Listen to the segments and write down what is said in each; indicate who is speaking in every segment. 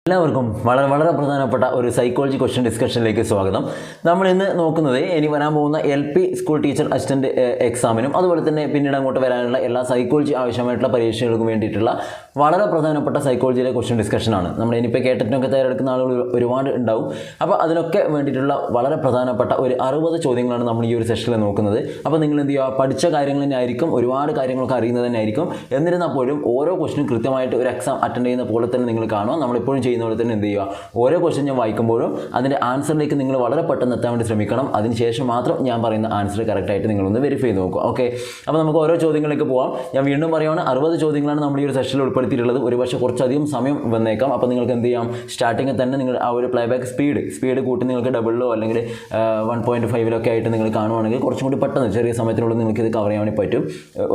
Speaker 1: എല്ലാവർക്കും വളരെ വളരെ പ്രധാനപ്പെട്ട ഒരു സൈക്കോളജി ക്വസ്റ്റ്യൻ ഡിസ്കഷനിലേക്ക് സ്വാഗതം. നമ്മൾ ഇന്ന് നോക്കുന്നത് ഇനി വരാൻ പോകുന്ന LP സ്കൂൾ ടീച്ചർ അസിസ്റ്റന്റ് എക്സാമിനും അതുപോലെ തന്നെ പിന്നീട് അങ്ങോട്ട് വരാനുള്ള എല്ലാ സൈക്കോളജി ആവശ്യമായിട്ടുള്ള പരീക്ഷകൾക്കും വേണ്ടിയിട്ടുള്ള വളരെ പ്രധാനപ്പെട്ട സൈക്കോളജിയിലെ ക്വസ്റ്റ്യൻ ഡിസ്കഷനാണ്. നമ്മൾ ഇനിയിപ്പോൾ കേട്ടിട്ടൊക്കെ തയ്യാറെടുക്കുന്ന ആളുകൾ ഒരുപാട് ഉണ്ടാവും. അപ്പോൾ അതിനൊക്കെ വേണ്ടിയിട്ടുള്ള വളരെ പ്രധാനപ്പെട്ട ഒരു 60 ചോദ്യങ്ങളാണ് നമ്മൾ ഈ ഒരു സെഷനിൽ നോക്കുന്നത്. അപ്പോൾ നിങ്ങൾ എന്ത് ചെയ്യുക, പഠിച്ച കാര്യങ്ങൾ തന്നെ ആയിരിക്കും, ഒരുപാട് കാര്യങ്ങളൊക്കെ അറിയുന്നത് തന്നെ ആയിരിക്കും. എന്നിരുന്നാൽ പോലും ഓരോ ക്വസ്റ്റ്യനും കൃത്യമായിട്ട് ഒരു എക്സാം അറ്റൻഡ് ചെയ്യുന്ന പോലെ തന്നെ നിങ്ങൾ കാണുക. നമ്മളിപ്പോഴും ചെയ്യുന്ന പോലെ തന്നെ എന്ത് ചെയ്യുക, ഓരോ ക്വസ്റ്റ്യൻ ഞാൻ വായിക്കുമ്പോഴും അതിൻ്റെ ആൻസറിലേക്ക് നിങ്ങൾ വളരെ പെട്ടെന്ന് എത്താൻ വേണ്ടി ശ്രമിക്കണം. അതിനുശേഷം മാത്രം ഞാൻ പറയുന്ന ആൻസർ കറക്റ്റായിട്ട് നിങ്ങളൊന്ന് വെരിഫൈ ചെയ്ത് നോക്കുക. ഓക്കെ, അപ്പോൾ നമുക്ക് ഓരോ ചോദ്യങ്ങളിലേക്ക് പോകാം. ഞാൻ വീണ്ടും പറയുകയാണ്, 60 ചോദ്യങ്ങളാണ് നമ്മൾ ഈ ഒരു സെഷനിൽ ഉൾപ്പെടുത്തിയിട്ടുള്ളത്. ഒരുപക്ഷെ കുറച്ചധികം സമയം വന്നേക്കാം. അപ്പോൾ നിങ്ങൾക്ക് എന്ത് ചെയ്യാം, സ്റ്റാർട്ടിങ്ങിൽ തന്നെ നിങ്ങൾ ആ ഒരു പ്ലേബാക്ക് സ്പീഡ് കൂട്ടി നിങ്ങൾക്ക് ഡബിളിലോ അല്ലെങ്കിൽ 1.5 ആയിട്ട് നിങ്ങൾ കാണുവാണെങ്കിൽ കുറച്ചും കൂടി പെട്ടെന്ന് ചെറിയ സമയത്തിനുള്ളിൽ നിങ്ങൾക്ക് ഇത് കവർ ചെയ്യാൻ വേണ്ടി പറ്റും.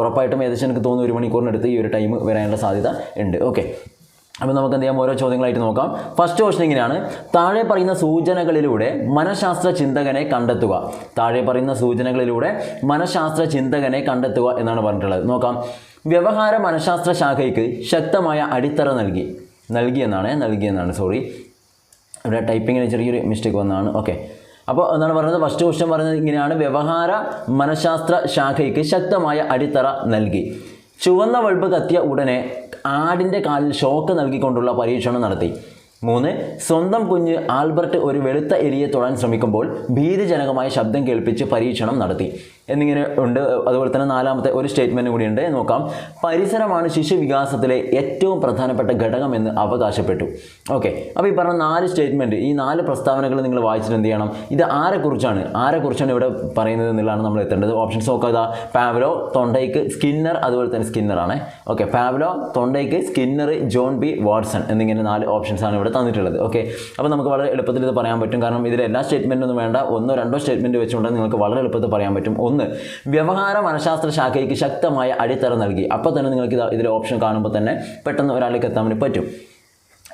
Speaker 1: ഉറപ്പായിട്ടും ഏകദേശം എനിക്ക് തോന്നുന്നു 1 മണിക്കൂറിനടുത്ത് ഈ ഒരു ടൈം വരാനുള്ള സാധ്യത ഉണ്ട്. ഓക്കെ, അപ്പോൾ നമുക്ക് എന്ത് ചെയ്യാം, ഓരോ ചോദ്യങ്ങളായിട്ട് നോക്കാം. ഫസ്റ്റ് ക്വസ്റ്റൻ ഇങ്ങനെയാണ്: താഴെ പറയുന്ന സൂചനകളിലൂടെ മനഃശാസ്ത്ര ചിന്തകനെ കണ്ടെത്തുക. താഴെ പറയുന്ന സൂചനകളിലൂടെ മനഃശാസ്ത്ര ചിന്തകനെ കണ്ടെത്തുക എന്നാണ് പറഞ്ഞിട്ടുള്ളത്. നോക്കാം. വ്യവഹാര മനഃശാസ്ത്ര ശാഖയ്ക്ക് ശക്തമായ അടിത്തറ നൽകിയെന്നാണ് സോറി, ഇവിടെ ടൈപ്പിങ്ങിന് ചെറിയൊരു മിസ്റ്റേക്ക് വന്നതാണ്. ഓക്കെ, അപ്പോൾ എന്താണ് പറയുന്നത്, ഫസ്റ്റ് ക്വസ്റ്റ്യൻ പറയുന്നത് ഇങ്ങനെയാണ്: വ്യവഹാര മനഃശാസ്ത്ര ശാഖയ്ക്ക് ശക്തമായ അടിത്തറ നൽകി. ചുവന്ന ബൾബ് കത്തിയ ഉടനെ ആടിൻ്റെ കാലിൽ ഷോക്ക് നൽകിക്കൊണ്ടുള്ള പരീക്ഷണം നടത്തി. 3. സ്വന്തം കുഞ്ഞ് ആൽബർട്ട് ഒരു വെളുത്ത എലിയെ തൊടാൻ ശ്രമിക്കുമ്പോൾ ഭീതിജനകമായ ശബ്ദം കേൾപ്പിച്ച് പരീക്ഷണം നടത്തി എന്നിങ്ങനെ ഉണ്ട്. അതുപോലെ തന്നെ 4ാമത്തെ ഒരു സ്റ്റേറ്റ്മെൻറ്റ് കൂടിയുണ്ട്. നോക്കാം. പരിസരമാണ് ശിശു വികാസത്തിലെ ഏറ്റവും പ്രധാനപ്പെട്ട ഘടകമെന്ന് അവകാശപ്പെട്ടു. ഓക്കെ, അപ്പോൾ ഈ പറഞ്ഞ 4 സ്റ്റേറ്റ്മെൻറ്റ്, ഈ 4 പ്രസ്താവനകൾ നിങ്ങൾ വായിച്ചിട്ട് എന്ത് ചെയ്യണം, ഇത് ആരെക്കുറിച്ചാണ് ഇവിടെ പറയുന്നത് എന്നുള്ളതാണ് നമ്മൾ എത്തേണ്ടത്. ഓപ്ഷൻസ് നോക്കുക. പാവ്ലോ, തൊണ്ടൈക്ക്, സ്കിന്നർ, അതുപോലെ തന്നെ സ്കിന്നറാണ്. Okay, Pavlov, Thorndike, Skinner, John B Watson എന്നിങ്ങനെ 4 ഓപ്ഷൻസാണ് ഇവിടെ തന്നിട്ടുള്ളത്. ഓക്കെ, അപ്പോൾ നമുക്ക് വളരെ എളുപ്പത്തിൽ ഇത് പറയാൻ പറ്റും. കാരണം ഇതിൽ എല്ലാ സ്റ്റേറ്റ്മെൻറ്റൊന്നും വേണ്ട, 1-2 സ്റ്റേറ്റ്മെൻറ്റ് വെച്ചുകൊണ്ട് നിങ്ങൾക്ക് വളരെ എളുപ്പത്തിൽ പറയാൻ പറ്റും. 1. വ്യവഹാര മനഃശാസ്ത്ര ശാഖയ്ക്ക് ശക്തമായ അടിത്തറ നൽകി. അപ്പോൾ തന്നെ നിങ്ങൾക്ക് ഇതിൽ ഓപ്ഷൻ കാണുമ്പോൾ തന്നെ പെട്ടെന്ന് ഒരാളിലേക്ക് എത്താൻ വേണ്ടി പറ്റും.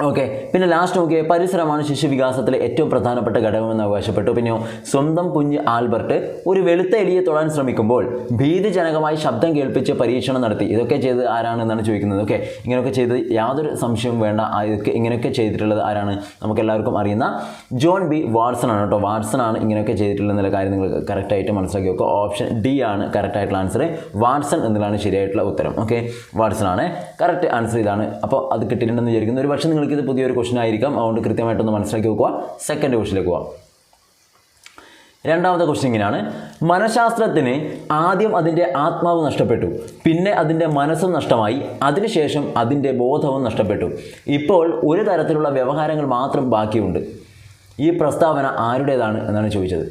Speaker 1: ഓക്കെ, പിന്നെ ലാസ്റ്റ് നോക്കിയേ, പരിസരമാണ് ശിശു വികാസത്തിലെ ഏറ്റവും പ്രധാനപ്പെട്ട ഘടകമെന്ന് അവകാശപ്പെട്ടു. പിന്നെയോ, സ്വന്തം കുഞ്ഞ് ആൽബർട്ട് ഒരു വെളുത്ത എലിയെ തൊടാൻ ശ്രമിക്കുമ്പോൾ ഭീതിജനകമായി ശബ്ദം കേൾപ്പിച്ച് പരീക്ഷണം നടത്തി. ഇതൊക്കെ ചെയ്ത് ആരാണെന്നാണ് ചോദിക്കുന്നത്. ഓക്കെ, ഇങ്ങനെയൊക്കെ ചെയ്ത് യാതൊരു സംശയവും വേണ്ട. ഇങ്ങനെയൊക്കെ ചെയ്തിട്ടുള്ളത് ആരാണ്, നമുക്ക് എല്ലാവർക്കും അറിയുന്ന ജോൺ ബി വാട്സൺ ആണ് കേട്ടോ. വാട്സൺ ആണ് ഇങ്ങനെയൊക്കെ ചെയ്തിട്ടുള്ള കാര്യം നിങ്ങൾ കറക്റ്റായിട്ട് മനസ്സിലാക്കി വെക്കുക. ഓപ്ഷൻ ഡി ആണ് കറക്റ്റായിട്ടുള്ള ആൻസർ. വാട്സൺ എന്നതാണ് ശരിയായിട്ടുള്ള ഉത്തരം. ഓക്കെ, വാട്സൺ ആണ് കറക്റ്റ് ആൻസർ. ഇതാണ്. അപ്പോൾ അത് കിട്ടിയിട്ടുണ്ടെന്ന് വിചാരിക്കുന്നു. ഒരു പക്ഷേ ഇത് പുതിയൊരു ക്വസ്റ്റൻ ആയിരിക്കാം, അതുകൊണ്ട് കൃത്യമായിട്ടൊന്ന് മനസ്സിലാക്കി വെക്കുക. സെക്കൻഡ് ക്വസ്റ്റിലേക്ക് പോവാം. 2ാമത്തെ ക്വസ്റ്റ്യൻ ഇങ്ങനെയാണ്: മനഃശാസ്ത്രത്തിന് ആദ്യം അതിൻ്റെ ആത്മാവ് നഷ്ടപ്പെട്ടു, പിന്നെ അതിൻ്റെ മനസ്സും നഷ്ടമായി, അതിനുശേഷം അതിൻ്റെ ബോധവും നഷ്ടപ്പെട്ടു. ഇപ്പോൾ ഒരു തരത്തിലുള്ള വ്യവഹാരങ്ങൾ മാത്രം ബാക്കിയുണ്ട്. ഈ പ്രസ്താവന ആരുടേതാണ് എന്നാണ് ചോദിച്ചത്.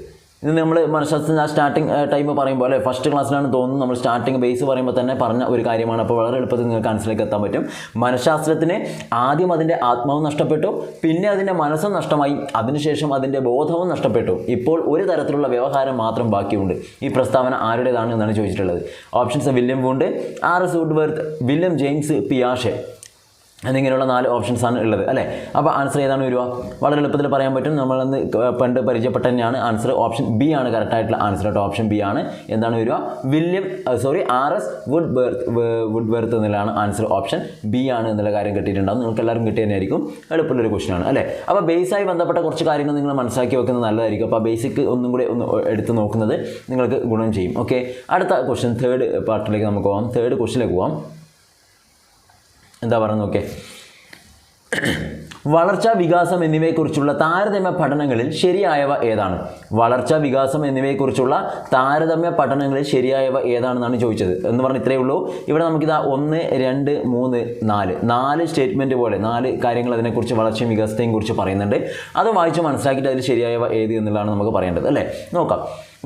Speaker 1: ഇത് നമ്മൾ മനഃശാസ്ത്രത്തിന് ആ സ്റ്റാർട്ടിങ് ടൈം പറയുമ്പോൾ അല്ലേ, ഫസ്റ്റ് ക്ലാസ്സിലാണ് തോന്നുന്നു, നമ്മൾ സ്റ്റാർട്ടിങ് ബേസ് പറയുമ്പോൾ തന്നെ പറഞ്ഞ ഒരു കാര്യമാണ്. അപ്പോൾ വളരെ എളുപ്പത്തിൽ നിങ്ങൾക്ക് ആൻസറിലേക്ക് എത്താൻ പറ്റും. മനഃശാസ്ത്രത്തിന് ആദ്യം അതിൻ്റെ ആത്മാവ് നഷ്ടപ്പെട്ടു, പിന്നെ അതിൻ്റെ മനസ്സും നഷ്ടമായി, അതിനുശേഷം അതിൻ്റെ ബോധവും നഷ്ടപ്പെട്ടു. ഇപ്പോൾ ഒരു തരത്തിലുള്ള വ്യവഹാരം മാത്രം ബാക്കിയുണ്ട്. ഈ പ്രസ്താവന ആരുടേതാണ് എന്നാണ് ചോദിച്ചിട്ടുള്ളത്. Options: William Wundt, R.S. Woodworth, William James പിയാഷെ എന്നിങ്ങനെയുള്ള 4 ഓപ്ഷൻസാണ് ഉള്ളത് അല്ലേ. അപ്പോൾ ആൻസർ ഏതാണ് വരിക, വളരെ എളുപ്പത്തിൽ പറയാൻ പറ്റും. നമ്മളന്ന് പണ്ട് പരിചയപ്പെട്ട തന്നെയാണ് ആൻസർ. ഓപ്ഷൻ ബി ആണ് കറക്റ്റായിട്ടുള്ള ആൻസർ കേട്ടോ. ഓപ്ഷൻ ബി ആണ് എന്താണ് വരിക, R.S. വുഡ്വർത്ത് എന്നുള്ളതാണ് ആൻസർ. ഓപ്ഷൻ ബി ആണ് എന്നുള്ള കാര്യം കിട്ടിയിട്ടുണ്ടാകും. നിങ്ങൾക്ക് എല്ലാവരും കിട്ടിയ തന്നെയായിരിക്കും. എളുപ്പമുള്ളൊരു ക്വസ്റ്റൻ ആണ് അല്ലേ. അപ്പോൾ ബേസായി ബന്ധപ്പെട്ട കുറച്ച് കാര്യങ്ങൾ നിങ്ങൾ മനസ്സിലാക്കി വെക്കുന്നത് നല്ലതായിരിക്കും. അപ്പോൾ ബേസിക് ഒന്നും കൂടി എടുത്ത് നോക്കുന്നത് നിങ്ങൾക്ക് ഗുണം ചെയ്യും. ഓക്കെ, അടുത്ത ക്വസ്റ്റൻ, 3rd പാർട്ടിലേക്ക് നമുക്ക് പോകാം. 3rd ക്വസ്റ്റിലേക്ക് പോകാം. എന്താ പറയുന്നത് നോക്കേ: വളർച്ച, വികാസം എന്നിവയെക്കുറിച്ചുള്ള താരതമ്യ പഠനങ്ങളിൽ ശരിയായവ ഏതാണ്? വളർച്ച, വികാസം എന്നിവയെക്കുറിച്ചുള്ള താരതമ്യ പഠനങ്ങളിൽ ശരിയായവ ഏതാണെന്നാണ് ചോദിച്ചത്. എന്ന് പറഞ്ഞാൽ ഇത്രയേ ഉള്ളൂ. ഇവിടെ നമുക്കിതാ 1, 2, 3, 4 സ്റ്റേറ്റ്മെൻറ്റ് പോലെ 4 കാര്യങ്ങൾ അതിനെക്കുറിച്ച്, വളർച്ചയും വികാസത്തെയും കുറിച്ച് പറയുന്നുണ്ട്. അത് വായിച്ച് മനസ്സിലാക്കിയിട്ട് അതിൽ ശരിയായവ ഏത് എന്നുള്ളതാണ് നമുക്ക് പറയേണ്ടത് അല്ലേ. നോക്കാം.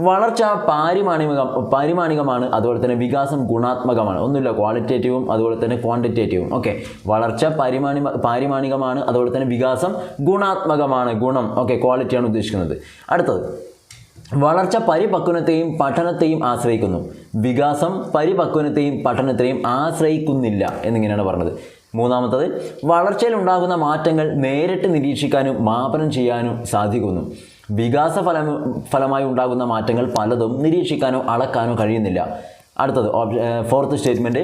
Speaker 1: വളർച്ച പാരിമാണികമാണ്, അതുപോലെ തന്നെ വികാസം ഗുണാത്മകമാണ്. ഒന്നുമില്ല, ക്വാളിറ്റേറ്റീവും അതുപോലെ തന്നെ ക്വാണ്ടിറ്റേറ്റീവും. ഓക്കെ, വളർച്ച പാരിമാണികമാണ്, അതുപോലെ തന്നെ വികാസം ഗുണാത്മകമാണ്. ഗുണം ഓക്കെ, ക്വാളിറ്റിയാണ് ഉദ്ദേശിക്കുന്നത്. അടുത്തത്, വളർച്ച പരിപക്വനത്തെയും പഠനത്തെയും ആശ്രയിക്കുന്നു, വികാസം പരിപക്വനത്തെയും പഠനത്തെയും ആശ്രയിക്കുന്നില്ല എന്നിങ്ങനെയാണ് പറഞ്ഞത്. 3ാമത്തത്, വളർച്ചയിൽ ഉണ്ടാകുന്ന മാറ്റങ്ങൾ നേരിട്ട് നിരീക്ഷിക്കാനും മാപനം ചെയ്യാനും സാധിക്കുന്നു, വികാസ ഫലമായി ഉണ്ടാകുന്ന മാറ്റങ്ങൾ പലതും നിരീക്ഷിക്കാനോ അളക്കാനോ കഴിയുന്നില്ല. അടുത്തത് ഫോർത്ത് സ്റ്റേറ്റ്മെൻറ്റ്,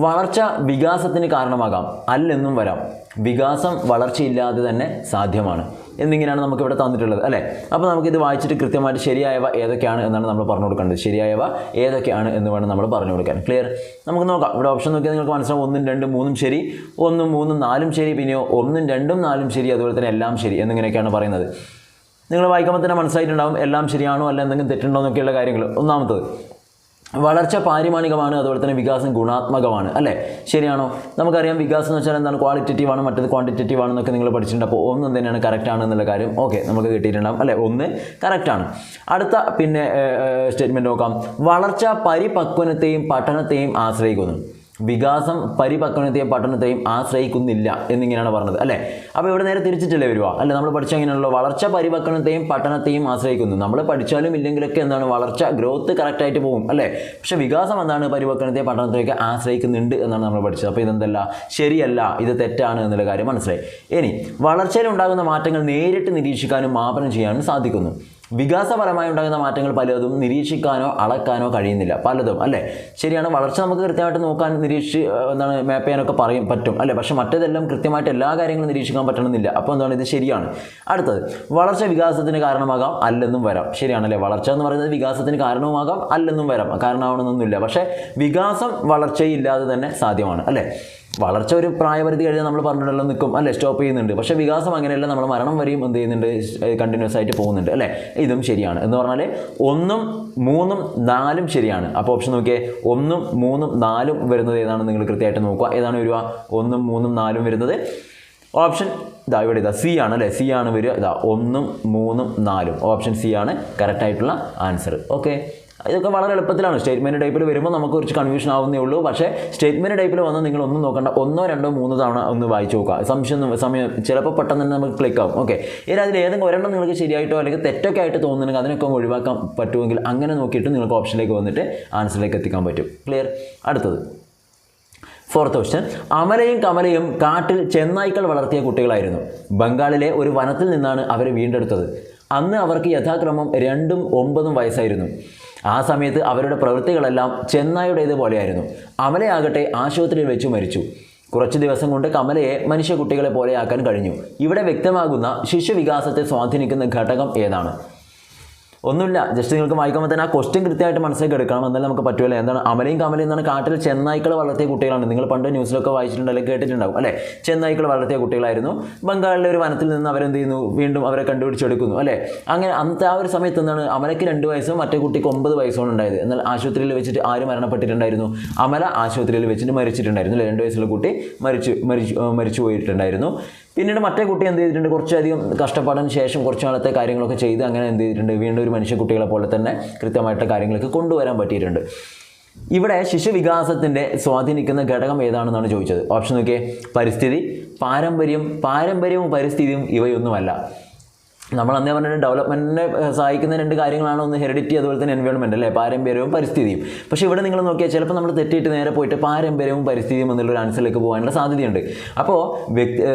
Speaker 1: വളർച്ച വികാസത്തിന് കാരണമാകാം, അല്ലെന്നും വരാം. വികാസം വളർച്ചയില്ലാതെ തന്നെ സാധ്യമാണ് എന്നിങ്ങനെയാണ് നമുക്കിവിടെ തന്നിട്ടുള്ളത് അല്ലേ. അപ്പോൾ നമുക്കിത് വായിച്ചിട്ട് കൃത്യമായിട്ട് ശരിയായവ ഏതൊക്കെയാണ് എന്നാണ് നമ്മൾ പറഞ്ഞു കൊടുക്കേണ്ടത്. ശരിയായവ ഏതൊക്കെയാണ് എന്ന് വേണം നമ്മൾ പറഞ്ഞു കൊടുക്കാൻ. ക്ലിയർ? നമുക്ക് നോക്കാം. ഇവിടെ ഓപ്ഷൻ നോക്കിയാൽ നിങ്ങൾക്ക് മനസ്സിലാവും 1, 2, 3 ശരി, 1, 3, 4 ശരി, പിന്നെയോ 1, 2, 4 ശരി, അതുപോലെ തന്നെ എല്ലാം ശരി എന്നിങ്ങനെയൊക്കെയാണ് പറയുന്നത്. നിങ്ങൾ വായിക്കുമ്പോൾ തന്നെ മനസ്സിലായിട്ടുണ്ടാവും എല്ലാം ശരിയാണോ അല്ല എന്തെങ്കിലും തെറ്റുണ്ടോ എന്നൊക്കെയുള്ള കാര്യങ്ങൾ. ഒന്നാമത്തത്, വളർച്ച പാരിമാണികമാണ്, അതുപോലെ തന്നെ വികാസം ഗുണാത്മകമാണ് അല്ലേ. ശരിയാണോ? നമുക്കറിയാം വികാസം എന്ന് വെച്ചാൽ എന്താണ്, ക്വാളിറ്റേറ്റീവ് ആണ്, മറ്റേത് ക്വാണ്ടിറ്റേറ്റീവ് ആണെന്നൊക്കെ നിങ്ങൾ പഠിച്ചിട്ടുണ്ട്. അപ്പോൾ ഒന്നും തന്നെയാണ് കറക്റ്റ് ആണ് എന്നുള്ള കാര്യം ഓക്കെ നമുക്ക് കിട്ടിയിട്ടുണ്ടാകും അല്ലേ. 1 കറക്റ്റാണ്. അടുത്ത പിന്നെ സ്റ്റേറ്റ്മെൻറ്റ് നോക്കാം. വളർച്ച പരിപക്വനത്തെയും പഠനത്തെയും ആശ്രയിക്കുന്നു. വികാസം പരിപക്വനത്തെയും പഠനത്തെയും ആശ്രയിക്കുന്നില്ല എന്നിങ്ങനെയാണ് പറഞ്ഞത് അല്ലേ. അപ്പോൾ ഇവിടെ നേരെ തിരിച്ചിട്ടല്ലേ വരിക അല്ലേ. നമ്മൾ പഠിച്ച എങ്ങനെയാണല്ലോ, വളർച്ച പരിപക്വനത്തെയും പഠനത്തെയും ആശ്രയിക്കുന്നു. നമ്മൾ പഠിച്ചാലും ഇല്ലെങ്കിലൊക്കെ എന്താണ്, വളർച്ച ഗ്രോത്ത് കറക്റ്റായിട്ട് പോകും അല്ലേ. പക്ഷേ വികാസം എന്താണ്, പരിപക്വനത്തെയും പഠനത്തെയൊക്കെ ആശ്രയിക്കുന്നുണ്ട് എന്നാണ് നമ്മൾ പഠിച്ചത്. അപ്പോൾ ഇതെന്തല്ല, ശരിയല്ല, ഇത് തെറ്റാണ് എന്നുള്ള കാര്യം മനസ്സിലായി. ഇനി വളർച്ചയിൽ ഉണ്ടാകുന്ന മാറ്റങ്ങൾ നേരിട്ട് നിരീക്ഷിക്കാനും മാപനം ചെയ്യാനും സാധിക്കുന്നു. വികാസപരമായി ഉണ്ടാകുന്ന മാറ്റങ്ങൾ പലതും നിരീക്ഷിക്കാനോ അളക്കാനോ കഴിയുന്നില്ല, പലതും അല്ലേ. ശരിയാണ്, വളർച്ച നമുക്ക് കൃത്യമായിട്ട് നോക്കാൻ നിരീക്ഷിച്ച് മാപ്പ് ചെയ്യാനൊക്കെ പറ്റും അല്ലേ. പക്ഷെ മറ്റേതെല്ലാം കൃത്യമായിട്ട് എല്ലാ കാര്യങ്ങളും നിരീക്ഷിക്കാൻ പറ്റണമെന്നില്ല. അപ്പോൾ എന്താണ്, ഇത് ശരിയാണ്. അടുത്തത്, വളർച്ച വികാസത്തിന് കാരണമാകാം, അല്ലെന്നും വരാം. ശരിയാണല്ലേ, വളർച്ച എന്ന് പറയുന്നത് വികാസത്തിന് കാരണവുമാകാം, അല്ലെന്നും വരാം. കാരണമാവണമെന്നൊന്നുമില്ല. പക്ഷേ വികാസം വളർച്ചയില്ലാതെ തന്നെ സാധ്യമാണ് അല്ലേ. വളർച്ച ഒരു പ്രായപരിധി കഴിഞ്ഞാൽ നമ്മൾ പറഞ്ഞിട്ടുണ്ടല്ലോ നിൽക്കും അല്ലേ, സ്റ്റോപ്പ് ചെയ്യുന്നുണ്ട്. പക്ഷേ വികാസം അങ്ങനെയല്ല, നമ്മൾ മരണം വരെയും എന്ത് ചെയ്യുന്നുണ്ട്, കണ്ടിന്യൂസ് ആയിട്ട് പോകുന്നുണ്ട് അല്ലേ. ഇതും ശരിയാണ്. എന്ന് പറഞ്ഞാൽ 1, 3, 4 ശരിയാണ്. അപ്പോൾ ഓപ്ഷൻ നോക്കിയേ, 1, 3, 4 വരുന്നത് ഏതാണ് നിങ്ങൾ കൃത്യമായിട്ട് നോക്കുക. ഏതാണ് വരിക, 1, 3, 4 വരുന്നത് ഓപ്ഷൻ ഇതാ ഇവിടെ ഇതാ സി ആണ് അല്ലേ. സി ആണ് വരിക. ഇതാ 1, 3, 4 ഓപ്ഷൻ സി ആണ് കറക്റ്റായിട്ടുള്ള ആൻസർ. ഓക്കെ, ഇതൊക്കെ വളരെ എളുപ്പത്തിലാണ്. സ്റ്റേറ്റ്മെൻറ്റ് ടൈപ്പിൽ വരുമ്പോൾ നമുക്ക് കുറച്ച് കൺഫ്യൂഷൻ ആവുന്നേ ഉള്ളൂ. പക്ഷേ സ്റ്റേറ്റ്മെൻറ്റ് ടൈപ്പിൽ വന്നാൽ നിങ്ങൾ ഒന്നും നോക്കണ്ട, 1, 2, 3 തവണ ഒന്ന് വായിച്ച് നോക്കുക. സമയം ചിലപ്പോൾ പെട്ടെന്ന് തന്നെ നമുക്ക് ക്ലിക്ക് ആവും. ഓക്കെ, ഇനി അതിൽ ഏതെങ്കിലും ഒരെണ്ണം നിങ്ങൾക്ക് ശരിയായിട്ടോ അല്ലെങ്കിൽ തെറ്റൊക്കെ ആയിട്ട് തോന്നുന്നുണ്ടെങ്കിൽ അതിനൊക്കെ ഒഴിവാക്കാൻ പറ്റുമെങ്കിൽ അങ്ങനെ നോക്കിയിട്ട് നിങ്ങൾക്ക് ഓപ്ഷനിലേക്ക് വന്നിട്ട് ആൻസറിലേക്ക് എത്തിക്കാൻ പറ്റും. ക്ലിയർ? അടുത്തത് ഫോർത്ത് ക്വസ്റ്റ്യൻ, അമലയും കമലയും കാട്ടിൽ ചെന്നായ്ക്കൾ വളർത്തിയ കുട്ടികളായിരുന്നു. ബംഗാളിലെ ഒരു വനത്തിൽ നിന്നാണ് അവരെ വീണ്ടെടുത്തത്. അന്ന് അവർക്ക് യഥാക്രമം 2ഉം 9ഉം വയസ്സായിരുന്നു. ആ സമയത്ത് അവരുടെ പ്രവൃത്തികളെല്ലാം ചെന്നായുടേത് പോലെയായിരുന്നു. അമലയാകട്ടെ ആശുപത്രിയിൽ വെച്ച് മരിച്ചു. കുറച്ച് ദിവസം കൊണ്ട് കമലയെ മനുഷ്യക്കുട്ടികളെ പോലെയാക്കാൻ കഴിഞ്ഞു. ഇവിടെ വ്യക്തമാകുന്ന ശിശുവികാസത്തെ സ്വാധീനിക്കുന്ന ഘടകം ഏതാണ്? ഒന്നുമില്ല, ജസ്റ്റ് നിങ്ങൾക്ക് വായിക്കുമ്പോൾ തന്നെ ആ ക്വസ്റ്റ്യൻ കൃത്യമായിട്ട് മനസ്സിലേക്ക് എടുക്കണം, എന്നാലും നമുക്ക് പറ്റുമല്ലോ. എന്താണ്, അമലയും കമലയും എന്നാണ് കാട്ടിൽ ചെന്നായ്ക്കൾ വളർത്തിയ കുട്ടികളാണ്. നിങ്ങൾ പണ്ട് ന്യൂസിലൊക്കെ വായിച്ചിട്ടുണ്ട് അല്ലെങ്കിൽ കേട്ടിട്ടുണ്ടാവും അല്ലേ. ചെന്നായ്ക്കൾ വളർത്തിയ കുട്ടികളായിരുന്നു. ബംഗാളിലെ ഒരു വനത്തിൽ നിന്ന് അവരെന്ത് ചെയ്യുന്നു, വീണ്ടും അവരെ കണ്ടുപിടിച്ചെടുക്കുന്നു അല്ലേ. അങ്ങനെ അന്നത്തെ ആ ഒരു സമയത്ത് എന്താണ്, അമലയ്ക്ക് 2 വയസ്സും മറ്റേ കുട്ടിക്ക് 9 വയസ്സാണ് ഉണ്ടായത്. എന്നാൽ ആശുപത്രിയിൽ വെച്ചിട്ട് ആര് മരണപ്പെട്ടിട്ടുണ്ടായിരുന്നു? അമല ആശുപത്രിയിൽ വെച്ചിട്ട് മരിച്ചിട്ടുണ്ടായിരുന്നു അല്ലേ. 2 വയസ്സുള്ള കുട്ടി മരിച്ചു പോയിട്ടുണ്ടായിരുന്നു. പിന്നീട് മറ്റേ കുട്ടി എന്ത് ചെയ്തിട്ടുണ്ട്, കുറച്ചധികം കഷ്ടപ്പാടിന് ശേഷം കുറച്ച് നാളത്തെ കാര്യങ്ങളൊക്കെ ചെയ്ത് അങ്ങനെ എന്ത് ചെയ്തിട്ടുണ്ട്, വീണ്ടും ഒരു മനുഷ്യക്കുട്ടികളെ പോലെ തന്നെ കൃത്യമായിട്ട് കാര്യങ്ങളൊക്കെ കൊണ്ടുവരാൻ പറ്റിയിട്ടുണ്ട്. ഇവിടെ ശിശുവികാസത്തിൻ്റെ സ്വാധീനിക്കുന്ന ഘടകം ഏതാണെന്നാണ് ചോദിച്ചത്. ഓപ്ഷൻ നോക്കിയേ, പരിസ്ഥിതി, പാരമ്പര്യവും പരിസ്ഥിതിയും ഇവയൊന്നുമല്ല. നമ്മൾ അന്നേ പറഞ്ഞിട്ട് ഡെവലപ്മെൻറ്റിനെ സഹായിക്കുന്ന 2 കാര്യങ്ങളാണ്, ഒന്ന് ഹെറിഡിറ്റി അതുപോലെ തന്നെ എൻവയോൺമെൻറ്റ് അല്ലേ, പാരമ്പര്യവും പരിസ്ഥിതിയും. പക്ഷേ ഇവിടെ നിങ്ങൾ നോക്കിയാൽ ചിലപ്പോൾ നമ്മൾ തെറ്റിയിട്ട് നേരെ പോയിട്ട് പാരമ്പര്യവും പരിസ്ഥിതിയും എന്നുള്ളൊരു ആൻസറിലേക്ക് പോകാനുള്ള സാധ്യതയുണ്ട്. അപ്പോൾ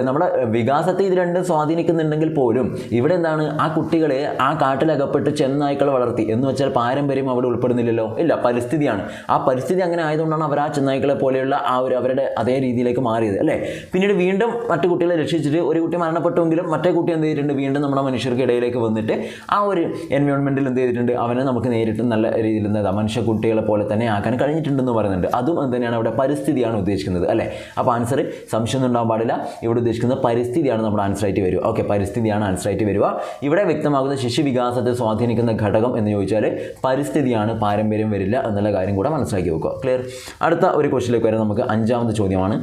Speaker 1: നമ്മുടെ വികാസത്തെ ഇത് 2 സ്വാധീനിക്കുന്നുണ്ടെങ്കിൽ പോലും ഇവിടെ എന്താണ്, ആ കുട്ടികളെ ആ കാട്ടിലകപ്പെട്ട് ചെന്നായ്ക്കൾ വളർത്തി എന്ന് വെച്ചാൽ പാരമ്പര്യം അവിടെ ഉൾപ്പെടുന്നില്ലല്ലോ. ഇല്ല, പരിസ്ഥിതിയാണ്. ആ പരിസ്ഥിതി അങ്ങനെ ആയതുകൊണ്ടാണ് അവർ ആ ചെന്നായ്ക്കളെ പോലെയുള്ള ആ ഒരു അവരുടെ അതേ രീതിയിലേക്ക് മാറിയത് അല്ലേ. പിന്നീട് വീണ്ടും മറ്റു കുട്ടികളെ രക്ഷിച്ചിട്ട് ഒരു കുട്ടി മരണപ്പെട്ടുവെങ്കിലും മറ്റേ കുട്ടി എന്ത് ചെയ്തിട്ടുണ്ട്, വീണ്ടും നമ്മുടെ മനുഷ്യർക്കിടയിലേക്ക് വന്നിട്ട് ആ ഒരു എൻവയോൺമെൻറ്റിൽ എന്ത് ചെയ്തിട്ടുണ്ട്, അവനെ നമുക്ക് നേരിട്ട് നല്ല രീതിയിൽ മനുഷ്യ കുട്ടികളെ പോലെ തന്നെ ആക്കാൻ കഴിഞ്ഞിട്ടുണ്ടെന്ന് പറയുന്നുണ്ട്. അതും എന്ത് തന്നെയാണ്, അവിടെ പരിസ്ഥിതിയാണ് ഉദ്ദേശിക്കുന്നത് അല്ലേ. അപ്പോൾ ആൻസർ സംശയമൊന്നും ഉണ്ടാകാൻ പാടില്ല. ഇവിടെ ഉദ്ദേശിക്കുന്നത് പരിസ്ഥിതിയാണ് നമ്മുടെ ആൻസറായിട്ട് വരിക. ഓക്കെ, പരിസ്ഥിതിയാണ് ആൻസറായിട്ട് വരിക. ഇവിടെ വ്യക്തമാകുന്ന ശിശുവികാസത്തെ സ്വാധീനിക്കുന്ന ഘടകം എന്ന് ചോദിച്ചാൽ പരിസ്ഥിതിയാണ്, പാരമ്പര്യം വരില്ല എന്നുള്ള കാര്യം കൂടെ മനസ്സിലാക്കി വെക്കുക. ക്ലിയർ? അടുത്ത ഒരു ക്വസ്റ്റിലേക്ക് വരാൻ നമുക്ക് 5ാമത്തെ ചോദ്യമാണ്.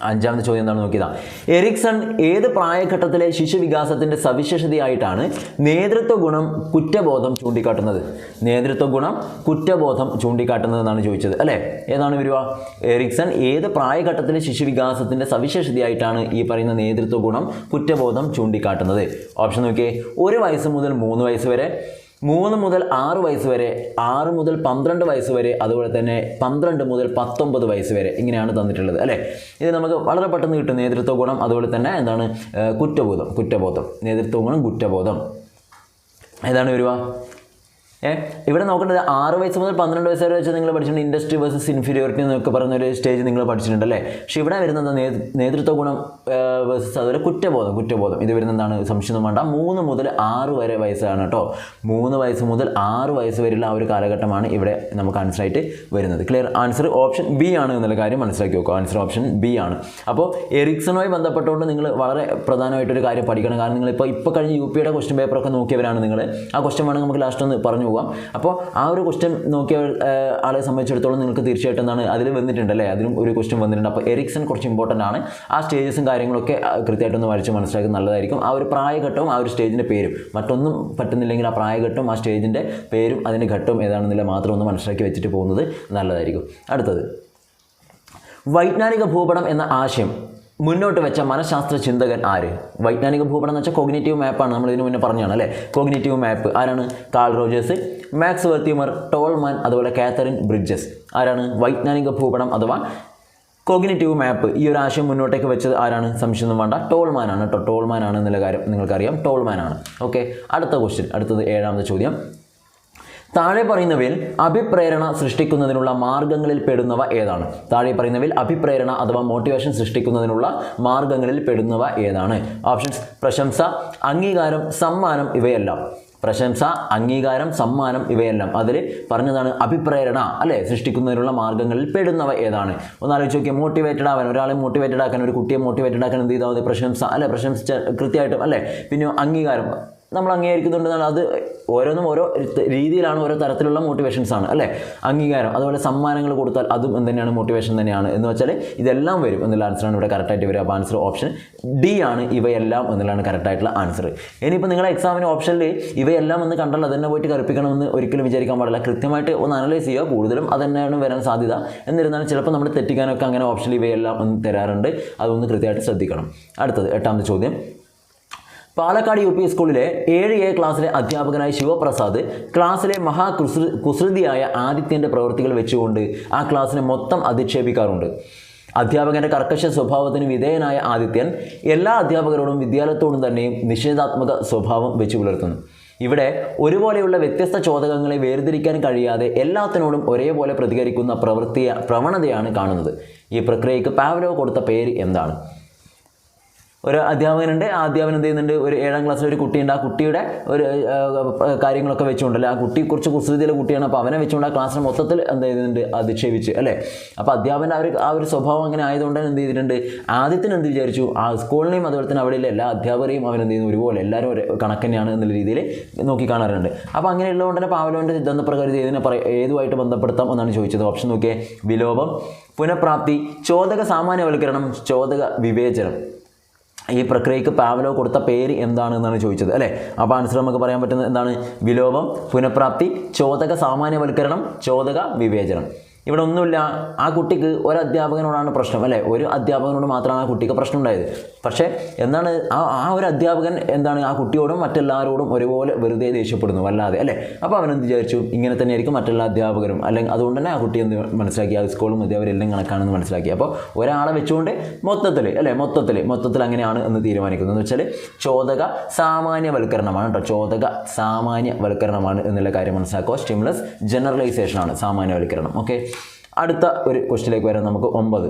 Speaker 1: 5ാമത്തെ ചോദ്യം എന്താണെന്ന് നോക്കിയതാ. എറിക്സൺ ഏത് പ്രായഘട്ടത്തിലെ ശിശുവികാസത്തിൻ്റെ സവിശേഷതയായിട്ടാണ് നേതൃത്വ ഗുണം കുറ്റബോധം ചൂണ്ടിക്കാട്ടുന്നത്? നേതൃത്വ ഗുണം കുറ്റബോധം ചൂണ്ടിക്കാട്ടുന്നത് എന്നാണ് ചോദിച്ചത് അല്ലേ. ഏതാണ് വരിക? എറിക്സൺ ഏത് പ്രായഘട്ടത്തിലെ ശിശുവികാസത്തിൻ്റെ സവിശേഷതയായിട്ടാണ് ഈ പറയുന്ന നേതൃത്വ ഗുണം കുറ്റബോധം ചൂണ്ടിക്കാട്ടുന്നത്? ഓപ്ഷൻ നോക്കിയേ, 1 വയസ്സ് മുതൽ 3 വയസ്സ് വരെ, 3 മുതൽ 6 വയസ്സ് വരെ, 6 മുതൽ 12 വയസ്സ് വരെ, അതുപോലെ തന്നെ 12 മുതൽ 19 വയസ്സ് വരെ. ഇങ്ങനെയാണ് തന്നിട്ടുള്ളത് അല്ലേ. ഇത് നമുക്ക് വളരെ പെട്ടെന്ന് കിട്ടും. നേതൃത്വ ഗുണം അതുപോലെ തന്നെ എന്താണ്, കുറ്റബോധം. നേതൃത്വ ഗുണം കുറ്റബോധം ഏതാണ് വരിക? ഇവിടെ നോക്കേണ്ടത് 6 വയസ്സ് മുതൽ 12 വയസ്സ് വരെ വെച്ച് നിങ്ങൾ പഠിച്ചിട്ടുണ്ട് ഇൻഡസ്ട്രി വേഴ്സസ് ഇൻഫീരിയോറിറ്റി എന്നൊക്കെ പറയുന്ന ഒരു സ്റ്റേജ് നിങ്ങൾ പഠിച്ചിട്ടുണ്ട് അല്ലേ. പക്ഷേ ഇവിടെ വരുന്നത് നേതൃത്വ ഗുണം വേഴ്സസ് അതുപോലെ കുറ്റബോധം ഇത് വരുന്ന എന്താണ് സംശയം വേണ്ട. 3 മുതൽ 6 വരെ വയസ്സാണ് കേട്ടോ. 3 വയസ്സ് മുതൽ 6 വയസ്സ് വരെയുള്ള ആ ഒരു കാലഘട്ടമാണ് ഇവിടെ നമുക്ക് ആൻസറായിട്ട് വരുന്നത്. ക്ലിയർ? ആൻസർ ഓപ്ഷൻ ബി ആണ് എന്നുള്ള കാര്യം മനസ്സിലാക്കി വെക്കുക. ആൻസർ ഓപ്ഷൻ ബി ആണ്. അപ്പോൾ എറിക്സണുമായി ബന്ധപ്പെട്ടുകൊണ്ട് നിങ്ങൾ വളരെ പ്രധാനമായിട്ടൊരു കാര്യം പഠിക്കണം. കാരണം ഇപ്പോൾ കഴിഞ്ഞ UP യുടെ ക്വസ്റ്റ്യൻ പേപ്പറൊക്കെ നോക്കിയവരാണ് നിങ്ങൾ. ആ ക്വസ്റ്റ്യൻ വേണമെങ്കിൽ നമുക്ക് ലാസ്റ്റ് ഒന്ന് പറഞ്ഞു പോകാം. അപ്പോൾ ആ ഒരു ക്വസ്റ്റ്യൻ നോക്കിയ ആളെ സംബന്ധിച്ചിടത്തോളം നിങ്ങൾക്ക് തീർച്ചയായിട്ടും എന്താണ് അതിൽ വന്നിട്ടുണ്ട് അല്ലേ, അതിലും ഒരു ക്വസ്റ്റ്യൻ വന്നിട്ടുണ്ട്. അപ്പോൾ എറിക്സൺ കുറച്ച് ഇമ്പോർട്ടൻ്റ് ആണ്. ആ സ്റ്റേജസും കാര്യങ്ങളൊക്കെ കൃത്യമായിട്ടൊന്ന് വരച്ച് മനസ്സിലാക്കുന്നത് നല്ലതായിരിക്കും. ആ ഒരു പ്രായഘട്ടവും ആ ഒരു സ്റ്റേജിൻ്റെ പേരും, മറ്റൊന്നും പറ്റുന്നില്ലെങ്കിൽ ആ പ്രായഘട്ടവും ആ സ്റ്റേജിൻ്റെ പേരും അതിൻ്റെ ഘട്ടവും ഏതാണെന്നില്ല മാത്രം ഒന്ന് മനസ്സിലാക്കി വെച്ചിട്ട് പോകുന്നത് നല്ലതായിരിക്കും. അടുത്തത്, വൈജ്ഞാനിക ഭൂപടം എന്ന ആശയം മുന്നോട്ട് വെച്ച മനഃശാസ്ത്ര ചിന്തകൻ ആര്? വൈജ്ഞാനിക ഭൂപടം എന്ന് വെച്ചാൽ കോഗ്നിറ്റീവ് മാപ്പാണ്. നമ്മൾ ഇതിന് മുന്നേ പറഞ്ഞാണ് അല്ലേ. കോഗ്നിറ്റീവ് മാപ്പ് ആരാണ്? കാൾ റോജേഴ്സ്, മാക്സ് വെർത്തിമർ, ടോൾമാൻ, അതുപോലെ കാതറിൻ ബ്രിഡ്ജസ്. ആരാണ് വൈജ്ഞാനിക ഭൂപടം അഥവാ കോഗ്നിറ്റീവ് മാപ്പ് ഈ ഒരു ആശയം മുന്നോട്ടേക്ക് വെച്ചത് ആരാണ്? സംശയമൊന്നും വേണ്ട, ടോൾമാനാണ് കേട്ടോ. ടോൾമാനാണ് എന്നുള്ള കാര്യം നിങ്ങൾക്കറിയാം, ടോൾമാനാണ്. ഓക്കെ, അടുത്ത ക്വസ്റ്റ്യൻ, അടുത്തത് 7ാമത്തെ ചോദ്യം. താഴെ പറയുന്നവയിൽ അഭിപ്രേരണ സൃഷ്ടിക്കുന്നതിനുള്ള മാർഗങ്ങളിൽ പെടുന്നവ ഏതാണ്? താഴെ പറയുന്നവയിൽ അഭിപ്രേരണ അഥവാ മോട്ടിവേഷൻ സൃഷ്ടിക്കുന്നതിനുള്ള മാർഗങ്ങളിൽ പെടുന്നവ ഏതാണ്? ഓപ്ഷൻസ്: പ്രശംസ, അംഗീകാരം, സമ്മാനം ഇവയെല്ലാം. പ്രശംസ, അംഗീകാരം, സമ്മാനം ഇവയെല്ലാം. അതിൽ പറഞ്ഞതാണ് അഭിപ്രേരണ അല്ലേ, സൃഷ്ടിക്കുന്നതിനുള്ള മാർഗങ്ങളിൽ പെടുന്നവ ഏതാണ്? ഒന്നാലോചിച്ച് നോക്കിയാൽ മോട്ടിവേറ്റഡ് ആവാൻ, ഒരാളെ മോട്ടിവേറ്റഡ് ആക്കാൻ, ഒരു കുട്ടിയെ മോട്ടിവേറ്റഡ് ആക്കാൻ എന്ത് ചെയ്താൽ മതി? പ്രശംസ അല്ലേ, പ്രശംസിച്ച കൃത്യമായിട്ടും അല്ലേ. പിന്നെ അംഗീകാരം, നമ്മൾ അംഗീകരിക്കുന്നുണ്ടെന്നാണ്. അത് ഓരോന്നും ഓരോ രീതിയിലാണ്, ഓരോ തരത്തിലുള്ള മോട്ടിവേഷൻസ് ആണ് അല്ലേ. അംഗീകാരം, അതുപോലെ സമ്മാനങ്ങൾ കൊടുത്താൽ അതും എന്ത് മോട്ടിവേഷൻ തന്നെയാണ്. എന്ന് വെച്ചാൽ ഇതെല്ലാം വരും എന്നുള്ള ആൻസറാണ് ഇവിടെ കറക്റ്റായിട്ട് വരിക. അപ്പോൾ ആൻസർ ഓപ്ഷൻ ഡി ആണ്, ഇവയെല്ലാം എന്നുള്ളതാണ് കറക്റ്റായിട്ടുള്ള ആൻസർ. ഇനിയിപ്പോൾ നിങ്ങളുടെ എക്സാമിന് ഓപ്ഷനിൽ ഇവയെല്ലാം എന്ന് കണ്ടാൽ അതന്നെ പോയിട്ട് കറുപ്പിക്കണമെന്ന് ഒരിക്കലും വിചാരിക്കാൻ പാടില്ല. കൃത്യമായിട്ട് ഒന്ന് അനലൈസ് ചെയ്യുക. കൂടുതലും അതന്നെയാണ് വരാൻ സാധ്യത. എന്നിരുന്നാലും ചിലപ്പോൾ നമ്മൾ തെറ്റിക്കാനൊക്കെ അങ്ങനെ ഓപ്ഷനിൽ ഇവയെല്ലാം ഒന്ന് തരാറുണ്ട്. അതൊന്ന് കൃത്യമായിട്ട് ശ്രദ്ധിക്കണം. അടുത്തത് 8ാമത്തെ ചോദ്യം. പാലക്കാട് UP സ്കൂളിലെ 7A ക്ലാസ്സിലെ അധ്യാപകനായ ശിവപ്രസാദ് ക്ലാസ്സിലെ കുസൃതിയായ ആദിത്യൻ്റെ പ്രവൃത്തികൾ വെച്ചുകൊണ്ട് ആ ക്ലാസ്സിനെ മൊത്തം അധിക്ഷേപിക്കാറുണ്ട്. അധ്യാപകൻ്റെ കർക്കശ സ്വഭാവത്തിന് വിധേയനായ ആദിത്യൻ എല്ലാ അധ്യാപകരോടും വിദ്യാലയത്തോടും തന്നെയും നിഷേധാത്മക സ്വഭാവം വെച്ചു പുലർത്തുന്നു. ഇവിടെ ഒരുപോലെയുള്ള വ്യത്യസ്ത ചോദകങ്ങളെ വേർതിരിക്കാൻ കഴിയാതെ എല്ലാത്തിനോടും ഒരേപോലെ പ്രതികരിക്കുന്ന പ്രവണതയാണ് കാണുന്നത്. ഈ പ്രക്രിയയ്ക്ക് പാവ്ലോവ് കൊടുത്ത പേര് എന്താണ്? ഒരു അധ്യാപകനുണ്ട്. ആ അധ്യാപകൻ എന്ത് ചെയ്യുന്നുണ്ട്? ഒരു 7ാം ക്ലാസ്സിൽ ഒരു കുട്ടിയുണ്ട്. ആ കുട്ടിയുടെ ഒരു കാര്യങ്ങളൊക്കെ വെച്ചുകൊണ്ടല്ലേ, ആ കുട്ടി കുറച്ച് കുസൃതിയിലെ കുട്ടിയാണ്. അപ്പോൾ അവനെ വെച്ചുകൊണ്ട് ആ ക്ലാസ്സിനെ മൊത്തത്തിൽ എന്ത് ചെയ്യുന്നുണ്ട്? അധിക്ഷേപിച്ച് അല്ലേ. അപ്പോൾ അധ്യാപകൻ്റെ ആ ഒരു സ്വഭാവം അങ്ങനെ ആയതുകൊണ്ട് എന്ത് ചെയ്തിട്ടുണ്ട്? ആദ്യത്തിന് എന്ത് വിചാരിച്ചു? ആ സ്കൂളിനെയും അതുപോലെ തന്നെ അവിടെയുള്ള എല്ലാ അധ്യാപകരെയും അവൻ എന്ത് ചെയ്യുന്നു? ഒരുപോലെ എല്ലാവരും ഒരു കണക്കന്നെയാണ് എന്നുള്ള രീതിയിൽ നോക്കി കാണാറുണ്ട്. അപ്പോൾ അങ്ങനെയുള്ളതുകൊണ്ട് തന്നെ പാവ്ലോവിൻ്റെ സിദ്ധാന്തപ്രകാരം ഇതിനെ ഏതുമായിട്ട് ബന്ധപ്പെടുത്താം എന്നാണ് ചോദിച്ചത്. ഓപ്ഷൻ നോക്കിയേ: വിലോപം, പുനഃപ്രാപ്തി, ചോദക സാമാന്യവൽക്കരണം, ചോദക വിവേചനം. ഈ പ്രക്രിയയ്ക്ക് പാവ്ലോവ് കൊടുത്ത പേര് എന്താണെന്നാണ് ചോദിച്ചത് അല്ലേ. അപ്പോൾ ആൻസർ നമുക്ക് പറയാൻ പറ്റുന്നത് എന്താണ്? വിലോപം, പുനഃപ്രാപ്തി, ചോദക സാമാന്യവൽക്കരണം, ചോദക വിവേചനം. ഇവിടെ ഒന്നുമില്ല. ആ കുട്ടിക്ക് ഒരു അധ്യാപകനോടാണ് പ്രശ്നം അല്ലേ. ഒരു അധ്യാപകനോട് മാത്രമാണ് ആ കുട്ടിക്ക് പ്രശ്നം ഉണ്ടായത്. പക്ഷേ എന്താണ് ആ ഒരു അധ്യാപകൻ എന്താണ് ആ കുട്ടിയോടും മറ്റെല്ലാവരോടും ഒരുപോലെ വെറുതെ ദേഷ്യപ്പെടുന്നു വല്ലാതെ അല്ലേ. അപ്പോൾ അവനെന്ത് വിചാരിച്ചു? ഇങ്ങനെ തന്നെയായിരിക്കും മറ്റെല്ലാ അധ്യാപകരും. അല്ലെങ്കിൽ അതുകൊണ്ട് തന്നെ ആ കുട്ടി എന്ത് മനസ്സിലാക്കി? ആ സ്കൂളും അധ്യാപകരെല്ലാം കണക്കാണെന്ന് മനസ്സിലാക്കി. അപ്പോൾ ഒരാളെ വെച്ചുകൊണ്ട് മൊത്തത്തിൽ അങ്ങനെയാണ് എന്ന് തീരുമാനിക്കുന്നത്. എന്ന് വെച്ചാൽ ചോദക സാമാന്യവൽക്കരണമാണ് കേട്ടോ. ചോദക സാമാന്യവൽക്കരണമാണ് എന്നുള്ള കാര്യം മനസ്സിലാക്കുക. സ്റ്റിമുലസ് ജനറലൈസേഷൻ ആണ് സാമാന്യവൽക്കരണം. ഓക്കെ, അടുത്ത ഒരു ക്വസ്റ്റ്യനിലേക്ക് വരാം നമുക്ക്. 9.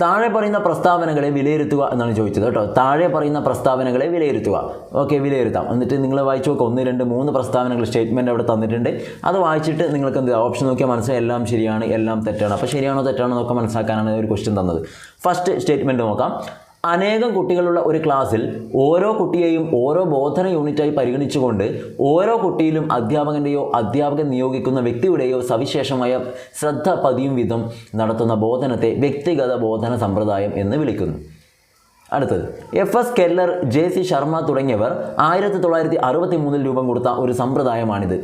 Speaker 1: താഴെ പറയുന്ന പ്രസ്താവനകളെ വിലയിരുത്തുക എന്നാണ് ചോദിച്ചത് കേട്ടോ. താഴെ പറയുന്ന പ്രസ്താവനകളെ വിലയിരുത്തുക. ഓക്കെ, വിലയിരുത്താം. എന്നിട്ട് നിങ്ങൾ വായിച്ചു നോക്കുക. 1, 2, 3 പ്രസ്താവനകൾ സ്റ്റേറ്റ്മെൻറ്റ് അവിടെ തന്നിട്ടുണ്ട്. അത് വായിച്ചിട്ട് നിങ്ങൾക്ക് എന്ത് ഓപ്ഷൻ നോക്കിയാൽ മനസ്സിലായി എല്ലാം ശരിയാണ് എല്ലാം തെറ്റാണ്. അപ്പോൾ ശരിയാണോ തെറ്റാണോ എന്നൊക്കെ മനസ്സിലാക്കാനാണ് ഒരു ക്വസ്റ്റ്യൻ തന്നത്. ഫസ്റ്റ് സ്റ്റേറ്റ്മെൻറ്റ് നോക്കാം. അനേകം കുട്ടികളുള്ള ഒരു ക്ലാസ്സിൽ ഓരോ കുട്ടിയെയും ഓരോ ബോധന യൂണിറ്റായി പരിഗണിച്ചുകൊണ്ട് ഓരോ കുട്ടിയിലും അധ്യാപകൻ്റെയോ അധ്യാപകൻ നിയോഗിക്കുന്ന വ്യക്തിയുടെയോ സവിശേഷമായ ശ്രദ്ധ പതിയും വിധം നടത്തുന്ന ബോധനത്തെ വ്യക്തിഗത ബോധന സമ്പ്രദായം എന്ന് വിളിക്കുന്നു. അടുത്തത്, FS കെല്ലർ, JC ശർമ്മ തുടങ്ങിയവർ 1963 രൂപം കൊടുത്ത ഒരു സമ്പ്രദായമാണിത്.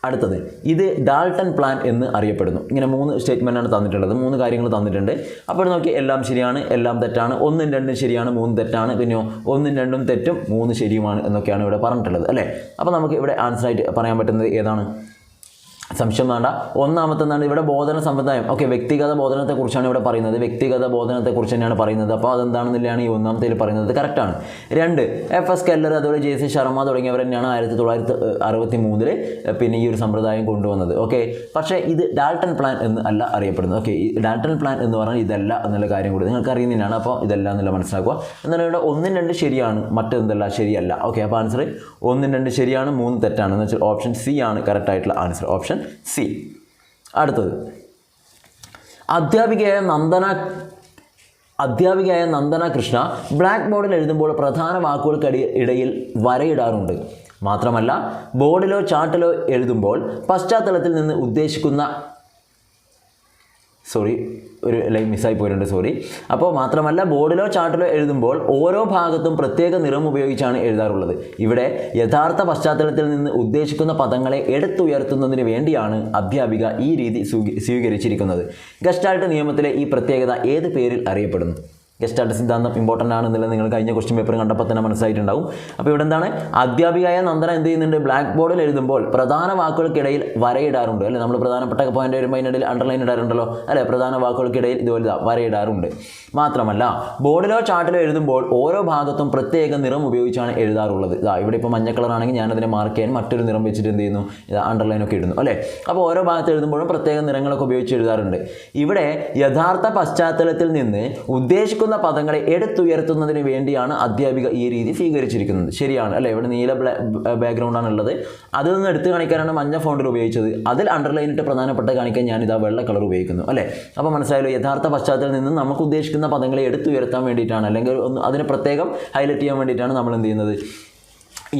Speaker 1: അടുത്തത്, ഇത് ഡാൾട്ടൺ പ്ലാൻ എന്ന് അറിയപ്പെടുന്നു. ഇങ്ങനെ 3 സ്റ്റേറ്റ്മെൻറ്റാണ് തന്നിട്ടുള്ളത്. 3 കാര്യങ്ങൾ തന്നിട്ടുണ്ട്. അപ്പോൾ നോക്കി എല്ലാം ശരിയാണ് എല്ലാം തെറ്റാണ്, 1ഉം 2ഉം ശരിയാണ് 3 തെറ്റാണ്, പിന്നെ 1ഉം 2ഉം തെറ്റും 3 ശരിയുമാണ് എന്നൊക്കെയാണ് ഇവിടെ പറഞ്ഞിട്ടുള്ളത് അല്ലേ. അപ്പോൾ നമുക്ക് ഇവിടെ ആൻസറായിട്ട് പറയാൻ പറ്റുന്നത് ഏതാണ്? സംശയം വേണ്ട. ഒന്നാമത്തെ എന്താണ് ഇവിടെ ബോധന സമ്പ്രദായം. ഓക്കെ, വ്യക്തിഗത ബോധനത്തെക്കുറിച്ചാണ് ഇവിടെ പറയുന്നത്. വ്യക്തിഗത ബോധനത്തെക്കുറിച്ച് തന്നെയാണ് പറയുന്നത്. അപ്പോൾ അതെന്താണെന്നില്ലാണ് ഈ ഒന്നാമത്തേൽ പറയുന്നത്. കറക്റ്റാണ്. 2 FS കെല്ലർ അതുപോലെ JC ശർമ്മ തുടങ്ങിയവർ തന്നെയാണ് 1963 പിന്നെ ഈ ഒരു സമ്പ്രദായം കൊണ്ടുവന്നത്. ഓക്കെ, പക്ഷേ ഇത് ഡാൾട്ടൺ പ്ലാൻ എന്ന് അല്ല അറിയപ്പെടുന്നത്. ഓക്കെ, ഈ ഡാൾട്ടൺ പ്ലാൻ എന്ന് പറഞ്ഞാൽ ഇതല്ല എന്നുള്ള കാര്യം കൂടി നിങ്ങൾക്ക് അറിയുന്നതിനാണ്. അപ്പോൾ ഇതല്ല എന്നുള്ള മനസ്സിലാക്കുക. എന്നാൽ ഇവിടെ 1, 2 ശരിയാണ്, മറ്റെന്തല്ല ശരിയല്ല. ഓക്കെ, അപ്പോൾ ആൻസർ 1, 2 ശരിയാണ്, 3 തെറ്റാണ്. എന്ന് വെച്ചാൽ ഓപ്ഷൻ സി ആണ് കറക്റ്റ് ആയിട്ടുള്ള ആൻസർ. Option C. അടുത്തത് അധ്യാപികയായ നന്ദന കൃഷ്ണ ബ്ലാക്ക് ബോർഡിൽ എഴുതുമ്പോൾ പ്രധാന വാക്കുകൾക്കിടയിൽ വരയിടാറുണ്ട്. മാത്രമല്ല ബോർഡിലോ ചാർട്ടിലോ എഴുതുമ്പോൾ പശ്ചാത്തലത്തിൽ നിന്ന് ഉദ്ദേശിക്കുന്ന ഒരു ലൈൻ മിസ്സായി പോയിട്ടുണ്ട്. അപ്പോൾ മാത്രമല്ല ബോർഡിലോ ചാർട്ടിലോ എഴുതുമ്പോൾ ഓരോ ഭാഗത്തും പ്രത്യേക നിറം ഉപയോഗിച്ചാണ് എഴുതാറുള്ളത്. ഇവിടെ യഥാർത്ഥ പശ്ചാത്തലത്തിൽ നിന്ന് ഉദ്ദേശിക്കുന്ന പദങ്ങളെ എടുത്തുയർത്തുന്നതിന് വേണ്ടിയാണ് അധ്യാപിക ഈ രീതി സ്വീകരിച്ചിരിക്കുന്നത്. ഗസ്റ്റാൾട്ട് നിയമത്തിലെ ഈ പ്രത്യേകത ഏത് പേരിൽ അറിയപ്പെടുന്നു? ഗസ്റ്റാൾട്ട് സിദ്ധാന്തം ഇമ്പോർട്ടൻ്റ് ആണെന്നുള്ളത് നിങ്ങൾ കഴിഞ്ഞ ക്വസ്റ്റ്യൻ പേപ്പർ കണ്ടപ്പോൾ തന്നെ മനസ്സിലായിട്ടുണ്ടാവും. അപ്പോൾ ഇവിടെ എന്താണ്, അധ്യാപികയായ നന്ദന എന്ത് ചെയ്യുന്നുണ്ട്, ബ്ലാക്ക് ബോർഡിൽ എഴുതുമ്പോൾ പ്രധാന വാക്കുകൾക്കിടയിൽ വരയിടാറുണ്ട്. അല്ലേ, നമ്മൾ പ്രധാനപ്പെട്ട പോയിന്റ് വരുമ്പോൾ അതിനിടയിൽ അണ്ടർലൈൻ ഇടാറുണ്ടല്ലോ അല്ലേ, പ്രധാന വാക്കുകൾക്കിടയിൽ ഇതുപോലെ വരയിടാറുണ്ട്. മാത്രമല്ല ബോർഡിലോ ചാർട്ടിലോ എഴുതുമ്പോൾ ഓരോ ഭാഗത്തും പ്രത്യേക നിറം ഉപയോഗിച്ചാണ് എഴുതാറുള്ളത്. ഇവിടെ ഇപ്പോൾ മഞ്ഞ കളറാണെങ്കിൽ ഞാനതിനെ മാർക്ക് ചെയ്യാൻ മറ്റൊരു നിറം വെച്ചിട്ട് എന്ത് ചെയ്യുന്നു, അണ്ടർലൈനൊക്കെ ഇടുന്നു അല്ലേ. അപ്പോൾ ഓരോ ഭാഗത്ത് എഴുതുമ്പോഴും പ്രത്യേക നിറങ്ങളൊക്കെ ഉപയോഗിച്ച് എഴുതാറുണ്ട്. ഇവിടെ യഥാർത്ഥ പശ്ചാത്തലത്തിൽ നിന്ന് ഉദ്ദേശിക്കുന്ന പദങ്ങളെ എടുത്തുയർത്തുന്നതിന് വേണ്ടിയാണ് അധ്യാപിക ഈ രീതി സ്വീകരിച്ചിരിക്കുന്നത്. ശരിയാണ് അല്ലേ. ഇവിടെ നീല ബാക്ക്ഗ്രൗണ്ട് ആണുള്ളത്, അതിൽ നിന്ന് എടുത്തു കാണിക്കാനാണ് മഞ്ഞ ഫോണ്ടിൽ ഉപയോഗിച്ചത്. അതിൽ അണ്ടർലൈനിട്ട് പ്രധാനപ്പെട്ട കാണിക്കാൻ ഞാനിതാ വെള്ള കളർ ഉപയോഗിക്കുന്നു അല്ലേ. അപ്പോൾ മനസ്സിലായല്ലോ, യഥാർത്ഥ പശ്ചാത്തലത്തിൽ നിന്ന് നമുക്ക് ഉദ്ദേശിക്കുന്ന പദങ്ങളെ എടുത്തുയർത്താൻ വേണ്ടിയിട്ടാണ്, അല്ലെങ്കിൽ അതിനെ പ്രത്യേകം ഹൈലൈറ്റ് ചെയ്യാൻ വേണ്ടിയിട്ടാണ് നമ്മൾ എന്ത് ചെയ്യുന്നത്,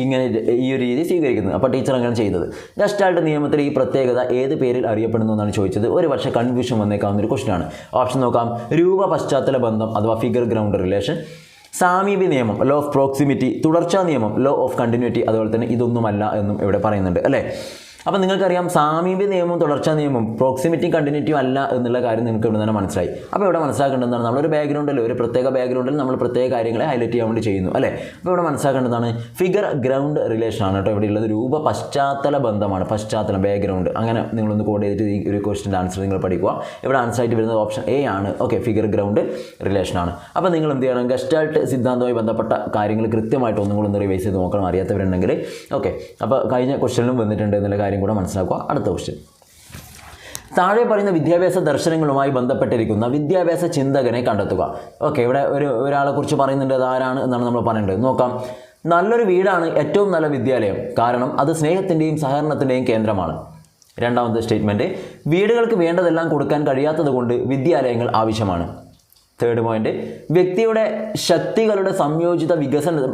Speaker 1: ഇങ്ങനെ ഈ ഒരു രീതി സ്വീകരിക്കുന്നത്. അപ്പോൾ ടീച്ചർ അങ്ങനെ ചെയ്തത്. ഗസ്റ്റാൾട്ട് നിയമത്തിൽ ഈ പ്രത്യേകത ഏത് പേരിൽ അറിയപ്പെടുന്നു എന്നാണ് ചോദിച്ചത്. ഒരു പക്ഷേ കൺഫ്യൂഷൻ വന്നേക്കാവുന്ന ഒരു ക്വസ്റ്റൻ ആണ്. ഓപ്ഷൻ നോക്കാം. രൂപ പശ്ചാത്തല ബന്ധം അഥവാ ഫിഗർ ഗ്രൗണ്ട് റിലേഷൻ, സാമീപ്യ നിയമം ലോ ഓഫ് പ്രോക്സിമിറ്റി, തുടർച്ചാ നിയമം ലോ ഓഫ് കണ്ടിന്യൂറ്റി. അതുപോലെ തന്നെ ഇതൊന്നുമല്ല എന്നും ഇവിടെ പറയുന്നുണ്ട് അല്ലേ. അപ്പോൾ നിങ്ങൾക്കറിയാം സാമീപ്യ നിയമവും തുടർച്ചാ നിയമവും പ്രോക്സിമിറ്റിയും കണ്ടിന്യൂറ്റിയും അല്ല എന്നുള്ള കാര്യം നിങ്ങൾക്ക് ഇവിടെ തന്നെ മനസ്സിലായി. അപ്പോൾ ഇവിടെ മനസ്സിലാക്കേണ്ടതാണ്, നമ്മളൊരു ബാക്ക്ഗ്രൗണ്ടിൽ ഒരു പ്രത്യേക ബാക്ക്ഗ്രൗണ്ടിൽ നമ്മൾ പ്രത്യേക കാര്യങ്ങളെ ഹൈലൈറ്റ് ചെയ്യാൻ വേണ്ടി ചെയ്യുന്നു അല്ലേ. അപ്പോൾ ഇവിടെ മനസ്സിലാക്കേണ്ടതാണ് ഫിഗർ ഗ്രൗണ്ട് റിലേഷൻ ആണ് കേട്ടോ ഇവിടെ ഉള്ളത്. രൂപ പശ്ചാത്തല ബന്ധമാണ്, പശ്ചാത്തലം ബാക്ക്ഗ്രൗണ്ട്. അങ്ങനെ നിങ്ങളൊന്ന് കോഡ് ചെയ്തിട്ട് ഈ ഒരു ക്വസ്റ്റിൻ്റെ ആൻസർ നിങ്ങൾ പഠിക്കുക. ഇവിടെ ആൻസർ ആയിട്ട് വരുന്നത് ഓപ്ഷൻ എ ആണ്. ഓക്കെ, ഫിഗർ ഗ്രൗണ്ട് റിലേഷൻ ആണ്. അപ്പോൾ നിങ്ങൾ എന്ത് ചെയ്യണം, ഗസ്റ്റാൾട്ട് സിദ്ധാന്തവുമായി ബന്ധപ്പെട്ട കാര്യങ്ങൾ കൃത്യമായിട്ട് ഒന്നും കൂടെ ഒന്ന് റിവൈസ് ചെയ്ത് നോക്കണം അറിയാത്തവരുണ്ടെങ്കിൽ. ഓക്കെ, അപ്പോൾ കഴിഞ്ഞ ക്വസ്റ്റനിലും വന്നിട്ടുണ്ട് എന്നുള്ള കാര്യം കൂടെ മനസ്സിലാക്കുക. അടുത്ത ക്വസ്റ്റ്യൻ, താഴെ പറയുന്ന വിദ്യാഭ്യാസ ദർശനങ്ങളുമായി ബന്ധപ്പെട്ടിരിക്കുന്ന വിദ്യാഭ്യാസ ചിന്തകനെ കണ്ടെത്തുക. ഓക്കെ, ഇവിടെ ഒരാളെ കുറിച്ച് പറയുന്നുണ്ട്, അത് ആരാണ് എന്നാണ് നമ്മൾ പറയേണ്ടത്. നോക്കാം. നല്ലൊരു വീടാണ് ഏറ്റവും നല്ല വിദ്യാലയം, കാരണം അത് സ്നേഹത്തിൻ്റെയും സഹകരണത്തിൻ്റെയും കേന്ദ്രമാണ്. രണ്ടാമത്തെ സ്റ്റേറ്റ്മെൻറ്റ്, വീടുകൾക്ക് വേണ്ടതെല്ലാം കൊടുക്കാൻ കഴിയാത്തത് കൊണ്ട് വിദ്യാലയങ്ങൾ ആവശ്യമാണ്. തേർഡ് പോയിന്റ്, വ്യക്തിയുടെ ശക്തികളുടെ സംയോജിത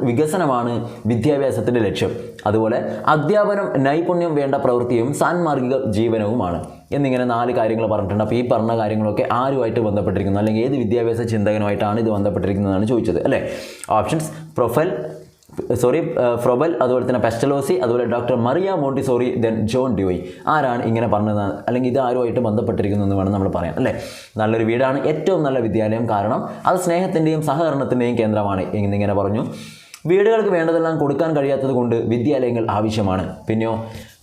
Speaker 1: വികസനമാണ് വിദ്യാഭ്യാസത്തിൻ്റെ ലക്ഷ്യം. അതുപോലെ അധ്യാപനം നൈപുണ്യം വേണ്ട പ്രവൃത്തിയും സാൻമാർഗിക ജീവനവുമാണ് എന്നിങ്ങനെ 4 കാര്യങ്ങൾ പറഞ്ഞിട്ടുണ്ട്. അപ്പോൾ ഈ പറഞ്ഞ കാര്യങ്ങളൊക്കെ ആരുമായിട്ട് ബന്ധപ്പെട്ടിരിക്കുന്നു, അല്ലെങ്കിൽ ഏത് വിദ്യാഭ്യാസ ചിന്തകനുമായിട്ടാണ് ഇത് ബന്ധപ്പെട്ടിരിക്കുന്നതെന്നാണ് ചോദിച്ചത് അല്ലേ. ഓപ്ഷൻസ് ഫ്രൊബൽ, അതുപോലെ തന്നെ പെസ്റ്റലോസി, അതുപോലെ doctor Maria Montessori, then John Dewey. ആരാണ് ഇങ്ങനെ പറഞ്ഞത്, അല്ലെങ്കിൽ ഇത് ആരുമായിട്ട് ബന്ധപ്പെട്ടിരിക്കുന്നു എന്ന് വേണം നമ്മൾ പറയാൻ അല്ലേ. നല്ലൊരു വീടാണ് ഏറ്റവും നല്ല വിദ്യാലയം, കാരണം അത് സ്നേഹത്തിൻ്റെയും സഹകരണത്തിൻ്റെയും കേന്ദ്രമാണ് എന്നിങ്ങനെ പറഞ്ഞു. വീടുകൾക്ക് വേണ്ടതെല്ലാം കൊടുക്കാൻ കഴിയാത്തത് കൊണ്ട് വിദ്യാലയങ്ങൾ ആവശ്യമാണ്. പിന്നെയോ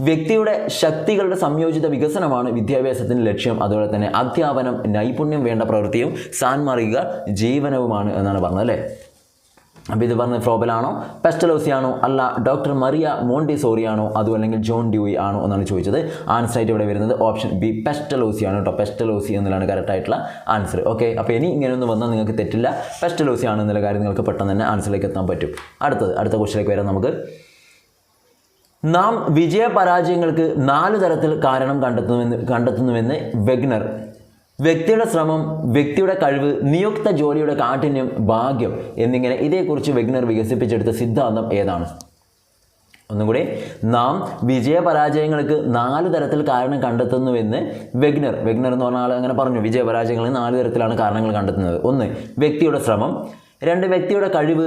Speaker 1: വ്യക്തിയുടെ ശക്തികളുടെ സംയോജിത വികസനമാണ് വിദ്യാഭ്യാസത്തിൻ്റെ ലക്ഷ്യം. അതുപോലെ തന്നെ അധ്യാപനം നൈപുണ്യം വേണ്ട പ്രവൃത്തിയും സാൻമാർഗിക ജീവനവുമാണ് എന്നാണ് പറഞ്ഞത് അല്ലേ. അപ്പോൾ ഇത് പറഞ്ഞത് ഫ്രോബലാണോ, പെസ്റ്റലോസി ആണോ, അല്ല ഡോക്ടർ മറിയ മോണ്ടിസോറി ആണോ, അതും അല്ലെങ്കിൽ ജോൺ ഡ്യൂയി ആണോ എന്നാണ് ചോദിച്ചത്. ആൻസർ ആയിട്ട് ഇവിടെ വരുന്നത് ഓപ്ഷൻ ബി പെസ്റ്റലോസി ആണ് കേട്ടോ. പെസ്റ്റലോസി എന്നുള്ളതാണ് കറക്റ്റ് ആയിട്ടുള്ള ആൻസർ. ഓക്കെ, അപ്പോൾ ഇനി ഇങ്ങനെയൊന്നും വന്നാൽ നിങ്ങൾക്ക് തെറ്റില്ല, പെസ്റ്റലോസി ആണ് എന്നുള്ള കാര്യം നിങ്ങൾക്ക് പെട്ടെന്ന് തന്നെ ആൻസറിലേക്ക് എത്താൻ പറ്റും. അടുത്ത ക്വസ്റ്റിലേക്ക് വരാം നമുക്ക്. നാം വിജയപരാജയങ്ങൾക്ക് 4 തരത്തിൽ കാരണം കണ്ടെത്തുന്നുവെന്ന് വെഗ്നർ. വ്യക്തിയുടെ ശ്രമം, വ്യക്തിയുടെ കഴിവ്, നിയുക്ത ജോലിയുടെ കാഠിന്യം, ഭാഗ്യം എന്നിങ്ങനെ ഇതേക്കുറിച്ച് വെഗ്നർ വികസിപ്പിച്ചെടുത്ത സിദ്ധാന്തം ഏതാണ്? ഒന്നും കൂടി, നാം വിജയപരാജയങ്ങൾക്ക് 4 തരത്തിൽ കാരണം കണ്ടെത്തുന്നുവെന്ന് വെഗ്നർ എന്ന് പറഞ്ഞ ആൾ അങ്ങനെ പറഞ്ഞു. വിജയപരാജയങ്ങൾക്ക് 4 തരത്തിലാണ് കാരണങ്ങൾ കണ്ടെത്തുന്നത്. 1 വ്യക്തിയുടെ ശ്രമം, 2 വ്യക്തിയുടെ കഴിവ്,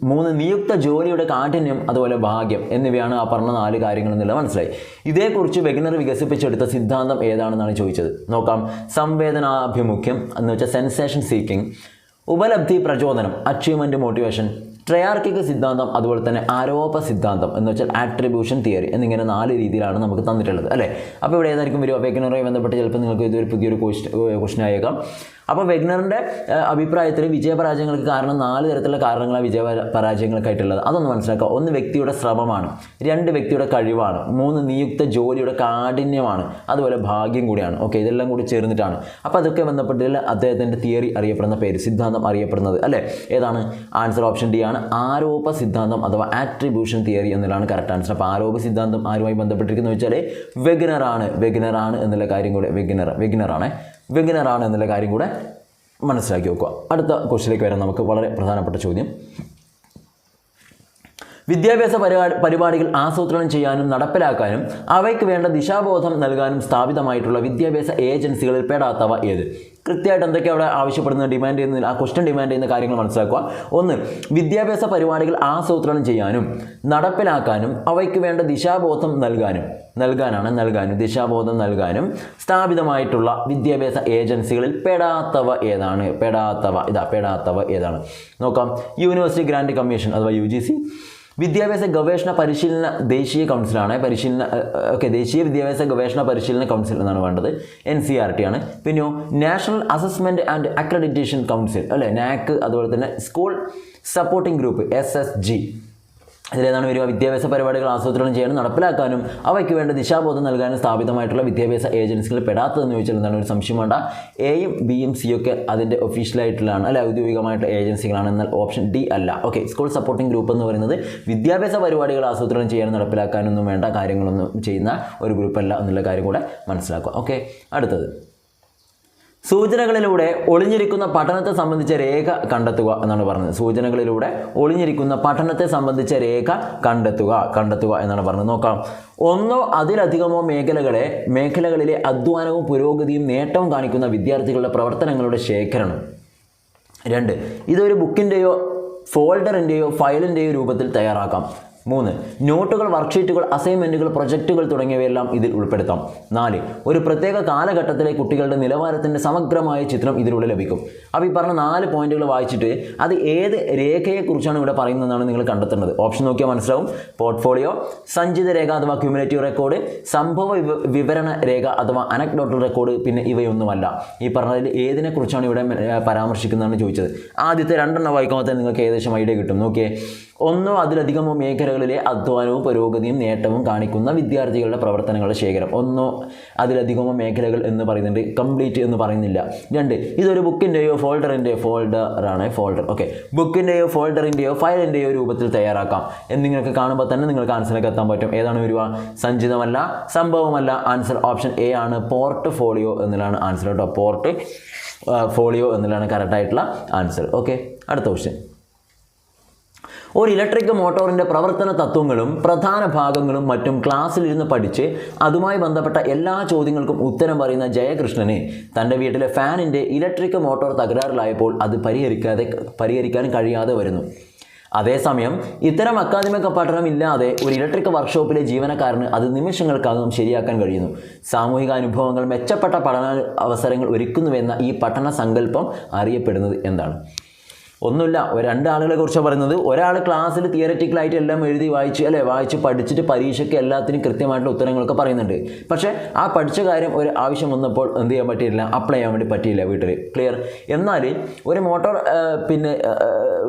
Speaker 1: 3 നിയുക്ത ജോലിയുടെ കാഠിന്യം, അതുപോലെ ഭാഗ്യം എന്നിവയാണ് ആ പറഞ്ഞ 4 കാര്യങ്ങൾ എന്നുള്ളത് മനസ്സിലായി. ഇതേക്കുറിച്ച് വെഗ്നർ വികസിപ്പിച്ചെടുത്ത സിദ്ധാന്തം ഏതാണെന്നാണ് ചോദിച്ചത്. നോക്കാം. സംവേദനാഭിമുഖ്യം എന്ന് വെച്ചാൽ സെൻസേഷൻ സീക്കിംഗ്, ഉപലബ്ധി പ്രചോദനം അച്ചീവ്മെൻറ്റ് മോട്ടിവേഷൻ, ട്രയാർക്കിക് സിദ്ധാന്തം, അതുപോലെ തന്നെ ആരോപ സിദ്ധാന്തം എന്ന് വെച്ചാൽ ആട്രിബ്യൂഷൻ തിയറി എന്നിങ്ങനെ 4 രീതിയിലാണ് നമുക്ക് തന്നിട്ടുള്ളത് അല്ലേ. അപ്പോൾ ഇവിടെ ഏതായിരിക്കും വരിക? വെഗ്നറുമായി ബന്ധപ്പെട്ട് ചിലപ്പോൾ നിങ്ങൾക്ക് ഇതൊരു പുതിയൊരു ക്വസ്റ്റ്യൻ ആയേക്കാം. അപ്പോൾ വെഗ്നറിൻ്റെ അഭിപ്രായത്തിൽ വിജയപരാജയങ്ങൾക്ക് കാരണം 4 തരത്തിലുള്ള കാരണങ്ങളാണ് വിജയപരാജയങ്ങൾക്കായിട്ടുള്ളത്. അതൊന്ന് മനസ്സിലാക്കുക. 1 വ്യക്തിയുടെ ശ്രമമാണ്, 2 വ്യക്തിയുടെ കഴിവാണ്, 3 നിയുക്ത ജോലിയുടെ കാഠിന്യമാണ്, അതുപോലെ ഭാഗ്യം കൂടിയാണ്. ഓക്കെ, ഇതെല്ലാം കൂടി ചേർന്നിട്ടാണ്. അപ്പോൾ അതൊക്കെ ബന്ധപ്പെട്ടില്ല അദ്ദേഹത്തിൻ്റെ തിയറി അറിയപ്പെടുന്ന പേര്, സിദ്ധാന്തം അറിയപ്പെടുന്നത് അല്ലേ. ഏതാണ് ആൻസർ? ഓപ്ഷൻ ഡി ആണ്, ആരോപ സിദ്ധാന്തം അഥവാ ആട്രിബ്യൂഷൻ തിയറി എന്നതാണ് കറക്റ്റ് ആൻസർ. അപ്പോൾ ആരോപ സിദ്ധാന്തം ആരുമായി ബന്ധപ്പെട്ടിരിക്കുന്നു വെച്ചാൽ വെഗ്നറാണ് എന്നുള്ള കാര്യം കൂടെ വെഗ്നറാണ് എന്നുള്ള കാര്യം കൂടെ മനസ്സിലാക്കി വെക്കുക. അടുത്ത ക്വസ്റ്റ്യനിലേക്ക് വരാം നമുക്ക്. വളരെ പ്രധാനപ്പെട്ട ചോദ്യം. വിദ്യാഭ്യാസ പരിപാടികൾ ആസൂത്രണം ചെയ്യാനും നടപ്പിലാക്കാനും അവയ്ക്ക് വേണ്ട ദിശാബോധം നൽകാനും സ്ഥാപിതമായിട്ടുള്ള വിദ്യാഭ്യാസ ഏജൻസികളിൽ പെടാത്തവ ഏത്? കൃത്യമായിട്ട് എന്തൊക്കെ അവിടെ ആവശ്യപ്പെടുന്ന ഡിമാൻഡ് ചെയ്യുന്ന ആ ക്വസ്റ്റ്യൻ ഡിമാൻഡ് ചെയ്യുന്ന കാര്യങ്ങൾ മനസ്സിലാക്കുക. 1 വിദ്യാഭ്യാസ പരിപാടികൾ ആസൂത്രണം ചെയ്യാനും നടപ്പിലാക്കാനും അവയ്ക്ക് വേണ്ട ദിശാബോധം ദിശാബോധം നൽകാനും സ്ഥാപിതമായിട്ടുള്ള വിദ്യാഭ്യാസ ഏജൻസികളിൽ പെടാത്തവ ഏതാണ്? പെടാത്തവ ഏതാണ് നോക്കാം. യൂണിവേഴ്സിറ്റി ഗ്രാന്റ് കമ്മീഷൻ അഥവാ UGC, വിദ്യാഭ്യാസ ഗവേഷണ പരിശീലന ദേശീയ കൗൺസിലാണ്. ദേശീയ വിദ്യാഭ്യാസ ഗവേഷണ പരിശീലന കൗൺസിൽ എന്നാണ് വേണ്ടത്. NCERT ആണ്. പിന്നെയോ national assessment and accreditation council അല്ലേ, NAAC. അതുപോലെ തന്നെ സ്കൂൾ സപ്പോർട്ടിംഗ് ഗ്രൂപ്പ് SSG. ഇതിലേതാണ് വരിക? വിദ്യാഭ്യാസ പരിപാടികൾ ആസൂത്രണം ചെയ്യാനും നടപ്പിലാക്കാനും അവയ്ക്ക് വേണ്ട ദിശാബോധം നൽകാനും സ്ഥാപിതമായിട്ടുള്ള വിദ്യാഭ്യാസ ഏജൻസികൾ പെടാത്തതെന്ന് ചോദിച്ചാൽ എന്താണ്? ഒരു സംശയം വേണ്ട. എയും ബിയും സിയൊക്കെ അതിൻ്റെ ഒഫീഷ്യലായിട്ടുള്ളതാണ് അല്ലെ, ഔദ്യോഗികമായിട്ടുള്ള ഏജൻസികളാണ്. എന്നാൽ ഓപ്ഷൻ ഡി അല്ല. ഓക്കെ, സ്കൂൾ സപ്പോർട്ടിംഗ് ഗ്രൂപ്പ് എന്ന് പറയുന്നത് വിദ്യാഭ്യാസ പരിപാടികൾ ആസൂത്രണം ചെയ്യാനും നടപ്പിലാക്കാനൊന്നും വേണ്ട കാര്യങ്ങളൊന്നും ചെയ്യുന്ന ഒരു ഗ്രൂപ്പല്ല എന്നുള്ള കാര്യം കൂടെ മനസ്സിലാക്കുക. ഓക്കെ, അടുത്തത്. സൂചനകളിലൂടെ ഒളിഞ്ഞിരിക്കുന്ന പഠനത്തെ സംബന്ധിച്ച രേഖ കണ്ടെത്തുക എന്നാണ് പറഞ്ഞത്. സൂചനകളിലൂടെ ഒളിഞ്ഞിരിക്കുന്ന പഠനത്തെ സംബന്ധിച്ച രേഖ കണ്ടെത്തുക എന്നാണ് പറഞ്ഞത്. നോക്കാം. 1 അതിലധികമോ മേഖലകളിലെ അധ്വാനവും പുരോഗതിയും നേട്ടവും കാണിക്കുന്ന വിദ്യാർത്ഥികളുടെ പ്രവർത്തനങ്ങളുടെ ശേഖരണം. 2 ഇതൊരു ബുക്കിൻ്റെയോ ഫോൾഡറിൻ്റെയോ ഫയലിൻ്റെയോ രൂപത്തിൽ തയ്യാറാക്കാം. 3 നോട്ടുകൾ, വർക്ക്ഷീറ്റുകൾ, അസൈൻമെൻറ്റുകൾ, പ്രൊജക്റ്റുകൾ തുടങ്ങിയവയെല്ലാം ഇതിൽ ഉൾപ്പെടുത്താം. 4 ഒരു പ്രത്യേക കാലഘട്ടത്തിലെ കുട്ടികളുടെ നിലവാരത്തിൻ്റെ സമഗ്രമായ ചിത്രം ഇതിലൂടെ ലഭിക്കും. അപ്പോൾ ഈ പറഞ്ഞ 4 പോയിന്റുകൾ വായിച്ചിട്ട് അത് ഏത് രേഖയെക്കുറിച്ചാണ് ഇവിടെ പറയുന്നതെന്നാണ് നിങ്ങൾ കണ്ടെത്തേണ്ടത്. ഓപ്ഷൻ നോക്കിയാൽ മനസ്സിലാവും. പോർട്ട്ഫോളിയോ, സഞ്ചിത രേഖ അഥവാ ക്യുമുലേറ്റീവ് റെക്കോർഡ്, സംഭവ വിവരണ രേഖ അഥവാ അനക്ഡോട്ടൽ റെക്കോർഡ്, പിന്നെ ഇവയൊന്നുമല്ല. ഈ പറഞ്ഞതിൽ ഏതിനെക്കുറിച്ചാണ് ഇവിടെ പരാമർശിക്കുന്നതെന്ന് ചോദിച്ചത്. ആദ്യത്തെ 2 വായിക്കുമ്പോൾ നിങ്ങൾക്ക് ഏകദേശം ഐഡിയ കിട്ടും. നോക്കിയേ. 1 അതിലധികമോ മേഖലകളിലെ അധ്വാനവും പുരോഗതിയും നേട്ടവും കാണിക്കുന്ന വിദ്യാർത്ഥികളുടെ പ്രവർത്തനങ്ങളുടെ ശേഖരം. 1 അതിലധികമോ മേഖലകൾ എന്ന് പറയുന്നുണ്ട്, കംപ്ലീറ്റ് എന്ന് പറയുന്നില്ല. 2 ഇതൊരു ബുക്കിൻ്റെയോ ഫോൾഡർ. ഓക്കെ, ബുക്കിൻ്റെയോ ഫോൾഡറിൻ്റെയോ ഫയലിൻ്റെയോ രൂപത്തിൽ തയ്യാറാക്കാം എന്നിങ്ങനെയൊക്കെ കാണുമ്പോൾ തന്നെ നിങ്ങൾക്ക് ആൻസറിലേക്ക് എത്താൻ പറ്റും. ഏതാണ് വരിക? സഞ്ചിതമല്ല, സംഭവമല്ല. ആൻസർ ഓപ്ഷൻ എ ആണ്, പോർട്ട്ഫോളിയോ എന്നുള്ളതാണ് ആൻസർ കേട്ടോ. പോർട്ട്ഫോളിയോ എന്നുള്ളതാണ് കറക്റ്റായിട്ടുള്ള ആൻസർ. ഓക്കെ, അടുത്ത ക്വസ്റ്റ്യൻ. ഒരു ഇലക്ട്രിക് മോട്ടോറിൻ്റെ പ്രവർത്തന തത്വങ്ങളും പ്രധാന ഭാഗങ്ങളും മറ്റും ക്ലാസ്സിലിരുന്ന് പഠിച്ച് അതുമായി ബന്ധപ്പെട്ട എല്ലാ ചോദ്യങ്ങൾക്കും ഉത്തരം പറയുന്ന ജയകൃഷ്ണന് തൻ്റെ വീട്ടിലെ ഫാനിൻ്റെ ഇലക്ട്രിക് മോട്ടോർ തകരാറിലായപ്പോൾ അത് പരിഹരിക്കാൻ കഴിയാതെ വരുന്നു. അതേസമയം ഇത്തരം അക്കാദമിക പഠനമില്ലാതെ ഒരു ഇലക്ട്രിക് വർക്ക്ഷോപ്പിലെ ജീവനക്കാരന് അത് നിമിഷങ്ങൾക്കകം ശരിയാക്കാൻ കഴിയുന്നു. സാമൂഹിക അനുഭവങ്ങൾ മെച്ചപ്പെട്ട പഠന അവസരങ്ങൾ ഒരുക്കുന്നുവെന്ന ഈ പഠന സങ്കല്പം അറിയപ്പെടുന്നത് എന്താണ്? ഒന്നുമില്ല, 2 ആളുകളെ കുറിച്ചാണ് പറയുന്നത്. ഒരാൾ ക്ലാസ്സിൽ തിയററ്റിക്കലായിട്ട് എല്ലാം വായിച്ച് പഠിച്ചിട്ട് പരീക്ഷയ്ക്ക് എല്ലാത്തിനും കൃത്യമായിട്ടുള്ള ഉത്തരങ്ങളൊക്കെ പറയുന്നുണ്ട്. പക്ഷേ ആ പഠിച്ച കാര്യം ഒരു ആവശ്യം വന്നപ്പോൾ എന്ത് ചെയ്യാൻ പറ്റിയില്ല, അപ്ലൈ ചെയ്യാൻ വേണ്ടി പറ്റിയില്ല വീട്ടിൽ. ക്ലിയർ? എന്നാൽ ഒരു മോട്ടോർ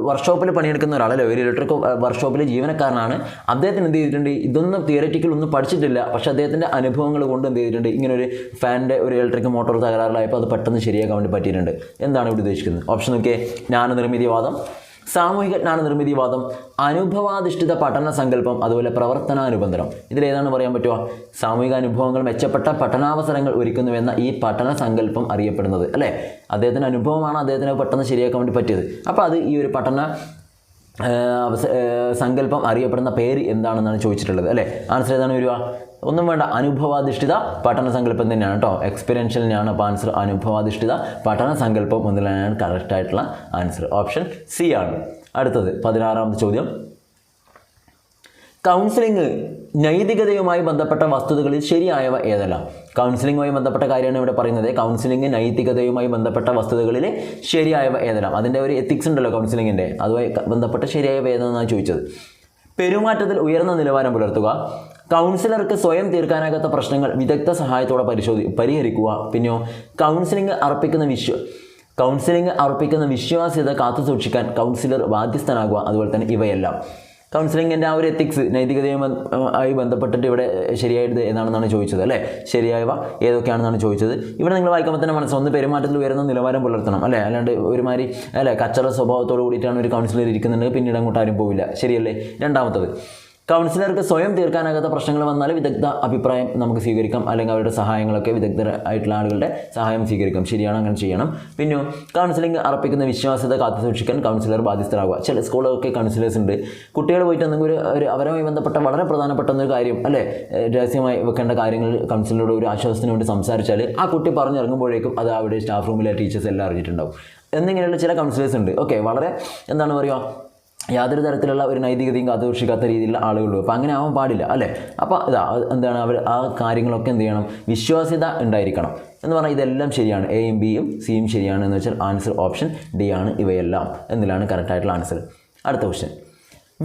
Speaker 1: വർക്ക്ഷോപ്പിൽ പണിയെടുക്കുന്ന ഒരാളല്ലേ, ഒരു ഇലക്ട്രിക് വർക്ക്ഷോപ്പിലെ ജീവനക്കാരനാണ്. അദ്ദേഹത്തിന് എന്ത് ചെയ്തിട്ടുണ്ട്? ഇതൊന്നും തിയററ്റിക്കൽ ഒന്നും പഠിച്ചിട്ടില്ല. പക്ഷേ അദ്ദേഹത്തിൻ്റെ അനുഭവങ്ങൾ കൊണ്ട് എന്ത് ചെയ്തിട്ടുണ്ട്? ഇങ്ങനെ ഒരു ഫാനിൻ്റെ ഒരു ഇലക്ട്രിക് മോട്ടോർ തകരാറിലായപ്പോൾ അത് പെട്ടെന്ന് ശരിയാക്കാൻ വേണ്ടി പറ്റിയിട്ടുണ്ട്. എന്താണ് ഇവിടെ ഉദ്ദേശിക്കുന്നത്? ഓപ്ഷൻ നോക്കിയേ. ജ്ഞാനനിർമ്മിതിവാദം, സാമൂഹിക ജ്ഞാനനിർമ്മിതിവാദം, അനുഭവാധിഷ്ഠിത പഠന സങ്കല്പം, അതുപോലെ പ്രവർത്തനാനുബന്ധനം. ഇതിലേതാണ് പറയാൻ പറ്റുക? സാമൂഹിക അനുഭവങ്ങൾ മെച്ചപ്പെട്ട പഠനാവസരങ്ങൾ ഒരുക്കുന്നുവെന്ന ഈ പഠന സങ്കല്പം അറിയപ്പെടുന്നത് അല്ലേ. അദ്ദേഹത്തിൻ്റെ അനുഭവമാണ് അദ്ദേഹത്തിന് പെട്ടെന്ന് ശരിയാക്കാൻ വേണ്ടി പറ്റിയത്. അപ്പോൾ അത് ഈ ഒരു പഠന സങ്കല്പം അറിയപ്പെടുന്ന പേര് എന്താണെന്നാണ് ചോദിച്ചിട്ടുള്ളത് അല്ലേ. ആൻസർ ഏതാണ് വരിക? ഒന്നും വേണ്ട, അനുഭവാധിഷ്ഠിത പഠന സങ്കല്പം തന്നെയാണ് കേട്ടോ. എക്സ്പീരിയൻഷ്യലിനാണ് അപ്പോൾ ആൻസർ അനുഭവാധിഷ്ഠിത പഠന സങ്കല്പം എന്നുള്ളതാണ് കറക്റ്റായിട്ടുള്ള ആൻസർ. ഓപ്ഷൻ സി ആണ്. അടുത്തത് 16ാമത്തെ ചോദ്യം. കൗൺസിലിംഗ് നൈതികതയുമായി ബന്ധപ്പെട്ട വസ്തുതകളിൽ ശരിയായവ ഏതെല്ലാം? കൗൺസിലിംഗുമായി ബന്ധപ്പെട്ട കാര്യമാണ് ഇവിടെ പറയുന്നത്. കൗൺസിലിംഗ് നൈതികതയുമായി ബന്ധപ്പെട്ട വസ്തുതകളിൽ ശരിയായവ ഏതെല്ലാം? അതിൻ്റെ ഒരു എത്തിക്സ് ഉണ്ടല്ലോ കൗൺസിലിങ്ങിൻ്റെ, അതുമായി ബന്ധപ്പെട്ട ശരിയായവ ഏതെന്നാണ് ചോദിച്ചത്. പെരുമാറ്റത്തിൽ ഉയർന്ന നിലവാരം പുലർത്തുക, കൗൺസിലർക്ക് സ്വയം തീർക്കാനാകാത്ത പ്രശ്നങ്ങൾ വിദഗ്ധ സഹായത്തോടെ പരിഹരിക്കുക, പിന്നെയോ കൗൺസിലിംഗ് അർപ്പിക്കുന്ന വിശ്വാസ്യത കാത്തുസൂക്ഷിക്കാൻ കൗൺസിലർ ബാധ്യസ്ഥനാകുക. അതുപോലെ തന്നെ ഇവയെല്ലാം കൗൺസിലിങ്ങിൻ്റെ ആ ഒരു എത്തിക്സ് നൈതികതയുമായി ബന്ധപ്പെട്ടിട്ട് ഇവിടെ ശരിയായത് ഏതാണെന്നാണ് ചോദിച്ചത് അല്ലേ? ശരിയായവ ഏതൊക്കെയാണെന്നാണ് ചോദിച്ചത്. ഇവിടെ നിങ്ങൾ വായിക്കുമ്പോൾ തന്നെ മനസ്സിലാവും, ഒന്ന് പെരുമാറ്റത്തിൽ ഉയർന്ന നിലവാരം പുലർത്തണം അല്ലേ, അല്ലാണ്ട് ഒരുമാതിരി അല്ലേ കച്ചറ സ്വഭാവത്തോട് കൂടിയിട്ടാണ് ഒരു കൗൺസിലർ ഇരിക്കുന്നുണ്ട്, പിന്നീട് അങ്ങോട്ട് ആരും പോവില്ല. ശരിയല്ലേ? രണ്ടാമത്തത്, കൗൺസിലർക്ക് സ്വയം തീർക്കാനാകാത്ത പ്രശ്നങ്ങൾ വന്നാൽ വിദഗ്ധ അഭിപ്രായം നമുക്ക് സ്വീകരിക്കാം, അല്ലെങ്കിൽ അവരുടെ സഹായങ്ങളൊക്കെ വിദഗ്ധരായിട്ടുള്ള ആളുകളുടെ സഹായം സ്വീകരിക്കാം. ശരിയാണ്, അങ്ങനെ ചെയ്യണം. പിന്നെ കൗൺസിലിംഗ് അർപ്പിക്കുന്ന വിശ്വാസ്യത കാത്തുസൂക്ഷിക്കാൻ കൗൺസിലർ ബാധ്യസ്ഥരാകുക. ചില സ്കൂളുകളൊക്കെ കൗൺസിലേഴ്സ് ഉണ്ട്, കുട്ടികൾ പോയിട്ട് എന്തെങ്കിലും ഒരു അവരുമായി ബന്ധപ്പെട്ട വളരെ പ്രധാനപ്പെട്ട ഒരു കാര്യം അല്ലേ, രഹസ്യമായി വെക്കേണ്ട കാര്യങ്ങൾ കൗൺസിലറുടെ ഒരു ആശ്വാസത്തിന് വേണ്ടി സംസാരിച്ചാൽ ആ കുട്ടി പറഞ്ഞിറങ്ങുമ്പോഴേക്കും അത് അവിടെ സ്റ്റാഫ് റൂമിലെ ടീച്ചേഴ്സ് എല്ലാം അറിഞ്ഞിട്ടുണ്ടാവും. എന്നിങ്ങനെയുള്ള ചില കൗൺസിലേഴ്സ് ഉണ്ട്. ഓക്കെ, വളരെ എന്താണ് പറയുക, യാതൊരു തരത്തിലുള്ള ഒരു നൈതികതയും കാത്തുസൂക്ഷിക്കാത്ത രീതിയിലുള്ള ആളുകളുണ്ട്. അപ്പോൾ അങ്ങനെ ആവാൻ പാടില്ല അല്ലേ? അപ്പോൾ എന്താണ് അവർ ആ കാര്യങ്ങളൊക്കെ എന്ത് ചെയ്യണം, വിശ്വാസ്യത ഉണ്ടായിരിക്കണം എന്ന് പറഞ്ഞാൽ ഇതെല്ലാം ശരിയാണ്. എയും ബിയും സിയും ശരിയാണ് എന്ന് വെച്ചാൽ ആൻസർ ഓപ്ഷൻ ഡി ആണ്. ഇവയെല്ലാം എന്നതിലാണ് കറക്റ്റായിട്ടുള്ള ആൻസർ. അടുത്ത ക്വസ്റ്റ്യൻ,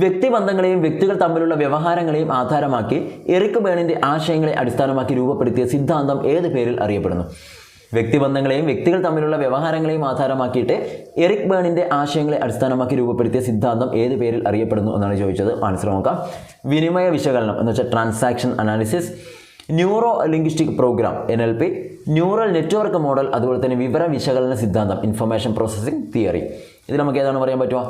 Speaker 1: വ്യക്തിബന്ധങ്ങളെയും വ്യക്തികൾ തമ്മിലുള്ള വ്യവഹാരങ്ങളെയും ആധാരമാക്കി എറിക് ബേണിൻ്റെ ആശയങ്ങളെ അടിസ്ഥാനമാക്കി രൂപപ്പെടുത്തിയ സിദ്ധാന്തം ഏത് പേരിൽ അറിയപ്പെടുന്നു? വ്യക്തിബന്ധങ്ങളെയും വ്യക്തികൾ തമ്മിലുള്ള വ്യവഹാരങ്ങളെയും ആധാരമാക്കിയിട്ട് എറിക് ബേണിൻ്റെ ആശയങ്ങളെ അടിസ്ഥാനമാക്കി രൂപപ്പെടുത്തിയ സിദ്ധാന്തം ഏത് പേരിൽ അറിയപ്പെടുന്നു എന്നാണ് ചോദിച്ചത്. ആൻസർ നോക്കാം. വിനിമയ വിശകലനം എന്ന് വെച്ചാൽ transaction analysis, neuro linguistic programme NLP, neural network model, അതുപോലെ തന്നെ വിവര വിശകലന സിദ്ധാന്തം ഇൻഫർമേഷൻ പ്രോസസ്സിംഗ് തിയറി. ഇത് നമുക്ക് ഏതാണ് പറയാൻ പറ്റുമോ?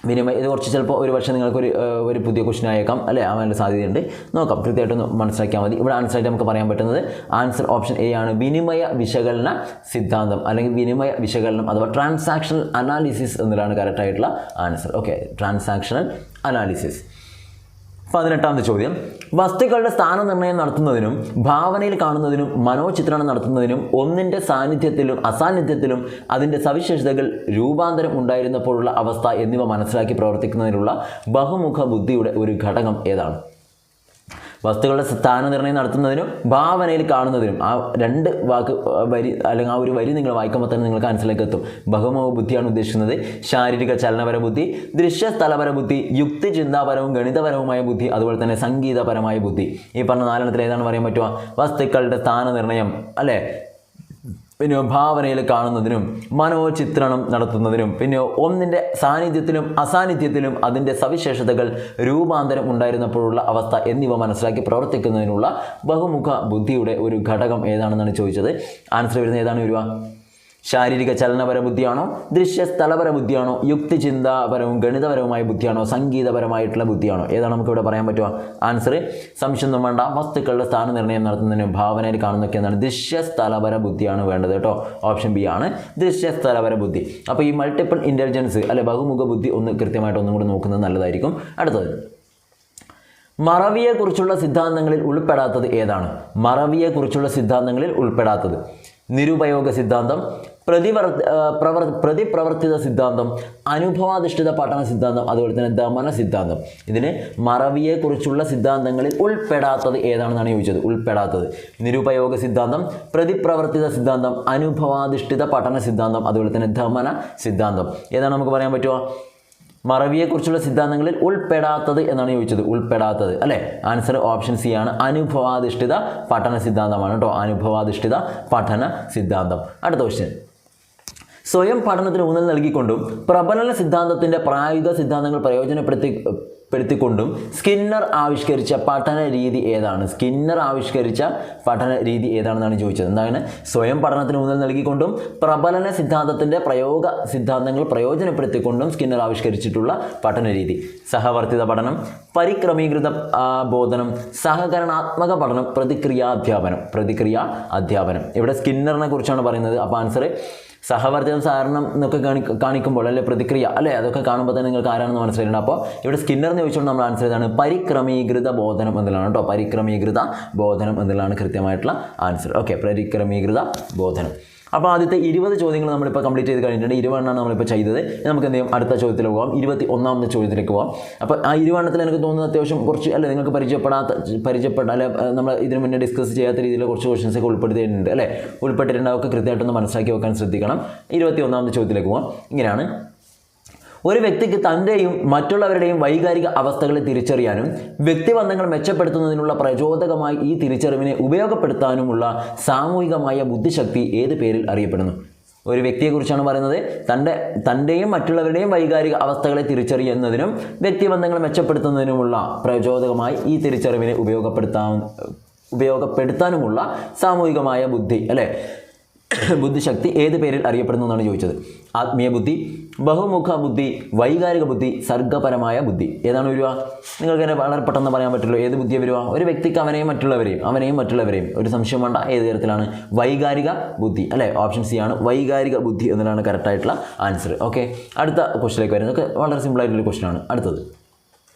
Speaker 1: വിനിമയം. ഇത് കുറച്ച് ചിലപ്പോൾ ഒരു പക്ഷേ നിങ്ങൾക്ക് ഒരു പുതിയ ക്വസ്റ്റ്യൻ ആയേക്കാം അല്ലേ, ആവാനുള്ള സാധ്യതയുണ്ട്. നോക്കാം, കൃത്യമായിട്ടൊന്ന് മനസ്സിലാക്കിയാൽ മതി. ഇവിടെ ആൻസറായിട്ട് നമുക്ക് പറയാൻ പറ്റുന്നത് ആൻസർ ഓപ്ഷൻ എ ആണ്, വിനിമയ വിശകലന സിദ്ധാന്തം അല്ലെങ്കിൽ വിനിമയ വിശകലനം അഥവാ ട്രാൻസാക്ഷണൽ അനാലിസിസ് എന്നതാണ് കറക്റ്റായിട്ടുള്ള ആൻസർ. Okay, transactional analysis. 18ാമത്തെ ചോദ്യം, വസ്തുക്കളുടെ സ്ഥാനനിർണ്ണയം നടത്തുന്നതിനും ഭാവനയിൽ കാണുന്നതിനും മനോചിത്രണം നടത്തുന്നതിനും ഒന്നിൻ്റെ സാന്നിധ്യത്തിലും അസാന്നിധ്യത്തിലും അതിൻ്റെ സവിശേഷതകൾ രൂപാന്തരം ഉണ്ടായിരുന്നപ്പോഴുള്ള അവസ്ഥ എന്നിവ മനസ്സിലാക്കി പ്രവർത്തിക്കുന്നതിനുള്ള ബഹുമുഖ ബുദ്ധിയുടെ ഒരു ഘടകം ഏതാണ്? വസ്തുക്കളുടെ സ്ഥാനനിർണ്ണയം നടത്തുന്നതിനും ഭാവനയിൽ കാണുന്നതിനും ആ രണ്ട് വരി അല്ലെങ്കിൽ ആ ഒരു വരി നിങ്ങൾ വായിക്കുമ്പോൾ തന്നെ നിങ്ങൾക്ക് മനസ്സിലേക്ക് എത്തും. ബഹുമുഖ ബുദ്ധിയാണ് ഉദ്ദേശിക്കുന്നത്. ശാരീരിക ചലനപര ബുദ്ധി, ദൃശ്യസ്ഥലപര ബുദ്ധി, യുക്തി ചിന്താപരവും ഗണിതപരവുമായ ബുദ്ധി, അതുപോലെ തന്നെ സംഗീതപരമായ ബുദ്ധി. ഈ പറഞ്ഞ 4 ഏതാണ് പറയാൻ പറ്റുക? വസ്തുക്കളുടെ സ്ഥാനനിർണ്ണയം അല്ലേ, പിന്നെ ഭാവനയിൽ കാണുന്നതിനും മനോചിത്രണം നടത്തുന്നതിനും പിന്നെ ഒന്നിൻ്റെ സാന്നിധ്യത്തിലും അസാന്നിധ്യത്തിലും അതിൻ്റെ സവിശേഷതകൾ രൂപാന്തരം ഉണ്ടായിരുന്നപ്പോഴുള്ള അവസ്ഥ എന്നിവ മനസ്സിലാക്കി പ്രവർത്തിക്കുന്നതിനുള്ള ബഹുമുഖ ബുദ്ധിയുടെ ഒരു ഘടകം ഏതാണെന്നാണ് ചോദിച്ചത്. ആൻസർ വരുന്നത് ഏതാണ് വരിക? ശാരീരിക ചലനപര ബുദ്ധിയാണോ, ദൃശ്യസ്ഥലപര ബുദ്ധിയാണോ, യുക്തിചിന്താപരവും ഗണിതപരവുമായ ബുദ്ധിയാണോ, സംഗീതപരമായിട്ടുള്ള ബുദ്ധിയാണോ? ഏതാണ് നമുക്കിവിടെ പറയാൻ പറ്റുക? ആൻസർ സംശയമൊന്നും വേണ്ട, വസ്തുക്കളുടെ സ്ഥാനനിർണ്ണയം നടത്തുന്നതിന് ഭാവനയിൽ കാണുന്നൊക്കെ എന്താണ്? ദൃശ്യസ്ഥലപര ബുദ്ധിയാണ് വേണ്ടത് കേട്ടോ. ഓപ്ഷൻ ബി ആണ് ദൃശ്യസ്ഥലപര ബുദ്ധി. അപ്പോൾ ഈ മൾട്ടിപ്പിൾ ഇൻ്റലിജൻസ് അല്ലെ ബഹുമുഖ ബുദ്ധി ഒന്ന് കൃത്യമായിട്ട് ഒന്നും കൂടി നോക്കുന്നത് നല്ലതായിരിക്കും. അടുത്തത്, മറവിയെക്കുറിച്ചുള്ള സിദ്ധാന്തങ്ങളിൽ ഉൾപ്പെടാത്തത് ഏതാണ്? മറവിയെക്കുറിച്ചുള്ള സിദ്ധാന്തങ്ങളിൽ ഉൾപ്പെടാത്തത് നിരുപയോഗ സിദ്ധാന്തം, പ്രതിപ്രവർത്തിത സിദ്ധാന്തം, അനുഭവാധിഷ്ഠിത പഠന സിദ്ധാന്തം, അതുപോലെ തന്നെ ദമന സിദ്ധാന്തം. ഇതിന് മറവിയെക്കുറിച്ചുള്ള സിദ്ധാന്തങ്ങളിൽ ഉൾപ്പെടാത്തത് ഏതാണെന്നാണ് ചോദിച്ചത്. ഉൾപ്പെടാത്തത് നിരുപയോഗ സിദ്ധാന്തം, പ്രതിപ്രവർത്തിത സിദ്ധാന്തം, അനുഭവാധിഷ്ഠിത പഠന സിദ്ധാന്തം, അതുപോലെ തന്നെ ദമന സിദ്ധാന്തം. ഏതാണ് നമുക്ക് പറയാൻ പറ്റുമോ? മറവിയെക്കുറിച്ചുള്ള സിദ്ധാന്തങ്ങളിൽ ഉൾപ്പെടാത്തത് എന്നാണ് ചോദിച്ചത്. ഉൾപ്പെടാത്തത് അല്ലേ? ആൻസർ ഓപ്ഷൻ സി ആണ്, അനുഭവാധിഷ്ഠിത പഠന സിദ്ധാന്തമാണ് കേട്ടോ. അനുഭവാധിഷ്ഠിത പഠന സിദ്ധാന്തം. അടുത്ത ക്വസ്റ്റ്യൻ, സ്വയം പഠനത്തിന് ഊന്നൽ നൽകിക്കൊണ്ടും പ്രബലന സിദ്ധാന്തത്തിൻ്റെ പ്രായോഗിക സിദ്ധാന്തങ്ങൾ പ്രയോജനപ്പെടുത്തിക്കൊണ്ടും സ്കിന്നർ ആവിഷ്കരിച്ച പഠന രീതി ഏതാണ്? സ്കിന്നർ ആവിഷ്കരിച്ച പഠന രീതി ഏതാണെന്നാണ് ചോദിച്ചത്. എന്താണ്? സ്വയം പഠനത്തിന് ഊന്നൽ നൽകിക്കൊണ്ടും പ്രബലന സിദ്ധാന്തത്തിൻ്റെ സിദ്ധാന്തങ്ങൾ പ്രയോജനപ്പെടുത്തിക്കൊണ്ടും സ്കിന്നർ ആവിഷ്കരിച്ചിട്ടുള്ള പഠന രീതി. സഹവർത്തിത പഠനം, പരിക്രമീകൃത ബോധനം, സഹകരണാത്മക പഠനം, പ്രതിക്രിയാ അധ്യാപനം. ഇവിടെ സ്കിന്നറിനെ കുറിച്ചാണ് പറയുന്നത്. അപ്പോൾ ആൻസർ സഹവർത്തിതം സാരണം എന്നൊക്കെ കാണിക്കുമ്പോൾ അല്ലെ പ്രതിക്രിയ അല്ലേ, അതൊക്കെ കാണുമ്പോൾ തന്നെ നിങ്ങൾക്ക് ആരാണെന്ന് മനസ്സിലായിട്ടുണ്ട്. അപ്പോൾ ഇവിടെ സ്കിന്നറിനെ ചോദിച്ചുകൊണ്ട് നമ്മൾ ആൻസർ ചെയ്താണ് പരിക്രമീകൃത ബോധനം എന്നുള്ളതാണ് കേട്ടോ. പരിക്രമീകൃത ബോധനം എന്നുള്ളതാണ് കൃത്യമായിട്ടുള്ള ആൻസർ. ഓക്കെ, പരിക്രമീകൃത ബോധനം. അപ്പോൾ ആദ്യത്തെ 20 ചോദ്യങ്ങൾ നമ്മളിപ്പോൾ കംപ്ലീറ്റ് ചെയ്ത് കഴിഞ്ഞിട്ടുണ്ട്. 20 എണ്ണമാണ് നമ്മളിപ്പോൾ ചെയ്തത്. നമുക്ക് എന്ത് ചെയ്യും, അടുത്ത ചോദ്യത്തിലേക്ക് പോകാം. 21ാമത്തെ ചോദ്യത്തിലേക്ക് പോകാം. അപ്പോൾ ആ 20 എണ്ണത്തിൽ എനിക്ക് തോന്നുന്നത് അത്യാവശ്യം കുറച്ച് അല്ലെ നിങ്ങൾക്ക് പരിചയപ്പെട്ട അല്ലെ നമ്മൾ ഇതിനു മുന്നേ ഡിസ്കസ് ചെയ്യാത്ത രീതിയിൽ കുറച്ച് ക്വസ്റ്റൻസ് ഒക്കെ ഉൾപ്പെടുത്തിയിട്ടുണ്ട് അല്ലേ. ഉൾപ്പെട്ടിട്ടുണ്ടാവൊക്കെ കൃത്യമായിട്ടൊന്ന് മനസ്സിലാക്കി വെക്കാൻ ശ്രദ്ധിക്കണം. 21ാമത്തെ ചോദ്യത്തിലേക്ക് പോകാം. ഇങ്ങനെയാണ്: ഒരു വ്യക്തിക്ക് തൻ്റെയും മറ്റുള്ളവരുടെയും വൈകാരിക അവസ്ഥകളെ തിരിച്ചറിയാനും വ്യക്തിബന്ധങ്ങൾ മെച്ചപ്പെടുത്തുന്നതിനുള്ള പ്രചോദകമായി ഈ തിരിച്ചറിവിനെ ഉപയോഗപ്പെടുത്താനുമുള്ള സാമൂഹികമായ ബുദ്ധിശക്തി ഏത് പേരിൽ അറിയപ്പെടുന്നു? ഒരു വ്യക്തിയെക്കുറിച്ചാണ് പറയുന്നത്. തൻ്റെയും മറ്റുള്ളവരുടെയും വൈകാരിക അവസ്ഥകളെ തിരിച്ചറിയുന്നതിനും വ്യക്തിബന്ധങ്ങൾ മെച്ചപ്പെടുത്തുന്നതിനുമുള്ള പ്രചോദകമായി ഈ തിരിച്ചറിവിനെ ഉപയോഗപ്പെടുത്താനുമുള്ള സാമൂഹികമായ ബുദ്ധി അല്ലേ, ബുദ്ധിശക്തി ഏത് പേരിൽ അറിയപ്പെടുന്നു എന്നാണ് ചോദിച്ചത്. ആത്മീയ ബുദ്ധി, ബഹുമുഖ ബുദ്ധി, വൈകാരിക ബുദ്ധി, സർഗപരമായ ബുദ്ധി. ഏതാണ് വരിക? നിങ്ങൾക്ക് തന്നെ വളരെ പെട്ടെന്ന് പറയാൻ പറ്റുള്ളൂ. ഏത് ബുദ്ധിയെ വരിക? ഒരു വ്യക്തിക്ക് അവനെയും മറ്റുള്ളവരെയും ഒരു സംശയം വേണ്ട. ഏത് തരത്തിലാണ്? വൈകാരിക ബുദ്ധി അല്ലേ. ഓപ്ഷൻ സി ആണ് വൈകാരിക ബുദ്ധി എന്നതാണ് കറക്റ്റായിട്ടുള്ള ആൻസർ. ഓക്കെ, അടുത്ത ക്വസ്റ്റിലേക്ക് വരുന്നത് വളരെ സിമ്പിളായിട്ടുള്ള ക്വസ്റ്റൻ ആണ്. അടുത്തത്: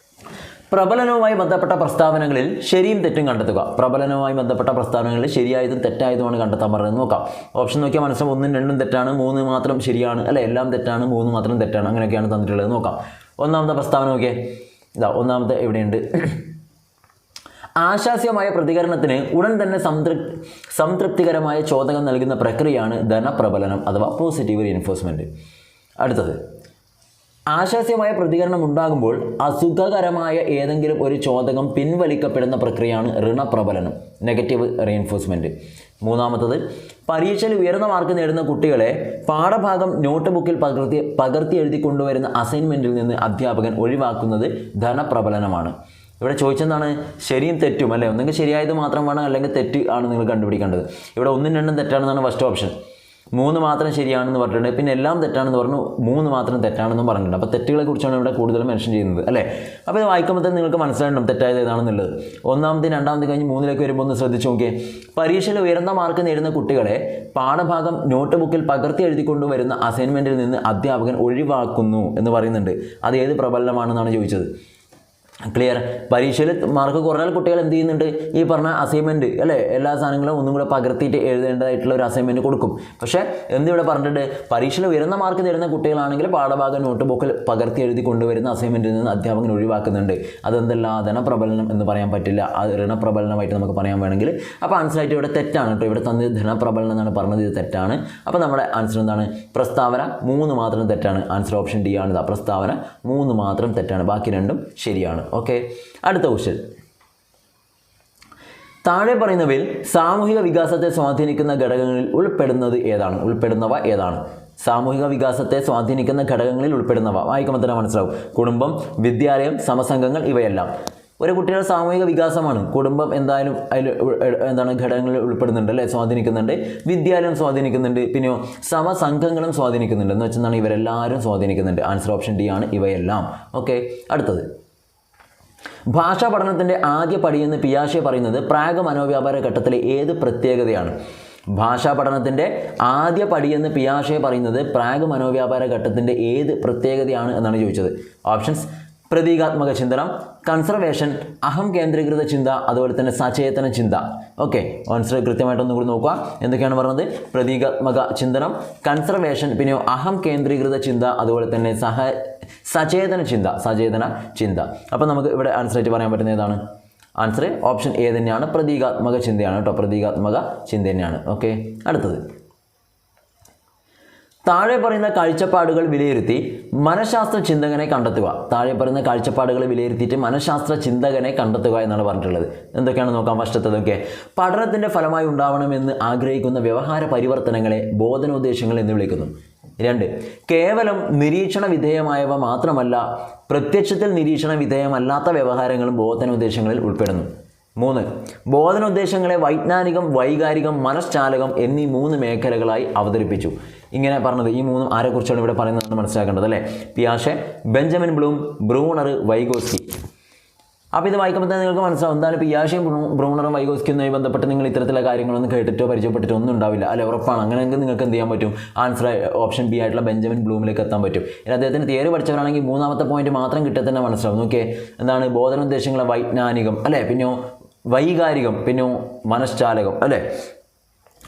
Speaker 1: പ്രബലനവുമായി ബന്ധപ്പെട്ട പ്രസ്താവനകളിൽ ശരിയും തെറ്റും കണ്ടെത്തുക. പ്രബലനവുമായി ബന്ധപ്പെട്ട പ്രസ്താവനകളിൽ ശരിയായതും തെറ്റായതുമാണ് കണ്ടെത്താൻ പറയുന്നത്. നോക്കാം. ഓപ്ഷൻ നോക്കിയാൽ മനസ്സിലാവും. 1ഉം 2ഉം തെറ്റാണ്, 3 മാത്രം ശരിയാണ് അല്ലെ. എല്ലാം തെറ്റാണ്, 3 മാത്രം തെറ്റാണ്. അങ്ങനെയൊക്കെയാണ് തന്നിട്ടുള്ളത്. നോക്കാം. ഒന്നാമത്തെ പ്രസ്താവന നോക്കിയേ. ഒന്നാമത്തെ എവിടെയുണ്ട്? ആശാസ്യമായ പ്രതികരണത്തിന് ഉടൻ തന്നെ സംതൃപ്തികരമായ ചോദകം നൽകുന്ന പ്രക്രിയയാണ് ധനപ്രബലനം അഥവാ പോസിറ്റീവ് റീഇൻഫോഴ്സ്മെൻറ്റ്. അടുത്തത്: ആശാസ്യമായ പ്രതികരണം ഉണ്ടാകുമ്പോൾ അസുഖകരമായ ഏതെങ്കിലും ഒരു ചോദകം പിൻവലിക്കപ്പെടുന്ന പ്രക്രിയയാണ് ഋണപ്രബലനം, നെഗറ്റീവ് റീഇൻഫോഴ്സ്മെൻറ്റ്. മൂന്നാമത്തത്: പരീക്ഷയിൽ ഉയർന്ന മാർക്ക് നേടുന്ന കുട്ടികളെ പാഠഭാഗം നോട്ട് ബുക്കിൽ പകർത്തി എഴുതി കൊണ്ടുവരുന്ന അസൈൻമെൻറ്റിൽ നിന്ന് അധ്യാപകൻ ഒഴിവാക്കുന്നത് ധനപ്രബലനമാണ്. ഇവിടെ ചോദിച്ചെന്താണ്? ശരിയും തെറ്റും അല്ലേ. ഒന്നെങ്കിൽ ശരിയായത് മാത്രം വേണം, അല്ലെങ്കിൽ തെറ്റ് ആണ് നിങ്ങൾ കണ്ടുപിടിക്കേണ്ടത്. ഇവിടെ 1ഉം 2ഉം തെറ്റാണെന്നാണ് ഫസ്റ്റ് ഓപ്ഷൻ. 3 മാത്രം ശരിയാണെന്ന് പറഞ്ഞിട്ടുണ്ട്. പിന്നെ എല്ലാം തെറ്റാണെന്ന് പറഞ്ഞു, 3 മാത്രം തെറ്റാണെന്നും പറഞ്ഞിട്ടുണ്ട്. അപ്പോൾ തെറ്റുകളെ കുറിച്ചാണ് ഇവിടെ കൂടുതൽ മെൻഷൻ ചെയ്യുന്നത് അല്ലേ. അപ്പോൾ ഇത് വായിക്കുമ്പോൾ തന്നെ നിങ്ങൾക്ക് മനസ്സിലായിട്ടും തെറ്റായത് ഏതാണെന്നുള്ളത്. ഒന്നാമത്തെ 2ാമത്തെ കഴിഞ്ഞ് 3ലേക്ക് വരുമ്പോൾ ഒന്ന് ശ്രദ്ധിച്ച് നോക്കിയേ. പരീക്ഷയിൽ ഉയർന്ന മാർക്ക് നേടുന്ന കുട്ടികളെ പാഠഭാഗം നോട്ട് ബുക്കിൽ പകർത്തി എഴുതിക്കൊണ്ടുവരുന്ന അസൈൻമെൻറ്റിൽ നിന്ന് അധ്യാപകൻ ഒഴിവാക്കുന്നു എന്ന് പറയുന്നുണ്ട്. അത് ഏത് പ്രബലനമാണെന്നാണ് ചോദിച്ചത്. ക്ലിയർ? പരീക്ഷയിൽ മാർക്ക് കുറഞ്ഞാൽ കുട്ടികൾ എന്ത് ചെയ്യുന്നുണ്ട്? ഈ പറഞ്ഞ അസൈൻമെൻറ്റ് അല്ലേ, എല്ലാ സാധനങ്ങളും ഒന്നും കൂടെ പകർത്തിയിട്ട് എഴുതേണ്ടതായിട്ടുള്ള ഒരു അസൈൻമെൻറ്റ് കൊടുക്കും. പക്ഷേ എന്തിവിടെ പറഞ്ഞിട്ടുണ്ട്? പരീക്ഷയിൽ ഉയർന്ന മാർക്ക് നേടുന്ന കുട്ടികളാണെങ്കിൽ പാഠഭാഗം നോട്ട് ബുക്കിൽ പകർത്തി എഴുതി കൊണ്ടുവരുന്ന അസൈൻമെൻറ്റിൽ നിന്ന് അധ്യാപകൻ ഒഴിവാക്കുന്നുണ്ട്. അതെന്തല്ല ധനപ്രബലനം എന്ന് പറയാൻ പറ്റില്ല, അത് ഋണപ്രബലനമായിട്ട് നമുക്ക് പറയാൻ വേണമെങ്കിൽ. അപ്പോൾ ആൻസറായിട്ട് ഇവിടെ തെറ്റാണ് കേട്ടോ. ഇവിടെ തന്നത് ധനപ്രബലനം എന്നാണ് പറഞ്ഞത്, ഇത് തെറ്റാണ്. അപ്പോൾ നമ്മുടെ ആൻസർ എന്താണ്? പ്രസ്താവന 3 മാത്രം തെറ്റാണ്. ആൻസർ ഓപ്ഷൻ ഡി ആണ്. പ്രസ്താവന 3 മാത്രം തെറ്റാണ്, ബാക്കി 2ഉം ശരിയാണ്. ഓക്കെ, അടുത്ത ക്വസ്റ്റ്യൻ: താഴെ പറയുന്നവയിൽ സാമൂഹിക വികാസത്തെ സ്വാധീനിക്കുന്ന ഘടകങ്ങളിൽ ഉൾപ്പെടുന്നവ ഏതാണ്? സാമൂഹിക വികാസത്തെ സ്വാധീനിക്കുന്ന ഘടകങ്ങളിൽ ഉൾപ്പെടുന്നവ വായിക്കുമ്പോൾ തന്നെ മനസ്സിലാവും. കുടുംബം, വിദ്യാലയം, സമസംഘങ്ങൾ, ഇവയെല്ലാം. ഒരു കുട്ടിയുടെ സാമൂഹിക വികാസമാണ്. കുടുംബം എന്തായാലും അതിൽ ഘടകങ്ങളിൽ ഉൾപ്പെടുന്നുണ്ട് അല്ലേ, സ്വാധീനിക്കുന്നുണ്ട്. വിദ്യാലയം സ്വാധീനിക്കുന്നുണ്ട്. പിന്നെയോ സമസംഘങ്ങളും സ്വാധീനിക്കുന്നുണ്ട്. എന്ന് വെച്ചാൽ ഇവരെല്ലാവരും സ്വാധീനിക്കുന്നുണ്ട്. ആൻസർ ഓപ്ഷൻ ഡി ആണ്, ഇവയെല്ലാം. ഓക്കെ, അടുത്തത്: ഭാഷാ പഠനത്തിൻ്റെ ആദ്യ പടിയെന്ന് പിയാഷെ പറയുന്നത് പ്രാഗ് മനോവ്യാപാര ഘട്ടത്തിലെ ഏത് പ്രത്യേകതയാണ്? ഭാഷാ പഠനത്തിൻ്റെ ആദ്യ പടിയെന്ന് പിയാഷെ പറയുന്നത് പ്രാഗ് മനോവ്യാപാര ഘട്ടത്തിൻ്റെ ഏത് പ്രത്യേകതയാണ് എന്നാണ് ചോദിച്ചത്. ഓപ്ഷൻസ്: പ്രതീകാത്മക ചിന്തനം, കൺസർവേഷൻ, അഹം കേന്ദ്രീകൃത ചിന്ത, അതുപോലെ തന്നെ സചേതന ചിന്ത. ഓക്കെ, ആൻസർ കൃത്യമായിട്ടൊന്നും കൂടി നോക്കുക. എന്തൊക്കെയാണ് പറഞ്ഞത്? പ്രതീകാത്മക ചിന്തനം, കൺസർവേഷൻ, പിന്നെ അഹം കേന്ദ്രീകൃത ചിന്ത, അതുപോലെ തന്നെ സചേതന ചിന്ത. അപ്പോൾ നമുക്ക് ഇവിടെ ആൻസറായിട്ട് പറയാൻ പറ്റുന്ന ഏതാണ്? ആൻസർ ഓപ്ഷൻ എ തന്നെയാണ്, പ്രതീകാത്മക ചിന്തയാണ് കേട്ടോ. പ്രതീകാത്മക ചിന്ത തന്നെയാണ്. ഓക്കെ, അടുത്തത്: താഴെ പറയുന്ന കാഴ്ചപ്പാടുകൾ വിലയിരുത്തി മനഃശാസ്ത്ര ചിന്തകനെ കണ്ടെത്തുക. താഴെ പറയുന്ന കാഴ്ചപ്പാടുകൾ വിലയിരുത്തിയിട്ട് മനഃശാസ്ത്ര ചിന്തകനെ കണ്ടെത്തുക എന്നാണ് പറഞ്ഞിട്ടുള്ളത്. എന്തൊക്കെയാണ് നോക്കാം. ഫസ്റ്റത്തതൊക്കെ: പഠനത്തിൻ്റെ ഫലമായി ഉണ്ടാവണമെന്ന് ആഗ്രഹിക്കുന്ന വ്യവഹാര പരിവർത്തനങ്ങളെ ബോധനോദ്ദേശങ്ങൾ എന്ന് വിളിക്കുന്നു. 2, കേവലം നിരീക്ഷണ വിധേയമായവ മാത്രമല്ല, പ്രത്യക്ഷത്തിൽ നിരീക്ഷണ വിധേയമല്ലാത്ത വ്യവഹാരങ്ങളും ബോധനോദ്ദേശങ്ങളിൽ ഉൾപ്പെടുന്നു. 3, ബോധനോദ്ദേശങ്ങളെ വൈജ്ഞാനികം, വൈകാരികം, മനഃശാലകം എന്നീ 3 മേഖലകളായി അവതരിപ്പിച്ചു. ഇങ്ങനെ പറഞ്ഞത് ഈ 3 ആരെക്കുറിച്ചാണ് ഇവിടെ പറയുന്നത് മനസ്സിലാക്കേണ്ടത് അല്ലേ. പിയാഷെ, ബെഞ്ചമിൻ ബ്ലൂം, ബ്രൂണർ, വൈഗോസ്കി. അപ്പോൾ ഇത് വായിക്കുമ്പോൾ തന്നെ നിങ്ങൾക്ക് മനസ്സിലാവും എന്തായാലും പിയാഷെയും ബ്രൂണറും വൈഗോസ്കിയുമായി ബന്ധപ്പെട്ട് നിങ്ങൾ ഇത്തരത്തിലുള്ള കാര്യങ്ങളൊന്നും കേട്ടിട്ടോ പരിചയപ്പെട്ടിട്ടോ ഒന്നും ഉണ്ടാവില്ല അല്ലെ. ഉറപ്പാണ്. അങ്ങനെയെങ്കിൽ നിങ്ങൾക്ക് എന്ത് ചെയ്യാൻ പറ്റും? ആൻസർ ഓപ്ഷൻ ബി ആയിട്ടുള്ള ബെഞ്ചമിൻ ബ്ലൂമിലേക്ക് എത്താൻ പറ്റും. ഇനി അദ്ദേഹത്തിന് തിയറി പഠിച്ചവരാണെങ്കിൽ 3ാമത്തെ പോയിന്റ് മാത്രം കിട്ടിയാൽ തന്നെ മനസ്സിലാവും. നോക്കിയേ, എന്താണ് ബോധനോദ്ദേശങ്ങളെ വൈജ്ഞാനികം അല്ലേ, പിന്നെയോ വൈകാരികം, പിന്നെയോ മനഃശാലകം അല്ലേ.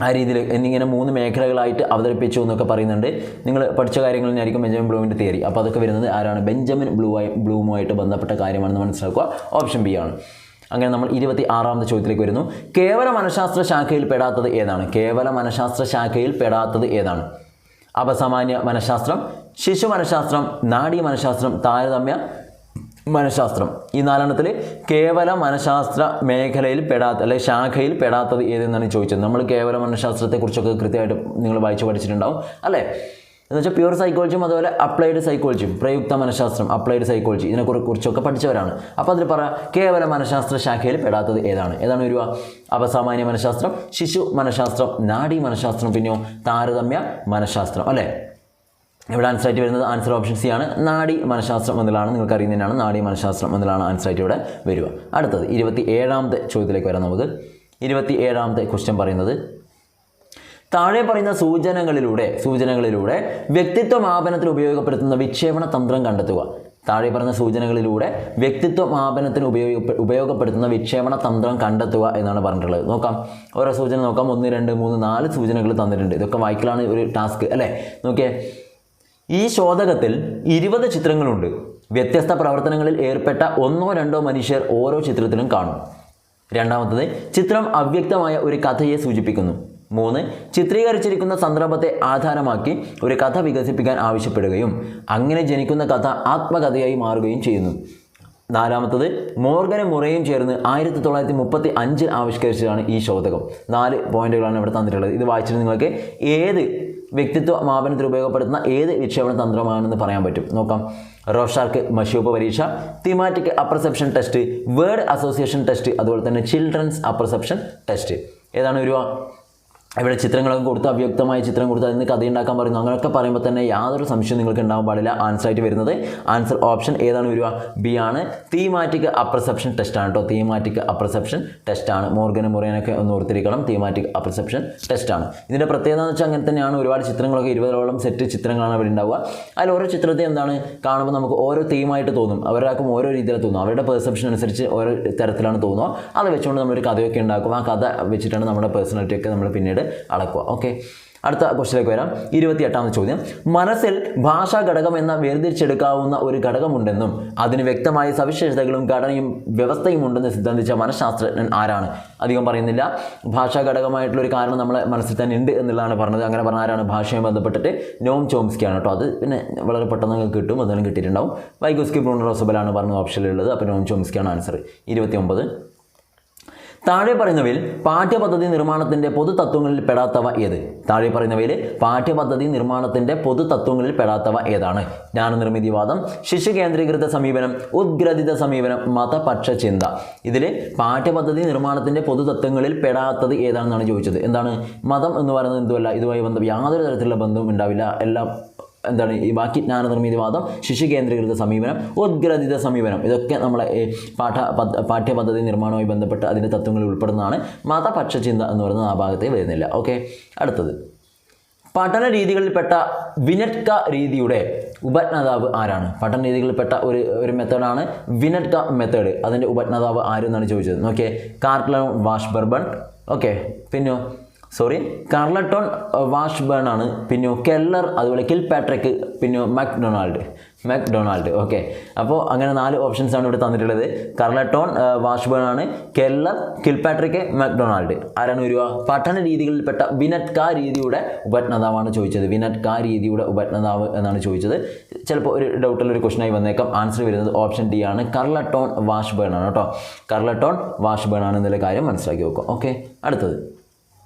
Speaker 1: ആ രീതിയിൽ എന്നിങ്ങനെ 3 മേഖലകളായിട്ട് അവതരിപ്പിച്ചു എന്നൊക്കെ പറയുന്നുണ്ട്. നിങ്ങൾ പഠിച്ച കാര്യങ്ങൾ തന്നെയായിരിക്കും ബെഞ്ചമിൻ ബ്ലൂമിൻ്റെ തിയറി. അപ്പോൾ അതൊക്കെ വരുന്നത് ആരാണ്? ബെഞ്ചമിൻ ബ്ലൂമുമായിട്ട് ബന്ധപ്പെട്ട കാര്യമാണെന്ന് മനസ്സിലാക്കുക. ഓപ്ഷൻ ബി ആണ്. അങ്ങനെ നമ്മൾ 26ാമത്തെ ചോദ്യത്തിലേക്ക് വരുന്നു. കേവല മനഃശാസ്ത്ര ശാഖയിൽ പെടാത്തത് ഏതാണ്? കേവല മനഃശാസ്ത്ര ശാഖയിൽ പെടാത്തത് ഏതാണ്? അപസാമാന്യ മനഃശാസ്ത്രം, ശിശു മനഃശാസ്ത്രം, നാഡീ മനഃശാസ്ത്രം, താരതമ്യ മനഃശാസ്ത്രം. ഈ 4 കേവല മനഃശാസ്ത്ര മേഖലയിൽ പെടാത്ത അല്ലെങ്കിൽ ശാഖയിൽ പെടാത്തത് ഏതെന്നാണ് ചോദിച്ചത്. നമ്മൾ കേവല മനഃശാസ്ത്രത്തെക്കുറിച്ചൊക്കെ കൃത്യമായിട്ട് നിങ്ങൾ വായിച്ച് പഠിച്ചിട്ടുണ്ടാവും അല്ലേ? എന്ന് വെച്ചാൽ പ്യൂർ സൈക്കോളജിയും അതുപോലെ അപ്ലൈഡ് സൈക്കോളജിയും, പ്രയുക്ത മനഃശാസ്ത്രം, അപ്ലൈഡ് സൈക്കോളജി ഇതിനെക്കുറിച്ചൊക്കെ പഠിച്ചവരാണ്. അപ്പോൾ അതിൽ പറയാം കേവല മനഃശാസ്ത്ര ശാഖയിൽ പെടാത്തത് ഏതാണ്? ഏതാണ് വരിക? അപസാമാന്യ മനഃശാസ്ത്രം, ശിശു മനഃശാസ്ത്രം, നാഡീ മനഃശാസ്ത്രം, പിന്നെയോ താരതമ്യ മനഃശാസ്ത്രം അല്ലേ? ഇവിടെ ആൻസർ ആയിട്ട് വരുന്നത് ആൻസർ ഓപ്ഷൻ സി ആണ്. നാഡീ മനഃശാസ്ത്രം എന്നതാണ്, നിങ്ങൾക്ക് അറിയുന്നതിനാണ് നാഡീ മനഃശാസ്ത്രം എന്നതാണ് ആൻസർ ആയിട്ട് ഇവിടെ വരിക. അടുത്തത് 27ാമത്തെ ചോദ്യത്തിലേക്ക് വരാം നമുക്ക്. 27ാമത്തെ ക്വസ്റ്റ്യൻ പറയുന്നത് താഴെ പറയുന്ന സൂചനകളിലൂടെ വ്യക്തിത്വ മാപനത്തിന് ഉപയോഗപ്പെടുത്തുന്ന വിക്ഷേപണ തന്ത്രം കണ്ടെത്തുക. താഴെ പറയുന്ന സൂചനകളിലൂടെ വ്യക്തിത്വ മാപനത്തിന് ഉപയോഗപ്പെടുത്തുന്ന വിക്ഷേപണ തന്ത്രം കണ്ടെത്തുക എന്നാണ് പറഞ്ഞിട്ടുള്ളത്. നോക്കാം, ഓരോ സൂചന നോക്കാം. 1, 2, 3, 4 സൂചനകൾ തന്നിട്ടുണ്ട്. ഇതൊക്കെ വായിക്കലാണ് ഒരു ടാസ്ക് അല്ലേ? നോക്കിയേ, ഈ ശോധകത്തിൽ 20 ചിത്രങ്ങളുണ്ട്. വ്യത്യസ്ത പ്രവർത്തനങ്ങളിൽ ഏർപ്പെട്ട 1 or 2 മനുഷ്യർ ഓരോ ചിത്രത്തിലും കാണും. രണ്ടാമത്തത്, ചിത്രം അവ്യക്തമായ ഒരു കഥയെ സൂചിപ്പിക്കുന്നു. 3, ചിത്രീകരിച്ചിരിക്കുന്ന സന്ദർഭത്തെ ആധാരമാക്കി ഒരു കഥ വികസിപ്പിക്കാൻ ആവശ്യപ്പെടുകയും അങ്ങനെ ജനിക്കുന്ന കഥ ആത്മകഥയായി മാറുകയും ചെയ്യുന്നു. 4ാമത്തത്, മോർഗനും മുറയും ചേർന്ന് 1935 ആവിഷ്കരിച്ചതാണ് ഈ ശോധകം. 4 പോയിന്റുകളാണ് ഇവിടെ തന്നിട്ടുള്ളത്. ഇത് വായിച്ചിട്ട് നിങ്ങൾക്ക് ഏത് വ്യക്തിത്വ മാപനത്തിൽ ഉപയോഗപ്പെടുത്തുന്ന ഏത് വിക്ഷേപണ തന്ത്രമാണെന്ന് പറയാൻ പറ്റും. നോക്കാം, റോഷാർക്ക് മഷ്യൂപ്പ് പരീക്ഷ, thematic apperception test, word association test, അതുപോലെ തന്നെ ചിൽഡ്രൻസ് അപ്പർസെപ്ഷൻ ടെസ്റ്റ്. ഏതാണ് വരിക? ഇവിടെ ചിത്രങ്ങളൊക്കെ കൊടുത്ത് അവ്യക്തമായ ചിത്രം കൊടുത്ത് അതിന് കഥ ഉണ്ടാക്കാൻ പറയുന്നു. അങ്ങനെയൊക്കെ പറയുമ്പോൾ തന്നെ യാതൊരു സംശയം നിങ്ങൾക്ക് ഉണ്ടാകാൻ പാടില്ല. ആൻസർ ആയിട്ട് വരുന്നത് ആൻസർ ഓപ്ഷൻ ഏതാണ് വരിക? ബി ആണ്. തീമാറ്റിക് അപ്പർസെപ്ഷൻ ടെസ്റ്റ് ആണ് കേട്ടോ. തീമാറ്റിക് അപ്പർസെപ്ഷൻ ടെസ്റ്റ് ആണ്. മോർഗനും മുറേനൊക്കെ ഒന്ന് ഓർത്തിരിക്കണം. തീമാറ്റിക് അപ്പർസെപ്ഷൻ ടെസ്റ്റ് ആണ്. ഇതിൻ്റെ പ്രത്യേകത എന്ന് വെച്ചാൽ അങ്ങനെ തന്നെയാണ്. ഒരുപാട് ചിത്രങ്ങളൊക്കെ 20ഓളം സെറ്റ് ചിത്രങ്ങളാണ് അവിടെ ഉണ്ടാവുക. അതിൽ ഓരോ ചിത്രത്തെ എന്താണ് കാണുമ്പോൾ നമുക്ക് ഓരോ തീമായിട്ട് തോന്നും. അവരാക്കും ഓരോ രീതിയിൽ തോന്നും. അവരുടെ പെർസെപ്ഷൻ അനുസരിച്ച് ഓരോ തരത്തിലാണ് തോന്നുക. അത് വെച്ചുകൊണ്ട് നമ്മളൊരു കഥയൊക്കെ ഉണ്ടാക്കും. ആ കഥ വെച്ചിട്ടാണ് നമ്മുടെ പേഴ്സണാലിറ്റി ഒക്കെ നമ്മൾ പിന്നീട് അളക്കുക. ഓക്കെ, അടുത്ത ക്വസ്റ്റിലേക്ക് വരാം. 28ാമത്തെ ചോദ്യം, മനസ്സിൽ ഭാഷാ ഘടകം എന്ന വേർതിരിച്ചെടുക്കാവുന്ന ഒരു ഘടകമുണ്ടെന്നും അതിന് വ്യക്തമായ സവിശേഷതകളും ഘടനയും വ്യവസ്ഥയും ഉണ്ടെന്ന് സിദ്ധാന്തിച്ച മനഃശാസ്ത്രജ്ഞൻ ആരാണ്? അധികം പറയുന്നില്ല. ഭാഷാ ഘടകമായിട്ടുള്ളൊരു കാരണം നമ്മളെ മനസ്സിൽ തന്നെ ഉണ്ട് എന്നുള്ളതാണ് പറഞ്ഞത്. അങ്ങനെ പറഞ്ഞ ആരാണ്? ഭാഷയുമായി ബന്ധപ്പെട്ടിട്ട് നോം ചോംസ്കിയാണ് കേട്ടോ. അത് പിന്നെ വളരെ പെട്ടെന്ന് നിങ്ങൾക്ക് കിട്ടും, അതെല്ലാം കിട്ടിയിട്ടുണ്ടാവും. വൈഗോസ്കി ബ്രൂണർ റോസബലാണ് പറഞ്ഞ ഓപ്ഷനിലുള്ളത്. അപ്പോൾ നോം ചോംസ്കിയാണ് ആൻസർ. 29, താഴെ പറയുന്നവയിൽ പാഠ്യപദ്ധതി നിർമ്മാണത്തിൻ്റെ പൊതുതത്വങ്ങളിൽ പെടാത്തവ ഏത്? താഴെ പറയുന്നവയിൽ പാഠ്യപദ്ധതി നിർമ്മാണത്തിൻ്റെ പൊതുതത്വങ്ങളിൽ പെടാത്തവ ഏതാണ്? ജ്ഞാനനിർമ്മിതിവാദം, ശിശു കേന്ദ്രീകൃത സമീപനം, ഉദ്ഗ്രഥിത സമീപനം, മതപക്ഷ ചിന്ത. ഇതിൽ പാഠ്യപദ്ധതി നിർമ്മാണത്തിൻ്റെ പൊതുതത്വങ്ങളിൽ പെടാത്തത് ഏതാണെന്നാണ് ചോദിച്ചത്. എന്താണ്? മതം എന്ന് പറയുന്നത് എന്തുമല്ല, ഇതുമായി ബന്ധം യാതൊരു തരത്തിലുള്ള ബന്ധവും ഉണ്ടാവില്ല. എല്ലാം എന്താണ് ഈ ബാക്കി ജ്ഞാനനിർമ്മിതിവാദം, ശിശു കേന്ദ്രീകൃത സമീപനം, ഉദ്ഗ്രഥിത സമീപനം, ഇതൊക്കെ നമ്മളെ പാഠ്യപദ്ധതി നിർമ്മാണവുമായി ബന്ധപ്പെട്ട് അതിൻ്റെ തത്വങ്ങളിൽ ഉൾപ്പെടുന്നതാണ്. മതപക്ഷ ചിന്ത എന്ന് പറയുന്നത് ആ ഭാഗത്തെ വരുന്നില്ല. ഓക്കെ, അടുത്തത്, പഠന രീതികളിൽപ്പെട്ട വിനറ്റ്ക രീതിയുടെ ഉപജ്ഞാതാവ് ആരാണ്? പഠന രീതികളിൽപ്പെട്ട ഒരു മെത്തേഡാണ് വിനറ്റ്ക മെത്തേഡ്. അതിൻ്റെ ഉപജ്ഞാതാവ് ആരെന്നാണ് ചോദിച്ചത്. നോക്കിയേ, കാർലട്ടൺ വാഷ്ബർബൺ, ഓക്കെ, പിന്നെ കാർലട്ടൺ വാഷ്ബേൺ ആണ്. പിന്നെ കെല്ലർ, അതുപോലെ കിൽപാട്രിക്, പിന്നെ മക്ഡൊണാൾഡ്. ഓക്കെ, അപ്പോൾ അങ്ങനെ 4 ഓപ്ഷൻസാണ് ഇവിടെ തന്നിട്ടുള്ളത്. കാർലട്ടൺ വാഷ്ബേൺ ആണ്, കെല്ലർ, കിൽപാട്രിക്, മക്ഡൊണാൾഡ്. ആരാണ് വരിക? പഠന രീതികളിൽപ്പെട്ട വിനറ്റ്ക രീതിയുടെ ഉപജ്ഞാതാവാണ് ചോദിച്ചത്. വിനറ്റ്ക രീതിയുടെ ഉപജ്ഞാതാവ് എന്നാണ് ചോദിച്ചത്. ചിലപ്പോൾ ഒരു ഡൗട്ടുള്ളൊരു ക്വസ്റ്റനായി വന്നേക്കാം. ആൻസർ വരുന്നത് ഓപ്ഷൻ ഡി ആണ്. കാർലട്ടൺ വാഷ്ബേൺ ആണ് കേട്ടോ. കാർലട്ടൺ വാഷ്ബേൺ ആണ് എന്നുള്ള കാര്യം മനസ്സിലാക്കി വെക്കുക. ഓക്കെ, അടുത്തത്,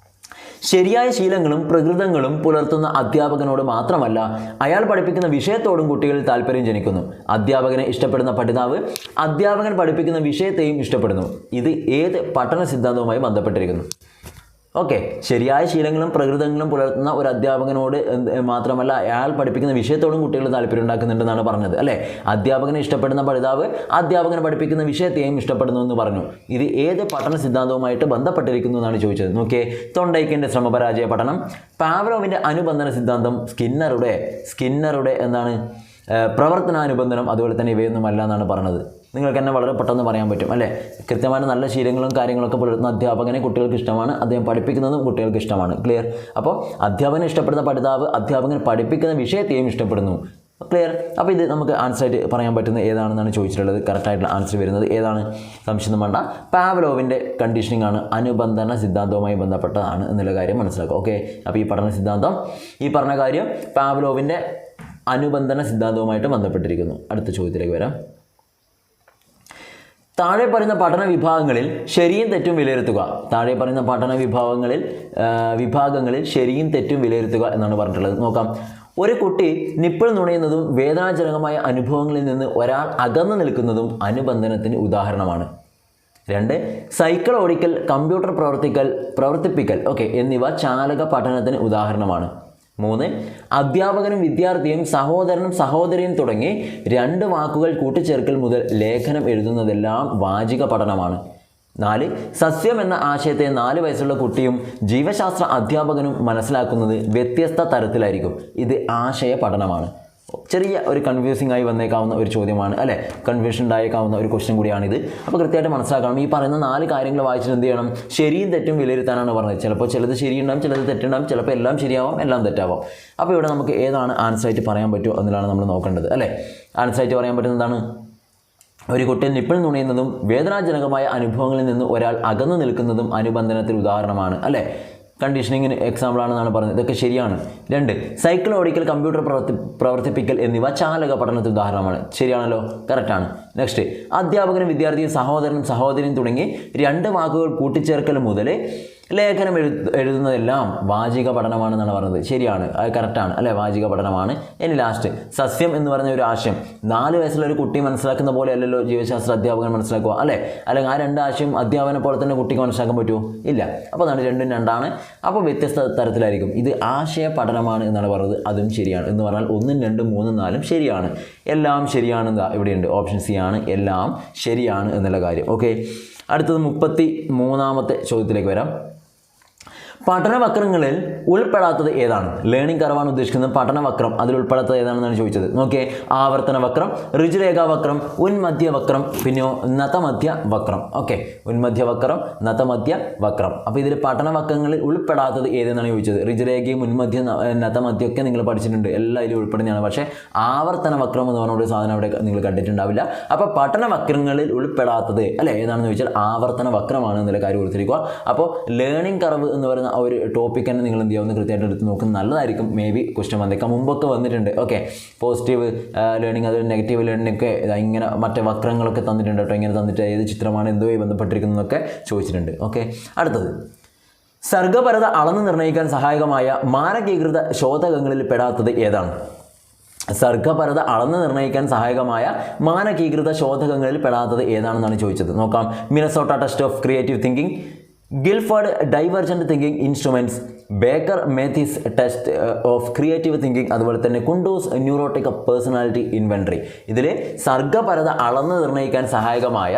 Speaker 1: ശരിയായ ശീലങ്ങളും പ്രകൃതങ്ങളും പുലർത്തുന്ന അധ്യാപകനോട് മാത്രമല്ല അയാൾ പഠിപ്പിക്കുന്ന വിഷയത്തോടും കുട്ടികളിൽ താല്പര്യം ജനിക്കുന്നു. അധ്യാപകനെ ഇഷ്ടപ്പെടുന്ന പഠിതാവ് അധ്യാപകൻ പഠിപ്പിക്കുന്ന വിഷയത്തെയും ഇഷ്ടപ്പെടുന്നു. ഇത് ഏത് പഠന സിദ്ധാന്തവുമായി ബന്ധപ്പെട്ടിരിക്കുന്നു? ഓക്കെ, ശരിയായ ശീലങ്ങളും പ്രകൃതങ്ങളും പുലർത്തുന്ന ഒരു അധ്യാപകനോട് മാത്രമല്ല അയാൾ പഠിപ്പിക്കുന്ന വിഷയത്തോടും കുട്ടികൾ താല്പര്യം ഉണ്ടാക്കുന്നുണ്ടെന്നാണ് പറഞ്ഞത് അല്ലേ? അധ്യാപകനെ ഇഷ്ടപ്പെടുന്ന പഠിതാവ് അധ്യാപകനെ പഠിപ്പിക്കുന്ന വിഷയത്തെയും ഇഷ്ടപ്പെടുന്നു എന്ന് പറഞ്ഞു. ഇത് ഏത് പഠന സിദ്ധാന്തവുമായിട്ട് ബന്ധപ്പെട്ടിരിക്കുന്നു എന്നാണ് ചോദിച്ചത്. നോക്കിയേ, തൊണ്ടൈക്കിൻ്റെ ശ്രമപരാജയ പഠനം, പാവ്ലോവിൻ്റെ അനുബന്ധന സിദ്ധാന്തം, സ്കിന്നറുടെ എന്താണ് പ്രവർത്തനാനുബന്ധനം അതുപോലെ തന്നെ ഇവയൊന്നുമല്ല എന്നാണ് പറഞ്ഞത്. നിങ്ങൾക്ക് തന്നെ വളരെ പെട്ടെന്ന് പറയാൻ പറ്റും അല്ലേ? കൃത്യമായിട്ട് നല്ല ശീലങ്ങളും കാര്യങ്ങളൊക്കെ പുലർത്തുന്ന അധ്യാപകനെ കുട്ടികൾക്ക് ഇഷ്ടമാണ്, അദ്ദേഹം പഠിപ്പിക്കുന്നതും കുട്ടികൾക്ക് ഇഷ്ടമാണ്. ക്ലിയർ? അപ്പോൾ അധ്യാപകനെ ഇഷ്ടപ്പെടുന്ന പഠിതാവ് അധ്യാപകൻ പഠിപ്പിക്കുന്ന വിഷയത്തെയും ഇഷ്ടപ്പെടുന്നു. ക്ലിയർ? അപ്പോൾ ഇത് നമുക്ക് ആൻസറായിട്ട് പറയാൻ പറ്റുന്ന ഏതാണെന്നാണ് ചോദിച്ചിട്ടുള്ളത്. കറക്റ്റായിട്ടുള്ള ആൻസർ വരുന്നത് ഏതാണ്? സംശയം വേണ്ട, പാവ്ലോവിൻ്റെ കണ്ടീഷനിങ് ആണ്, അനുബന്ധന സിദ്ധാന്തവുമായി ബന്ധപ്പെട്ടതാണ് എന്നുള്ള കാര്യം മനസ്സിലാക്കുക. ഓക്കെ, അപ്പോൾ ഈ പഠന സിദ്ധാന്തം, ഈ പറഞ്ഞ കാര്യം പാവ്ലോവിൻ്റെ അനുബന്ധന സിദ്ധാന്തവുമായിട്ട് ബന്ധപ്പെട്ടിരിക്കുന്നു. അടുത്ത ചോദ്യത്തിലേക്ക് വരാം. താഴെ പറയുന്ന പഠന വിഭാഗങ്ങളിൽ ശരിയും തെറ്റും വിലയിരുത്തുക. താഴെ പറയുന്ന പഠന വിഭാഗങ്ങളിൽ ശരിയും തെറ്റും വിലയിരുത്തുക എന്നാണ് പറഞ്ഞിട്ടുള്ളത്. നോക്കാം. ഒരു കുട്ടി നിപ്പിൾ നുണയുന്നതും വേദനാജനകമായ അനുഭവങ്ങളിൽ നിന്ന് ഒരാൾ അകന്നു നിൽക്കുന്നതും അനുബന്ധനത്തിന് ഉദാഹരണമാണ്. 2. സൈക്കിൾ ഓടിക്കൽ, കമ്പ്യൂട്ടർ പ്രവർത്തിപ്പിക്കൽ എന്നിവ ചാലക പഠനത്തിന് ഉദാഹരണമാണ്. 3. അധ്യാപകനും വിദ്യാർത്ഥിയും സഹോദരനും സഹോദരിയും തുടങ്ങി 2 വാക്കുകൾ കൂട്ടിച്ചേർക്കൽ മുതൽ ലേഖനം എഴുതുന്നതെല്ലാം വാചിക പഠനമാണ്. 4. സസ്യം എന്ന ആശയത്തെ 4 വയസ്സുള്ള കുട്ടിയും ജീവശാസ്ത്ര അധ്യാപകനും മനസ്സിലാക്കുന്നത് വ്യത്യസ്ത തരത്തിലായിരിക്കും. ഇത് ആശയ പഠനമാണ്. ചെറിയ ഒരു കൺഫ്യൂസിംഗ് ആയി വന്നേക്കാവുന്ന ഒരു ചോദ്യമാണ് അല്ലേ? കൺഫ്യൂഷൻ ഉണ്ടായേക്കാവുന്ന ഒരു ക്വസ്റ്റ്യൻ കൂടിയാണിത്. അപ്പോൾ കൃത്യമായിട്ട് മനസ്സിലാക്കണം. ഈ പറയുന്ന 4 കാര്യങ്ങൾ വായിച്ചിട്ട് എന്ത് ചെയ്യണം? ശരിയും തെറ്റും വിലയിരുത്താനാണ് പറഞ്ഞത്. ചിലപ്പോൾ ചിലത് ശരിയുണ്ടാവും, ചിലത് തെറ്റുണ്ടാവും, ചിലപ്പോൾ എല്ലാം ശരിയാവാം, എല്ലാം തെറ്റാവാം. അപ്പോൾ ഇവിടെ നമുക്ക് ഏതാണ് ആൻസറായിട്ട് പറയാൻ പറ്റുമോ എന്നുള്ളതാണ് നമ്മൾ നോക്കേണ്ടത് അല്ലേ? ആൻസറായിട്ട് പറയാൻ പറ്റുന്നതാണ് ഒരു കുട്ടി നിപ്പിൾ നുണയുന്നതും വേദനാജനകമായ അനുഭവങ്ങളിൽ നിന്ന് ഒരാൾ അകന്നു നിൽക്കുന്നതും അനുബന്ധനത്തിന് ഉദാഹരണമാണ് അല്ലേ? കണ്ടീഷനിങ്ങിന് എക്സാമ്പിളാണെന്നാണ് പറഞ്ഞത്. ഇതൊക്കെ ശരിയാണ്. 2. സൈക്കിൾ ഓടിക്കൽ, കമ്പ്യൂട്ടർ പ്രവർത്തിപ്പിക്കൽ എന്നിവ ചാലക പഠനത്തിന് ഉദാഹരണമാണ്. ശരിയാണല്ലോ? കറക്റ്റാണ്. നെക്സ്റ്റ്, അധ്യാപകനും വിദ്യാർത്ഥിയും സഹോദരനും സഹോദരിയും തുടങ്ങി 2 വാക്കുകൾ കൂട്ടിച്ചേർക്കൽ മുതൽ ലേഖനം എഴുതുന്നതെല്ലാം വാചിക പഠനമാണെന്നാണ് പറഞ്ഞത്. ശരിയാണ്, അത് കറക്റ്റാണ് അല്ലേ? വാചിക പഠനമാണ്. ഇനി ലാസ്റ്റ്, സസ്യം എന്ന് പറഞ്ഞ ഒരു ആശയം 4 വയസ്സുള്ള ഒരു കുട്ടി മനസ്സിലാക്കുന്ന പോലെ അല്ലല്ലോ ജീവശാസ്ത്ര അധ്യാപകൻ മനസ്സിലാക്കുക അല്ലേ? അല്ലെങ്കിൽ ആ 2 ആശയം അധ്യാപകനെ പോലെ തന്നെ കുട്ടിക്ക് മനസ്സിലാക്കാൻ പറ്റുമോ? ഇല്ല. അപ്പോൾ അതാണ് 2 2 അപ്പോൾ വ്യത്യസ്ത തരത്തിലായിരിക്കും. ഇത് ആശയ പഠനമാണ് എന്നാണ് പറഞ്ഞത്. അതും ശരിയാണ്. എന്ന് പറഞ്ഞാൽ 1 2 3 4 ശരിയാണ്. എല്ലാം ശരിയാണെന്ന് ഇവിടെയുണ്ട്. ഓപ്ഷൻ സി ആണ്, എല്ലാം ശരിയാണ് എന്നുള്ള കാര്യം. ഓക്കെ, അടുത്തത് 33ാമത്തെ ചോദ്യത്തിലേക്ക് വരാം. പഠനവക്രങ്ങളിൽ ഉൾപ്പെടാത്തത് ഏതാണ്? ലേണിംഗ് കർവാണ് ഉദ്ദേശിക്കുന്നത്. പഠനവക്രം അതിൽ ഉൾപ്പെടാത്തത് ഏതാണെന്നാണ് ചോദിച്ചത്. നോക്കിയേ, ആവർത്തന വക്രം, ഋജുരേഖാവക്രം, ഉന്മധ്യവക്രം, പിന്നെയോ നതമധ്യവക്രം. ഉന്മധ്യവക്രം, നതമധ്യവക്രം. അപ്പോൾ ഇതിൽ പഠനവക്രങ്ങളിൽ ഉൾപ്പെടാത്തത് ഏതെന്നാണ് ചോദിച്ചത്. ഋജുരേഖയും ഉന്മധ്യ നതമധ്യമൊക്കെ നിങ്ങൾ പഠിച്ചിട്ടുണ്ട്, എല്ലാം ഇതിൽ ഉൾപ്പെടുന്നതാണ്. പക്ഷേ ആവർത്തന വക്രം എന്ന് പറഞ്ഞ ഒരു സാധനം അവിടെ നിങ്ങൾ കണ്ടിട്ടുണ്ടാവില്ല. അപ്പോൾ പഠനവക്രങ്ങളിൽ ഉൾപ്പെടാത്തത് അല്ലേ ഏതാണെന്ന് ചോദിച്ചാൽ ആവർത്തന വക്രമാണ് എന്നുള്ള കാര്യം ഓർത്തിരിക്കുക. അപ്പോൾ ലേണിംഗ് കർവ് എന്ന് പറയുന്ന ആ ഒരു ടോപ്പിക് തന്നെ നിങ്ങൾ എന്ത് ചെയ്യാവുന്ന കൃത്യമായിട്ട് എടുത്ത് നോക്കുന്നത് നല്ലതായിരിക്കും. മേ ബി ക്വസ്റ്റ്യൻ വന്നേക്കാം, മുമ്പൊക്കെ വന്നിട്ടുണ്ട്. പോസിറ്റീവ് ലേണിംഗ്, അതുപോലെ നെഗറ്റീവ് ലേണിംഗ് ഒക്കെ ഇങ്ങനെ മറ്റേ വക്രങ്ങളൊക്കെ തന്നിട്ടുണ്ട് കേട്ടോ. ഇങ്ങനെ തന്നിട്ട് ഏത് ചിത്രമാണ് എന്തുമായി ബന്ധപ്പെട്ടിരിക്കുന്നതൊക്കെ ചോദിച്ചിട്ടുണ്ട്. അടുത്തത്, സർഗപരത അളന്ന് നിർണ്ണയിക്കാൻ സഹായകമായ മാനകീകൃത ശോധകങ്ങളിൽ പെടാത്തത് ഏതാണ്? സർഗപരത അളന്ന് നിർണ്ണയിക്കാൻ സഹായകമായ മാനകീകൃത ശോധകങ്ങളിൽ പെടാത്തത് ഏതാണെന്നാണ് ചോദിച്ചത്. നോക്കാം. Minnesota test of creative thinking, Guilford divergent thinking instruments, Baqer Mehdi's test of creative thinking, അതുപോലെ തന്നെ കുണ്ടൂസ് ന്യൂറോട്ടിക് പേഴ്സണാലിറ്റി ഇൻവെൻട്രി. ഇതിൽ സർഗപരത അളന്ന് നിർണ്ണയിക്കാൻ സഹായകമായ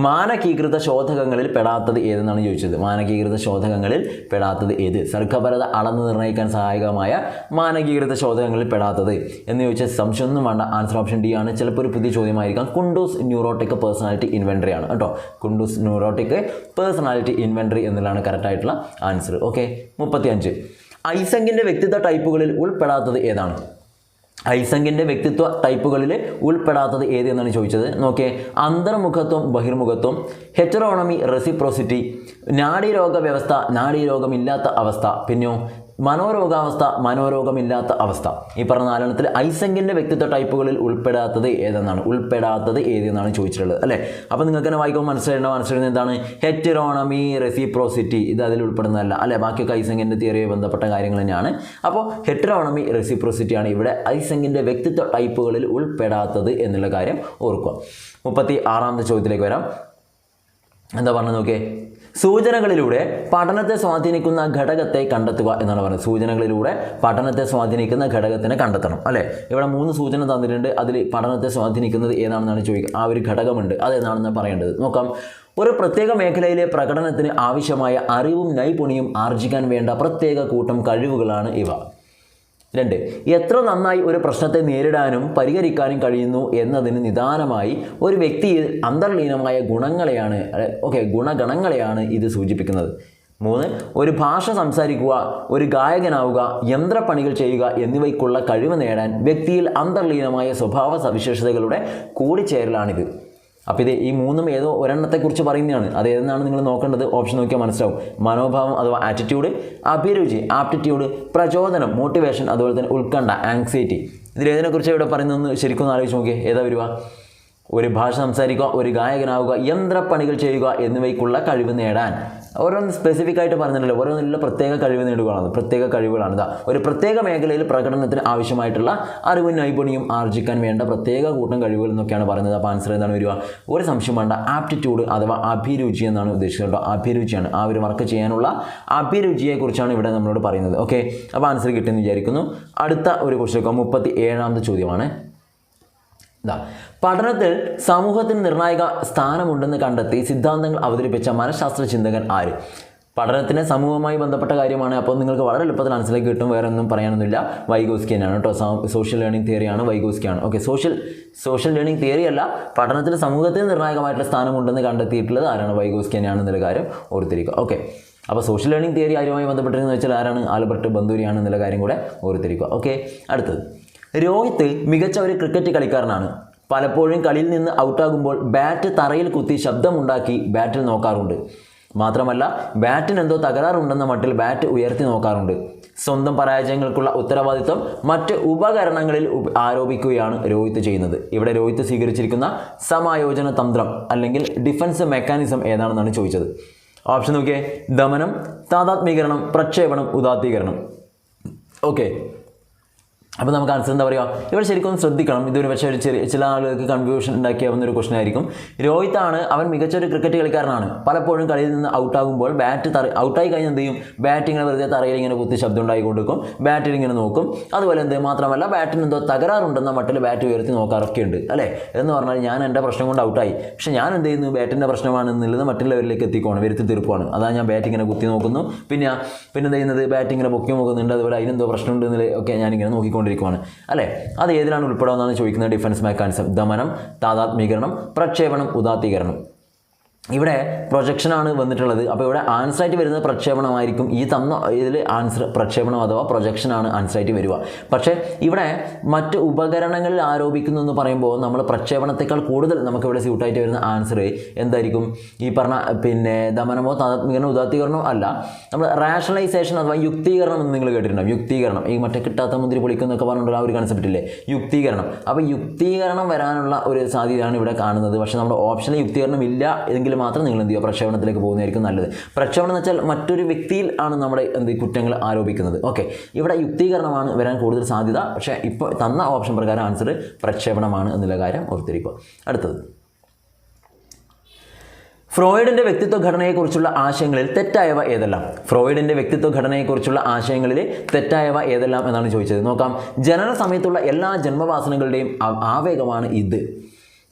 Speaker 1: മാനകീകൃത ശോധകങ്ങളിൽ പെടാത്തത് ഏതെന്നാണ് ചോദിച്ചത്. മാനകീകൃത ശോധകങ്ങളിൽ പെടാത്തത് ഏത്? സർഗപരത അളന്ന് നിർണ്ണയിക്കാൻ സഹായകമായ മാനകീകൃത ശോധകങ്ങളിൽ പെടാത്തത് എന്ന് ചോദിച്ചാൽ സംശയമൊന്നും വേണ്ട, ആൻസർ ഓപ്ഷൻ ഡി ആണ്. ചിലപ്പോൾ ഒരു പുതിയ ചോദ്യമായിരിക്കാം. കുണ്ടൂസ് ന്യൂറോട്ടിക് പേഴ്സണാലിറ്റി ഇൻവെൻട്രി ആണ് കേട്ടോ. കുണ്ടൂസ് ന്യൂറോട്ടിക് പേഴ്സണാലിറ്റി ഇൻവെൻട്രി എന്നുള്ളതാണ് കറക്റ്റായിട്ടുള്ള ആൻസർ. 35. ഐസങ്കിൻ്റെ വ്യക്തിത്വ ടൈപ്പുകളിൽ ഉൾപ്പെടാത്തത് ഏതാണ്? ഐസങ്കിൻ്റെ വ്യക്തിത്വ ടൈപ്പുകളിൽ ഉൾപ്പെടാത്തത് ഏത് എന്നാണ് ചോദിച്ചത്. നോക്കിയേ, അന്തർമുഖത്വം, ബഹിർമുഖത്വം, ഹെറ്ററോണമി, റെസിപ്രോസിറ്റി, നാഡീരോഗ വ്യവസ്ഥ, നാഡീരോഗമില്ലാത്ത അവസ്ഥ, പിന്നെയോ മനോരോഗാവസ്ഥ, മനോരോഗമില്ലാത്ത അവസ്ഥ. ഈ പറഞ്ഞ 4 ഐസങ്കിൻ്റെ വ്യക്തിത്വ ടൈപ്പുകളിൽ ഉൾപ്പെടാത്തത് ഏതെന്നാണ് ചോദിച്ചിട്ടുള്ളത് അല്ലേ? അപ്പോൾ നിങ്ങൾക്ക് തന്നെ വായിക്കുമ്പോൾ മനസ്സിലായിരുന്നത് എന്താണ്? ഹെറ്ററോണമി, റെസിപ്രോസിറ്റി, ഇത് അതിൽ ഉൾപ്പെടുന്നതല്ല അല്ലേ? ബാക്കിയൊക്കെ ഐസങ്കിൻ്റെ തിയറിയുമായി ബന്ധപ്പെട്ട കാര്യങ്ങൾ തന്നെയാണ്. അപ്പോൾ ഹെറ്ററോണമി, റെസിപ്രോസിറ്റിയാണ് ഇവിടെ ഐസങ്കിൻ്റെ വ്യക്തിത്വ ടൈപ്പുകളിൽ ഉൾപ്പെടാത്തത് എന്നുള്ള കാര്യം ഓർക്കുക. 36ാമത്തെ ചോദ്യത്തിലേക്ക് വരാം. എന്താ പറഞ്ഞത് നോക്കിയേ, സൂചനകളിലൂടെ പഠനത്തെ സ്വാധീനിക്കുന്ന ഘടകത്തെ കണ്ടെത്തുക എന്നാണ് പറയുന്നത്. സൂചനകളിലൂടെ പഠനത്തെ സ്വാധീനിക്കുന്ന ഘടകത്തിനെ കണ്ടെത്തണം അല്ലേ? ഇവിടെ 3 സൂചന തന്നിട്ടുണ്ട്. അതിൽ പഠനത്തെ സ്വാധീനിക്കുന്നത് ഏതാണെന്നാണ് ചോദിക്കുക. ആ ഒരു ഘടകമുണ്ട്, അതേതാണെന്ന് പറയേണ്ടത്. നോക്കാം. ഒരു പ്രത്യേക മേഖലയിലെ പ്രകടനത്തിന് ആവശ്യമായ അറിവും നൈപുണ്യവും ആർജിക്കാൻ വേണ്ട പ്രത്യേക കൂട്ടം കഴിവുകളാണ് ഇവ. 2. എത്ര നന്നായി ഒരു പ്രശ്നത്തെ നേരിടാനും പരിഹരിക്കാനും കഴിയുന്നു എന്നതിന് നിദാനമായി ഒരു വ്യക്തിയിൽ അന്തർലീനമായ ഗുണഗണങ്ങളെയാണ് ഇത് സൂചിപ്പിക്കുന്നത്. 3. ഒരു ഭാഷ സംസാരിക്കുക, ഒരു ഗായകനാവുക, യന്ത്രപ്പണികൾ ചെയ്യുക എന്നിവയ്ക്കുള്ള കഴിവ് നേടാൻ വ്യക്തിയിൽ അന്തർലീനമായ സ്വഭാവ സവിശേഷതകളുടെ കൂടിച്ചേരലാണിത്. അപ്പോൾ ഇത് ഈ മൂന്നും ഏതോ ഒരെണ്ണത്തെക്കുറിച്ച് പറയുന്നതാണ്. അത് ഏതെന്നാണ് നിങ്ങൾ നോക്കേണ്ടത്? ഓപ്ഷൻ നോക്കിയാൽ മനസ്സിലാവും. മനോഭാവം അഥവാ ആറ്റിറ്റ്യൂഡ്, അഭിരുചി ആപ്റ്റിറ്റ്യൂഡ്, പ്രചോദനം മോട്ടിവേഷൻ, അതുപോലെ തന്നെ ഉത്കണ്ഠ ആങ്സൈറ്റി. ഇതിലേതിനെക്കുറിച്ച് ഇവിടെ പറയുന്നതെന്ന് ശരിക്കും ആലോചിച്ച് നോക്കിയേ. ഏതാ വരിക? ഒരു ഭാഷ സംസാരിക്കുക, ഒരു ഗായകനാവുക, യന്ത്രപ്പണികൾ ചെയ്യുക എന്നിവയ്ക്കുള്ള കഴിവ് നേടാൻ. ഓരോന്ന് സ്പെസിഫിക് ആയിട്ട് പറഞ്ഞിട്ടുണ്ടല്ലോ, ഓരോന്നിലുള്ള പ്രത്യേക കഴിവ് നേടുകയാണ്, പ്രത്യേക കഴിവുകളാണ്. ഇതാ ഒരു പ്രത്യേക മേഖലയിൽ പ്രകടനത്തിന് ആവശ്യമായിട്ടുള്ള അറിവും നൈപുണ്യം ആർജിക്കാൻ വേണ്ട പ്രത്യേക കൂട്ടം കഴിവുകൾ എന്നൊക്കെയാണ് പറയുന്നത്. അപ്പോൾ ആൻസർ എന്താണ് വരിക? ഒരു സംശയം വേണ്ട, ആപ്റ്റിറ്റ്യൂഡ് അഥവാ അഭിരുചി എന്നാണ് ഉദ്ദേശിച്ചത് കേട്ടോ. അഭിരുചിയാണ്, ആ ഒരു വർക്ക് ചെയ്യാനുള്ള അഭിരുചിയെക്കുറിച്ചാണ് ഇവിടെ നമ്മളോട് പറയുന്നത്. ഓക്കെ, അപ്പോൾ ആൻസർ കിട്ടുമെന്ന് വിചാരിക്കുന്നു. അടുത്ത ഒരു ക്വസ്റ്റ്യൻ 37ാമത്തെ ചോദ്യമാണ്. പഠനത്തിൽ സമൂഹത്തിന് നിർണായക സ്ഥാനമുണ്ടെന്ന് കണ്ടെത്തി സിദ്ധാന്തങ്ങൾ അവതരിപ്പിച്ച മനഃശാസ്ത്ര ചിന്തകൻ ആര്? പഠനത്തിന് സമൂഹവുമായി ബന്ധപ്പെട്ട കാര്യമാണ്. അപ്പോൾ നിങ്ങൾക്ക് വളരെ എളുപ്പത്തിൽ മനസ്സിലേക്ക് കിട്ടും. വേറെ ഒന്നും പറയാനൊന്നുമില്ല. വൈഗോസ്കി തന്നെയാണ് കേട്ടോ. സോഷ്യൽ ലേണിംഗ് തിയറിയാണ്, വൈഗോസ്കിയാണ്. ഓക്കെ, സോഷ്യൽ ലേണിംഗ് തിയറി അല്ല, പഠനത്തിൽ സമൂഹത്തിന് നിർണായകമായിട്ടുള്ള സ്ഥാനമുണ്ടെന്ന് കണ്ടെത്തിയിട്ടുള്ളത് ആരാണ്? വൈഗോസ്കി തന്നെയാണെന്നുള്ള കാര്യം ഓർത്തിരിക്കുക. ഓക്കെ, അപ്പോൾ സോഷ്യൽ ലേണിംഗ് തിയറി ആരുമായി ബന്ധപ്പെട്ടിരുന്നു വെച്ചാൽ ആരാണ്? ആൽബർട്ട് ബന്ദൂരിയാണ് എന്നുള്ള കാര്യം കൂടെ ഓർത്തിരിക്കുക. ഓക്കെ, അടുത്തത്. രോഹിത് മികച്ച ഒരു ക്രിക്കറ്റ് കളിക്കാരനാണ്. പലപ്പോഴും കളിയിൽ നിന്ന് ഔട്ടാകുമ്പോൾ ബാറ്റ് തറയിൽ കുത്തി ശബ്ദമുണ്ടാക്കി ബാറ്റിൽ നോക്കാറുണ്ട്. മാത്രമല്ല ബാറ്റിന് എന്തോ തകരാറുണ്ടെന്ന മട്ടിൽ ബാറ്റ് ഉയർത്തി നോക്കാറുണ്ട്. സ്വന്തം പരാജയങ്ങൾക്കുള്ള ഉത്തരവാദിത്വം മറ്റ് ഉപകരണങ്ങളിൽ ആരോപിക്കുകയാണ് രോഹിത് ചെയ്യുന്നത്. ഇവിടെ രോഹിത് സ്വീകരിച്ചിരിക്കുന്ന സമായോജന തന്ത്രം അല്ലെങ്കിൽ ഡിഫൻസ് മെക്കാനിസം ഏതാണെന്നാണ് ചോദിച്ചത്. ഓപ്ഷൻ നോക്കിയേ. ദമനം, താദാത്മീകരണം, പ്രക്ഷേപണം, ഉദാത്തീകരണം. ഓക്കെ, അപ്പോൾ നമുക്ക് ആൻസർ എന്താ പറയുക? ഇവിടെ ശരിക്കും ശ്രദ്ധിക്കണം. ഇതൊരു പക്ഷേ ഒരു ചില ആളുകൾക്ക് കൺഫ്യൂഷൻ ഉണ്ടാക്കിയാവുന്ന ഒരു ക്വസ്റ്റൻ ആയിരിക്കും. രോഹിത്താണ്, അവൻ മികച്ച ഒരു ക്രിക്കറ്റ് കളിക്കാരനാണ്. പലപ്പോഴും കളിയിൽ നിന്ന് ഔട്ടാകുമ്പോൾ ബാറ്റ് ഔട്ടായി കഴിഞ്ഞാൽ എന്ത് ചെയ്യും? ബാറ്റ് ഇങ്ങനെ വെറുതെ തറയിൽ ഇങ്ങനെ കുത്തി ശബ്ദം ഉണ്ടായിക്കൊണ്ടിരിക്കും, ബാറ്റിൽ ഇങ്ങനെ നോക്കും. അതുപോലെ എന്ത് മാത്രമല്ല ബാറ്റിന് എന്തോ തകരാറുണ്ടെന്ന മട്ടിൽ ബാറ്റ് ഉയർത്തി നോക്കാറൊക്കെ ഉണ്ട് അല്ലേ? എന്ന് പറഞ്ഞാൽ ഞാൻ എൻ്റെ പ്രശ്നം കൊണ്ട് ഔട്ടായി, പക്ഷേ ഞാൻ എന്ത് ചെയ്യുന്നു? ബാറ്റിൻ്റെ പ്രശ്നമാണ് എന്നുള്ളത് മറ്റുള്ളവരിലേക്ക് എത്തിക്കുവാണ്, വരുത്തി തീർക്കുവാണ്. അതാണ് ഞാൻ ബാറ്റ് ഇങ്ങനെ കുത്തി നോക്കുന്നു, പിന്നെ എന്ത് ചെയ്യുന്നത്? ബാറ്റ് ഇങ്ങനെ പൊക്കി നോക്കുന്നുണ്ട്, അതുപോലെ അതിനെന്തോ പ്രശ്നമുണ്ട് എന്നതിൽ ഒക്കെ ഞാനിങ്ങനെ നോക്കിക്കൊണ്ട് അല്ലേ? അത് ഏതിലാണ് ഉൾപ്പെടാമെന്നാണ് ചോദിക്കുന്നത്. ഡിഫൻസ് മെക്കാനിസം, ദമനം, താദാത്മീകരണം, പ്രക്ഷേപണം, ഉദാത്തീകരണം. ഇവിടെ പ്രൊജക്ഷനാണ് വന്നിട്ടുള്ളത്. അപ്പോൾ ഇവിടെ ആൻസറായിട്ട് വരുന്നത് പ്രക്ഷേപണമായിരിക്കും. ഈ തന്ന ഇതിൽ ആൻസർ പ്രക്ഷേപണം അഥവാ പ്രൊജക്ഷനാണ് ആൻസറായിട്ട് വരിക. പക്ഷേ ഇവിടെ മറ്റ് ഉപകരണങ്ങളിൽ ആരോപിക്കുന്നു എന്ന് പറയുമ്പോൾ നമ്മൾ പ്രക്ഷേപണത്തെക്കാൾ കൂടുതൽ നമുക്കിവിടെ സ്യൂട്ടായിട്ട് വരുന്ന ആൻസർ എന്തായിരിക്കും? ഈ പറഞ്ഞ ദമനമോ താദാത്മീകരണമോ ഉദാത്തീകരണമോ അല്ല, നമ്മൾ റാഷണലൈസേഷൻ അഥവാ യുക്തീകരണം എന്ന് നിങ്ങൾ കേട്ടിട്ടുണ്ടാവും. യുക്തീകരണം, ഈ മറ്റേ കിട്ടാത്ത മുന്തിരി പൊളിക്കുന്നൊക്കെ പറഞ്ഞിട്ടുള്ള ആ ഒരു കൺസെപ്റ്റ് ഇല്ലേ, യുക്തീകരണം. അപ്പോൾ യുക്തീകരണം വരാനുള്ള ഒരു സാധ്യതയാണ് ഇവിടെ കാണുന്നത്. പക്ഷേ നമ്മുടെ ഓപ്ഷനിൽ യുക്തീകരണം ഇല്ല എങ്കിൽ മാത്രം നിങ്ങൾ എന്ത് ചെയ്യുക? പ്രക്ഷേപണത്തിലേക്ക് പോകുന്നതായിരിക്കും നല്ലത്. പ്രക്ഷേപണം എന്ന് വെച്ചാൽ മറ്റൊരു വ്യക്തിയിൽ ആണ് നമ്മുടെ കുറ്റങ്ങൾ ആരോപിക്കുന്നത്. ഓക്കെ, ഇവിടെ യുക്തീകരണമാണ് വരാൻ കൂടുതൽ സാധ്യത. പക്ഷേ ഇപ്പോൾ തന്ന ഓപ്ഷൻ പ്രകാരം ആൻസർ പ്രക്ഷേപണമാണ് എന്നുള്ള കാര്യം ഓർത്തിരിക്കുക. അടുത്തത്. ഫ്രോയിഡിൻ്റെ വ്യക്തിത്വ ഘടനയെക്കുറിച്ചുള്ള ആശയങ്ങളിൽ തെറ്റായവ ഏതെല്ലാം? ഫ്രോയിഡിൻ്റെ വ്യക്തിത്വ ഘടനയെക്കുറിച്ചുള്ള ആശയങ്ങളിൽ തെറ്റായവ ഏതെല്ലാം എന്നാണ് ചോദിച്ചത്. നോക്കാം. ജനന സമയത്തുള്ള എല്ലാ ജന്മവാസനകളുടെയും ആവേഗമാണ് ഇത്.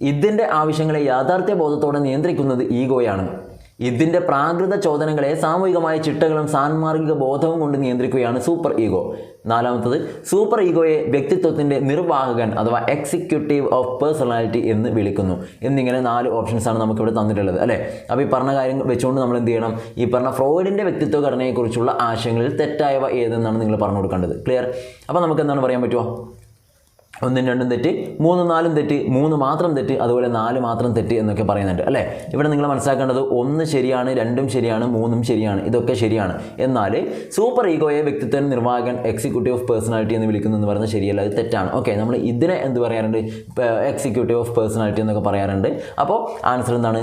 Speaker 1: ഇതിൻ്റെ ആവശ്യങ്ങളെ യാഥാർത്ഥ്യ ബോധത്തോടെ നിയന്ത്രിക്കുന്നത് ഈഗോയാണ്. ഇതിൻ്റെ പ്രാകൃത ചോദനകളെ സാമൂഹികമായ ചിട്ടകളും സാൻമാർഗിക ബോധവും കൊണ്ട് നിയന്ത്രിക്കുകയാണ് സൂപ്പർ ഈഗോ. 4. സൂപ്പർ ഈഗോയെ വ്യക്തിത്വത്തിൻ്റെ നിർവാഹകൻ അഥവാ എക്സിക്യൂട്ടീവ് ഓഫ് പേഴ്സണാലിറ്റി എന്ന് വിളിക്കുന്നു. എന്നിങ്ങനെ 4 ഓപ്ഷൻസാണ് നമുക്കിവിടെ തന്നിട്ടുള്ളത് അല്ലേ? അപ്പോൾ ഈ പറഞ്ഞ കാര്യം വെച്ചുകൊണ്ട് നമ്മൾ എന്ത് ചെയ്യണം? ഈ പറഞ്ഞ ഫ്രോയിഡിൻ്റെ വ്യക്തിത്വ ഘടനയെക്കുറിച്ചുള്ള ആശയങ്ങളിൽ തെറ്റായവ ഏതെന്നാണ് നിങ്ങൾ പറഞ്ഞു കൊടുക്കേണ്ടത്. ക്ലിയർ? അപ്പോൾ നമുക്ക് എന്താണ് പറയാൻ പറ്റുമോ? 1, 2 തെറ്റ്, 3, 4 തെറ്റ്, 3 മാത്രം തെറ്റ്, അതുപോലെ 4 മാത്രം തെറ്റ് എന്നൊക്കെ പറയുന്നുണ്ട് അല്ലേ? ഇവിടെ നിങ്ങൾ മനസ്സിലാക്കേണ്ടത് 1 ശരിയാണ്, 2 ശരിയാണ്, 3 ശരിയാണ്, ഇതൊക്കെ ശരിയാണ്. എന്നാൽ സൂപ്പർ ഈഗോയെ വ്യക്തിത്വ നിർവാഹകൻ എക്സിക്യൂട്ടീവ് ഓഫ് പേഴ്സണാലിറ്റി എന്ന് വിളിക്കുന്നു എന്ന് പറഞ്ഞാൽ ശരിയല്ല, അത് തെറ്റാണ്. ഓക്കെ, നമ്മൾ ഇതിനെ എന്ത് പറയാറുണ്ട്? എക്സിക്യൂട്ടീവ് ഓഫ് പേഴ്സണാലിറ്റി എന്നൊക്കെ പറയാറുണ്ട്. അപ്പോൾ ആൻസർ എന്താണ്?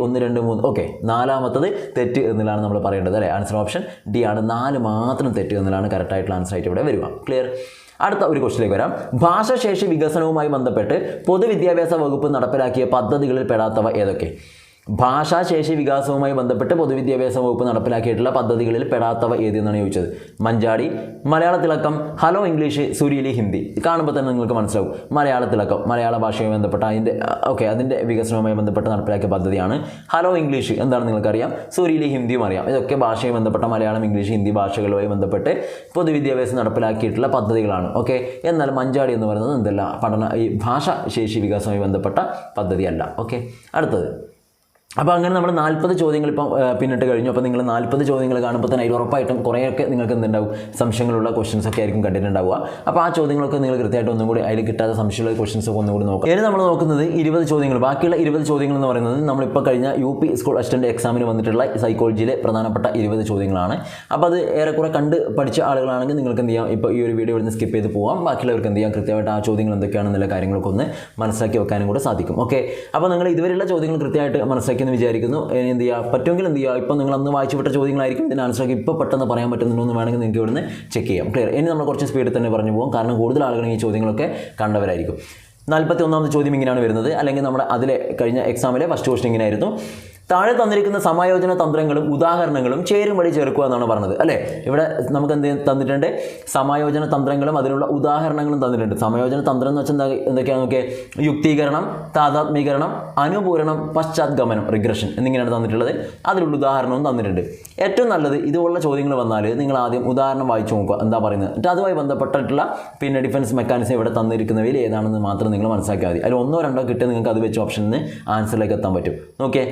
Speaker 1: 1, 2, 3. ഓക്കെ, 4ാമത്തത് തെറ്റ് എന്നുള്ളതാണ് നമ്മൾ പറയേണ്ടത് അല്ലേ? ആൻസർ ഓപ്ഷൻ ഡി ആണ്. 4 മാത്രം തെറ്റ് എന്നുള്ളതാണ് കറക്റ്റായിട്ടുള്ള ആൻസർ ആയിട്ട് ഇവിടെ വരിക. ക്ലിയർ? അടുത്ത ഒരു ക്വസ്റ്റിലേക്ക് വരാം. ഭാഷാശേഷി വികസനവുമായി ബന്ധപ്പെട്ട് പൊതുവിദ്യാഭ്യാസ വകുപ്പ് നടപ്പിലാക്കിയ പദ്ധതികളിൽ പെടാത്തവ ഏതൊക്കെ? ഭാഷാശേഷി വികാസവുമായി ബന്ധപ്പെട്ട് പൊതുവിദ്യാഭ്യാസ വകുപ്പ് നടപ്പിലാക്കിയിട്ടുള്ള പദ്ധതികളിൽ പെടാത്തവ ഏതെന്നാണ് ചോദിച്ചത്. മഞ്ചാടി, മലയാള തിളക്കം, ഹലോ ഇംഗ്ലീഷ്, സുരീലി ഹിന്ദി. കാണുമ്പോൾ തന്നെ നിങ്ങൾക്ക് മനസ്സിലാവും മലയാള തിളക്കം മലയാള ഭാഷയുമായി ബന്ധപ്പെട്ട അതിൻ്റെ വികസനവുമായി ബന്ധപ്പെട്ട് നടപ്പിലാക്കിയ പദ്ധതിയാണ്. ഹലോ ഇംഗ്ലീഷ് എന്താണെന്ന് നിങ്ങൾക്കറിയാം, സുരീലി ഹിന്ദിയും അറിയാം. ഇതൊക്കെ ഭാഷയുമായി ബന്ധപ്പെട്ട മലയാളം, ഇംഗ്ലീഷ്, ഹിന്ദി ഭാഷകളുമായി ബന്ധപ്പെട്ട് പൊതുവിദ്യാഭ്യാസം നടപ്പിലാക്കിയിട്ടുള്ള പദ്ധതികളാണ്. എന്നാൽ മഞ്ചാടി എന്ന് പറയുന്നത് എന്തല്ല, ഈ ഭാഷാശേഷി വികാസവുമായി ബന്ധപ്പെട്ട പദ്ധതിയല്ല. അടുത്തത്. അപ്പോൾ അങ്ങനെ നമ്മൾ 40 ചോദ്യങ്ങൾ ഇപ്പം പിന്നിട്ട് കഴിഞ്ഞു. അപ്പോൾ നിങ്ങൾ 40 ചോദ്യങ്ങൾ കാണുമ്പോൾ തന്നെ അതിൽ ഉറപ്പായിട്ടും കുറേയൊക്കെ നിങ്ങൾക്ക് എന്തുണ്ടാവും, സംശയങ്ങളുള്ള ക്വസ്റ്റൻസ് ഒക്കെ ആയിരിക്കും കണ്ടിട്ടുണ്ടാവുക. അപ്പോൾ ആ ചോദ്യങ്ങളൊക്കെ നിങ്ങൾ കൃത്യമായിട്ട് ഒന്നും കൂടി അതിൽ കിട്ടാത്ത സംശയമുള്ള ക്വസ്റ്റൻസ് ഒക്കെ ഒന്നും കൂടി നോക്കാം. ഇനി നമ്മൾ നോക്കുന്നത് 20 ചോദ്യങ്ങൾ. ബാക്കിയുള്ള 20 ചോദ്യങ്ങൾ എന്ന് പറയുന്നത് നമ്മളിപ്പോൾ കഴിഞ്ഞ UP സ്കൂൾ അസിസ്റ്റൻ്റ് എക്സാമിന് വന്നിട്ടുള്ള സൈക്കോളജിയിലെ പ്രധാനപ്പെട്ട 20 ചോദ്യങ്ങളാണ്. അപ്പോൾ അത് ഏറെക്കുറെ കണ്ട് പഠിച്ച ആളുകളാണെങ്കിൽ നിങ്ങൾക്ക് എന്ത് ചെയ്യാം, ഇപ്പോൾ ഈ ഒരു വീഡിയോ ഇവിടുന്ന് സ്കിപ്പ് ചെയ്ത് പോകാം. ബാക്കിയുള്ളവർക്ക് എന്ത് ചെയ്യാം, കൃത്യമായിട്ട് ആ ചോദ്യങ്ങൾ എന്തൊക്കെയാണെന്നുള്ള കാര്യങ്ങളൊക്കെ ഒന്ന് മനസ്സിലാക്കി വെക്കാനും കൂടെ സാധിക്കും. അപ്പോൾ നിങ്ങൾ ഇതുവരെയുള്ള ചോദ്യങ്ങൾ കൃത്യമായിട്ട് മനസ്സിലാക്കി എന്ന് വിചാരിക്കുന്നു. എന്ത് ചെയ്യുക, പറ്റുമെങ്കിൽ എന്ത് ചെയ്യുക, ഇപ്പോൾ നിങ്ങൾ അന്ന് വായിച്ചു വിട്ട ചോദ്യങ്ങളായിരിക്കും ഇതിന് ആൻസറൊക്കെ ഇപ്പോൾ പെട്ടെന്ന് പറയാൻ പറ്റുന്നുണ്ടോ എന്ന് വേണമെങ്കിൽ നിങ്ങൾക്ക് ഇവിടുന്ന് ചെക്ക് ചെയ്യാം. ക്ലിയർ. ഇനി നമ്മൾ കുറച്ച് സ്പീഡിൽ തന്നെ പറഞ്ഞു പോകും, കാരണം കൂടുതൽ ആളുകൾ ഈ ചോദ്യങ്ങളൊക്കെ കണ്ടവരായിരിക്കും. 41ാമത്തെ ചോദ്യം ഇങ്ങനെയാണ് വരുന്നത്, അല്ലെങ്കിൽ നമ്മുടെ അതിലെ കഴിഞ്ഞ എക്സാമിലെ ഫസ്റ്റ് ക്വസ്റ്റ്യൻ ഇങ്ങനെയായിരുന്നു. താഴെ തന്നിരിക്കുന്ന സമായോജന തന്ത്രങ്ങളും ഉദാഹരണങ്ങളും ചേരും വഴി ചേർക്കുക എന്നാണ് പറഞ്ഞത്. ഇവിടെ നമുക്ക് എന്ത് തന്നിട്ടുണ്ട്, സമായോജന തന്ത്രങ്ങളും അതിനുള്ള ഉദാഹരണങ്ങളും തന്നിട്ടുണ്ട്. സമായോജന തന്ത്രം എന്ന് വെച്ചാൽ എന്തൊക്കെയാണ് നോക്കിയേ, യുക്തീകരണം, താതാത്മീകരണം, അനുപൂരണം, പശ്ചാത്ഗമനം, റിഗ്രഷൻ എന്നിങ്ങനെയാണ് തന്നിട്ടുള്ളത്. അതിലുള്ള ഉദാഹരണവും തന്നിട്ടുണ്ട്. ഏറ്റവും നല്ലത് ഇതുപോലുള്ള ചോദ്യങ്ങൾ വന്നാൽ നിങ്ങൾ ആദ്യം ഉദാഹരണം വായിച്ചു നോക്കുക എന്താ പറയുന്നത്, എന്നിട്ട് അതുമായി ബന്ധപ്പെട്ടിട്ടുള്ള ഡിഫൻസ് മെക്കാനിസം ഇവിടെ തന്നിരിക്കുന്നവയിൽ ഏതാണെന്ന് മാത്രം നിങ്ങൾ മനസ്സിലാക്കിയാൽ മതി. അതിൽ 1 2 കിട്ടിയാൽ നിങ്ങൾക്ക് അത് വെച്ച് ഓപ്ഷനിൽ നിന്ന് ആൻസറിലേക്ക് എത്താൻ പറ്റും. നോക്കിയേ,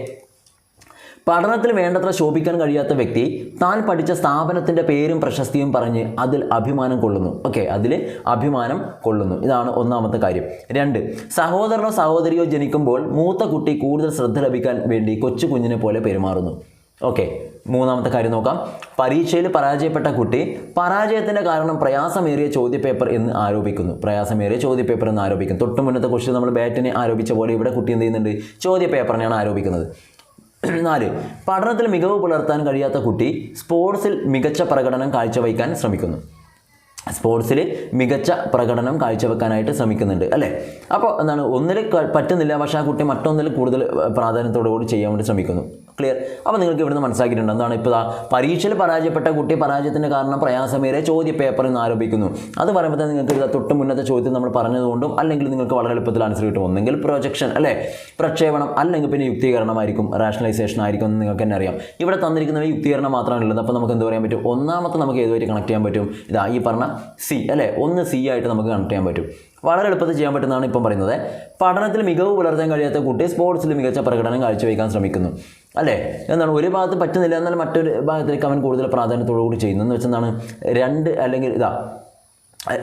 Speaker 1: പഠനത്തിൽ വേണ്ടത്ര ശോഭിക്കാൻ കഴിയാത്ത വ്യക്തി താൻ പഠിച്ച സ്ഥാപനത്തിൻ്റെ പേരും പ്രശസ്തിയും പറഞ്ഞ് അതിൽ അഭിമാനം കൊള്ളുന്നു. അതിൽ അഭിമാനം കൊള്ളുന്നു. ഇതാണ് 1ാമത്തെ കാര്യം. 2, സഹോദരനോ സഹോദരിയോ ജനിക്കുമ്പോൾ മൂത്ത കുട്ടി കൂടുതൽ ശ്രദ്ധ ലഭിക്കാൻ വേണ്ടി കൊച്ചു കുഞ്ഞിനെ പോലെ പെരുമാറുന്നു. 3ാമത്തെ കാര്യം നോക്കാം. പരീക്ഷയിൽ പരാജയപ്പെട്ട കുട്ടി പരാജയത്തിൻ്റെ കാരണം പ്രയാസമേറിയ ചോദ്യപേപ്പർ എന്ന് ആരോപിക്കുന്നു. തൊട്ട് മുന്നത്തെ ക്വസ്റ്റ്യൻ നമ്മൾ ബാറ്റിനെ ആരോപിച്ച പോലെ ഇവിടെ കുട്ടി എന്ത് ചെയ്യുന്നുണ്ട്, ചോദ്യപേപ്പറിനെയാണ് ആരോപിക്കുന്നത്. 4, പഠനത്തിൽ മികവ് പുലർത്താൻ കഴിയാത്ത കുട്ടി സ്പോർട്സിൽ മികച്ച പ്രകടനം കാഴ്ചവെക്കാൻ ശ്രമിക്കുന്നു. ശ്രമിക്കുന്നുണ്ട് അല്ലേ. അപ്പോൾ എന്താണ്, ഒന്നിൽ പറ്റുന്നില്ല, പക്ഷേ ആ കുട്ടി മറ്റൊന്നിൽ കൂടുതൽ പ്രാധാന്യത്തോടുകൂടി ചെയ്യാൻ വേണ്ടി ശ്രമിക്കുന്നു. ക്ലിയർ. അപ്പോൾ നിങ്ങൾക്ക് ഇവിടുന്ന് മനസ്സിലാക്കിയിട്ടുണ്ട് എന്താണ്, ഇപ്പോൾ പരീക്ഷയിൽ പരാജയപ്പെട്ട കുട്ടി പരാജയത്തിൻ്റെ കാരണം പ്രയാസമേറിയ ചോദ്യപേപ്പർ എന്ന് ആരോപിക്കുന്നു. അത് പറയുമ്പോൾ തന്നെ നിങ്ങൾക്ക് തൊട്ട് മുന്നത്തെ ചോദ്യം നമ്മൾ പറഞ്ഞതുകൊണ്ടും അല്ലെങ്കിൽ നിങ്ങൾക്ക് വളരെ എളുപ്പത്തിൽ ആൻസർ കിട്ടും. ഒന്നെങ്കിൽ പ്രൊജക്ഷൻ പ്രക്ഷേപണം, അല്ലെങ്കിൽ പിന്നെ യുക്തീകരണമായിരിക്കും, റാഷണലൈസേഷൻ ആയിരിക്കും എന്ന് നിങ്ങൾക്ക് തന്നെ അറിയാം. ഇവിടെ തന്നിരിക്കുന്നത് യുക്തീകരണം മാത്രമാണ് ഉള്ളത്. അപ്പോൾ നമുക്ക് എന്ത് പറയാൻ പറ്റും, 1ാമത്തെ നമുക്ക് ഏതുമായിട്ട് കണക്ട് ചെയ്യാൻ പറ്റും, ഈ പറഞ്ഞ C 1 C ആയിട്ട് നമുക്ക് കണക്ട് ചെയ്യാൻ പറ്റും. വളരെ എളുപ്പത്തിൽ ചെയ്യാൻ പറ്റുന്നതാണ് ഇപ്പം പറയുന്നത്. പഠനത്തിൽ മികവ് പുലർത്താൻ കഴിയാത്ത കുട്ടി സ്പോർട്സിൽ മികച്ച പ്രകടനം കാഴ്ചവെക്കാൻ ശ്രമിക്കുന്നു. എന്താണ്, ഒരു ഭാഗത്ത് പറ്റുന്നില്ല എന്നാൽ മറ്റൊരു ഭാഗത്തേക്ക് അവൻ കൂടുതൽ പ്രാധാന്യത്തോടു കൂടി ചെയ്യുന്നു എന്ന് വെച്ചെന്താണ് 2 അല്ലെങ്കിൽ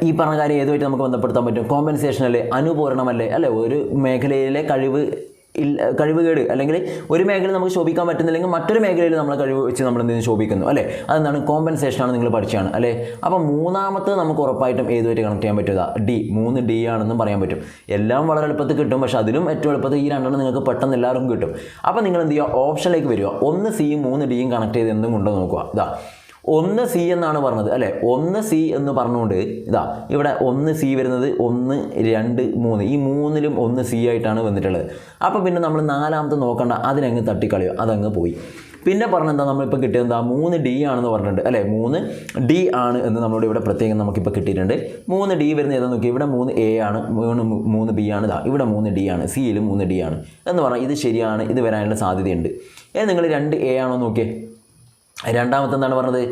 Speaker 1: ഈ പറഞ്ഞ കാര്യം ഏതുമായിട്ട് നമുക്ക് ബന്ധപ്പെടുത്താൻ പറ്റും, കോമ്പൻസേഷൻ അനുപൂരണമല്ലേ ഒരു മേഖലയിലെ കഴിവുകേട് അല്ലെങ്കിൽ ഒരു മേഖലയിൽ നമുക്ക് ശോഭിക്കാൻ പറ്റുന്നില്ലെങ്കിൽ മറ്റൊരു മേഖലയിൽ നമ്മളെ കഴിവ് വെച്ച് നമ്മൾ എന്തെങ്കിലും ശോഭിക്കുന്നു അതെന്താണ്, കോമ്പൻസേഷനാണ് നിങ്ങൾ പഠിച്ചാണ് അപ്പോൾ 3ാമത്തെ നമുക്ക് ഉറപ്പായിട്ടും ഏതുമായിട്ട് കണക്ട് ചെയ്യാൻ പറ്റുക, 3 D ആണെന്നും പറയാൻ പറ്റും. എല്ലാം വളരെ എളുപ്പത്തിൽ കിട്ടും, പക്ഷേ അതിലും ഏറ്റവും എളുപ്പത്തിൽ ഈ 2 നിങ്ങൾക്ക് പെട്ടെന്ന് എല്ലാവർക്കും കിട്ടും. അപ്പോൾ നിങ്ങൾ എന്ത് ചെയ്യുക, ഓപ്ഷനിലേക്ക് വരിക, 1 C 3 D കണക്ട് ചെയ്ത് എന്തും കൊണ്ടു നോക്കുക. 1 C എന്നാണ് പറഞ്ഞത് 1 C എന്ന് പറഞ്ഞുകൊണ്ട് ഇവിടെ 1 C വരുന്നത് 1 2 3 ഈ 3ലും 1 C ആയിട്ടാണ് വന്നിട്ടുള്ളത്. അപ്പോൾ പിന്നെ നമ്മൾ 4ാമത്തെ നോക്കണ്ട, അതിനങ്ങ് തട്ടിക്കളയോ, അതങ്ങ് പോയി. പിന്നെ പറഞ്ഞെന്താ, നമ്മളിപ്പോൾ കിട്ടിയത് 3 D ആണെന്ന് പറഞ്ഞിട്ടുണ്ട് 3 D ആണ് എന്ന് നമ്മളോട് ഇവിടെ പ്രത്യേകം നമുക്കിപ്പോൾ കിട്ടിയിട്ടുണ്ട്. 3 D വരുന്നത് ഏതാണെന്ന് നോക്കി, ഇവിടെ 3 A ആണ്, 3 B ആണ്, ഇവിടെ 3 D ആണ്, Cയിൽ 3 D ആണ് എന്ന് പറഞ്ഞാൽ ഇത് ശരിയാണ്, ഇത് വരാനുള്ള സാധ്യതയുണ്ട്. നിങ്ങൾ 2 A ആണോ നോക്കിയേ. 2ാമത്തെ എന്താണ് പറഞ്ഞത്,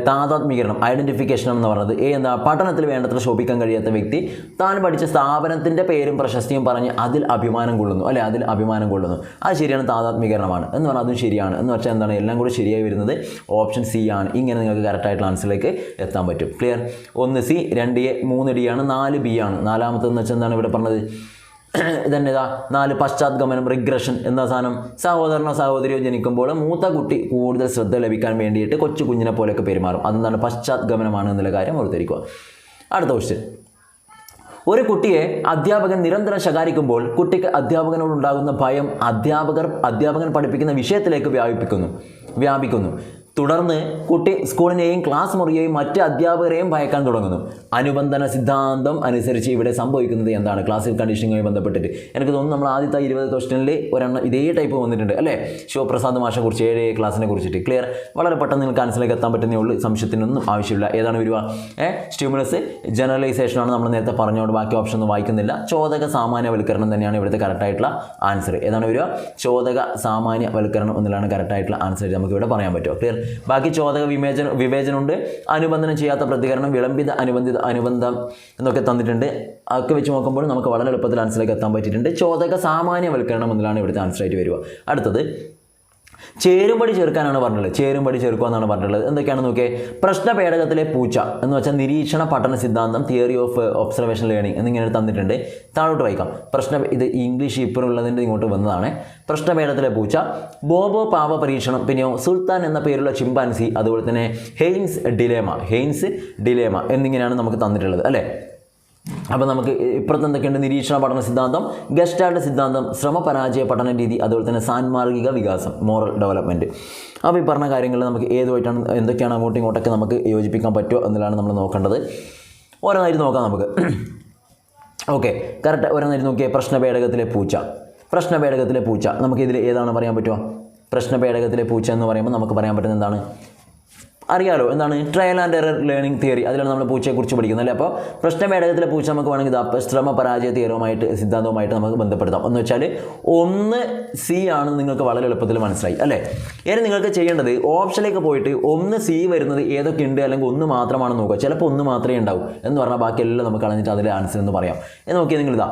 Speaker 1: താതാത്മീകരണം, ഐഡൻറ്റിഫിക്കേഷൻ എന്ന് പറഞ്ഞത്. എന്താ, പഠനത്തിൽ വേണ്ടത്ര ശോഭിക്കാൻ കഴിയാത്ത വ്യക്തി താൻ പഠിച്ച സ്ഥാപനത്തിൻ്റെ പേരും പ്രശസ്തിയും പറഞ്ഞ് അതിൽ അഭിമാനം കൊള്ളുന്നു അത് ശരിയാണ്, താതാത്മീകരണമാണ് എന്ന് പറഞ്ഞാൽ അതും ശരിയാണ്. എന്ന് വെച്ചാൽ എന്താണ്, എല്ലാം കൂടി ശരിയായി വരുന്നത് ഓപ്ഷൻ C ആണ്. ഇങ്ങനെ നിങ്ങൾക്ക് കറക്റ്റായിട്ടുള്ള ആൻസറിലേക്ക് എത്താൻ പറ്റും. ക്ലിയർ. 1 C 2 A 3 D ആണ്, 4 B ആണ്. 4ാമത്തെന്ന് വെച്ചാൽ എന്താണ് ഇവിടെ പറഞ്ഞത്, തന്നെ 4 പശ്ചാത്ഗമനം, റിഗ്രഷൻ എന്ന സാധനം. സഹോദരനോ സഹോദരിയോ ജനിക്കുമ്പോൾ മൂത്ത കുട്ടി കൂടുതൽ ശ്രദ്ധ ലഭിക്കാൻ വേണ്ടിയിട്ട് കൊച്ചു കുഞ്ഞിനെ പോലെയൊക്കെ പെരുമാറും. അതെന്താണ്, പശ്ചാത്ഗമനമാണ് എന്നുള്ള കാര്യം ഓർത്തിരിക്കുക. അടുത്ത ക്വസ്റ്റ്യൻ. ഒരു കുട്ടിയെ അധ്യാപകൻ നിരന്തരം ശകാരിക്കുമ്പോൾ കുട്ടിക്ക് അധ്യാപകനോടുണ്ടാകുന്ന ഭയം അധ്യാപകൻ പഠിപ്പിക്കുന്ന വിഷയത്തിലേക്ക് വ്യാപിക്കുന്നു. തുടർന്ന് കുട്ടി സ്കൂളിനെയും ക്ലാസ് മുറിയെയും മറ്റ് അധ്യാപകരെയും ഭയക്കാൻ തുടങ്ങുന്നു. അനുബന്ധന സിദ്ധാന്തം അനുസരിച്ച് ഇവിടെ സംഭവിക്കുന്നത് എന്താണ്? ക്ലാസിൽ കണ്ടീഷനിങ്ങുമായി ബന്ധപ്പെട്ടിട്ട് എനിക്ക് തോന്നുന്നു നമ്മൾ ആദ്യത്തെ 20 ക്വസ്റ്റനിൽ ഒരെണ്ണം ഇതേ ടൈപ്പ് വന്നിട്ടുണ്ട് അല്ലേ? ശിവപ്രസാദ് മാഷെ കുറിച്ച് 7 ക്ലാസ്സിനെ കുറിച്ചിട്ട് ക്ലിയർ. വളരെ പെട്ടെന്ന് നിങ്ങൾക്ക് ആൻസറിലേക്ക് എത്താൻ പറ്റുന്നേ ഉള്ളൂ, സംശയത്തിനൊന്നും ആവശ്യമില്ല. ഏതാണ് വരിക? സ്റ്റിമുലസ് ജനറലൈസേഷനാണ് നമ്മൾ നേരത്തെ പറഞ്ഞുകൊണ്ട് ബാക്കി ഓപ്ഷൻ ഒന്നും വായിക്കുന്നില്ല. ചോദക സാമാന്യവൽക്കരണം തന്നെയാണ് ഇവിടുത്തെ കറക്റ്റായിട്ടുള്ള ആൻസർ. ഏതാണ് വരിക? ചോദക സാമാന്യവൽക്കരണം എന്നതാണ് കറക്റ്റായിട്ടുള്ള ആൻസർ നമുക്ക് ഇവിടെ പറയാൻ പറ്റുമോ? ക്ലിയർ. ബാക്കി ചോദക വിവേചനമുണ്ട്, അനുബന്ധനം ചെയ്യാത്ത പ്രതികരണം, വിളംബിത അനുബന്ധം എന്നൊക്കെ തന്നിട്ടുണ്ട്. അതൊക്കെ വെച്ച് നോക്കുമ്പോൾ നമുക്ക് വളരെ എളുപ്പത്തിൽ ആൻസറിലേക്ക് എത്താൻ പറ്റിയിട്ടുണ്ട്. ചോദക സാമാന്യവൽക്കരണം എന്നതാണ് ഇവിടുത്തെ ആൻസറായിട്ട് വരിക. അടുത്തത് ചേരുംപടി ചേർക്കാനാണ് പറഞ്ഞിട്ടുള്ളത്. ചേരുംപടി ചേർക്കുക എന്നാണ് പറഞ്ഞിട്ടുള്ളത്. എന്തൊക്കെയാണ് നോക്കിയേ? പ്രശ്നപേടകത്തിലെ പൂച്ച എന്ന് വെച്ചാൽ നിരീക്ഷണ പഠന സിദ്ധാന്തം, തിയറി ഓഫ് ഒബ്സർവേഷൻ ലേണിംഗ് എന്നിങ്ങനെ തന്നിട്ടുണ്ട്. താഴോട്ട് വായിക്കാം. ഇത് ഇംഗ്ലീഷ് ഇപ്പോഴുള്ളതിൻ്റെ ഇങ്ങോട്ട് വന്നതാണ്. പ്രശ്നപേടകത്തിലെ പൂച്ച, ബോബോ പാവ പരീക്ഷണം, പിന്നെയോ സുൽത്താൻ എന്ന പേരുള്ള ചിമ്പാൻസി, അതുപോലെ തന്നെ ഹെയ്ൻസ് ഡിലേമ എന്നിങ്ങനെയാണ് നമുക്ക് തന്നിട്ടുള്ളത് അല്ലേ? അപ്പോൾ നമുക്ക് ഇപ്പുറത്ത് എന്തൊക്കെയുണ്ട്? നിരീക്ഷണ പഠന സിദ്ധാന്തം, ഗസ്റ്റാൾട്ട് സിദ്ധാന്തം, ശ്രമപരാജയ പഠന രീതി, അതുപോലെ തന്നെ സാൻമാർഗിക വികാസം, മോറൽ ഡെവലപ്മെൻറ്റ്. അപ്പോൾ ഈ പറഞ്ഞ കാര്യങ്ങൾ നമുക്ക് ഏതുമായിട്ടാണ് എന്തൊക്കെയാണ് അങ്ങോട്ടും ഇങ്ങോട്ടൊക്കെ നമുക്ക് യോജിപ്പിക്കാൻ പറ്റുമോ എന്നുള്ളതാണ് നമ്മൾ നോക്കേണ്ടത്. ഓരോന്നായിട്ട് നോക്കാം നമുക്ക്. Okay, correct. ഓരോന്നായിട്ട് നോക്കിയേ. പ്രശ്നപേടകത്തിലെ പൂച്ച നമുക്കിതിൽ ഏതാണ് പറയാൻ പറ്റുമോ? പ്രശ്നപേടകത്തിലെ പൂച്ച എന്ന് പറയുമ്പോൾ നമുക്ക് പറയാൻ പറ്റുന്നത് എന്താണ്? അറിയാലോ, എന്താണ്? Trial and error learning theory. അതിലാണ് നമ്മൾ പൂച്ചയെക്കുറിച്ച് പഠിക്കുന്നത് അല്ലേ? അപ്പോൾ പ്രശ്നപേടകത്തിലെ പൂച്ച നമുക്ക് വേണമെങ്കിൽ ശ്രമ പരാജയ സിദ്ധാന്തവുമായിട്ട് നമുക്ക് ബന്ധപ്പെടുത്താം. എന്ന് വെച്ചാൽ 1C ആണ് നിങ്ങൾക്ക് വളരെ എളുപ്പത്തിൽ മനസ്സിലായി അല്ലേ? ഇനി നിങ്ങൾക്ക് ചെയ്യേണ്ടത് ഓപ്ഷനിലേക്ക് പോയിട്ട് 1C വരുന്നത് ഏതൊക്കെ ഉണ്ട്, അല്ലെങ്കിൽ 1 മാത്രമാണെന്ന് നോക്കുക. ചിലപ്പോൾ 1 മാത്രമേ ഉണ്ടാവും എന്ന് പറഞ്ഞാൽ ബാക്കിയെല്ലാം നമുക്ക് കളഞ്ഞിട്ട് അതിലെ ആൻസർ എന്ന് പറയാം. എന്ന് നോക്കിയാൽ നിങ്ങളിതാ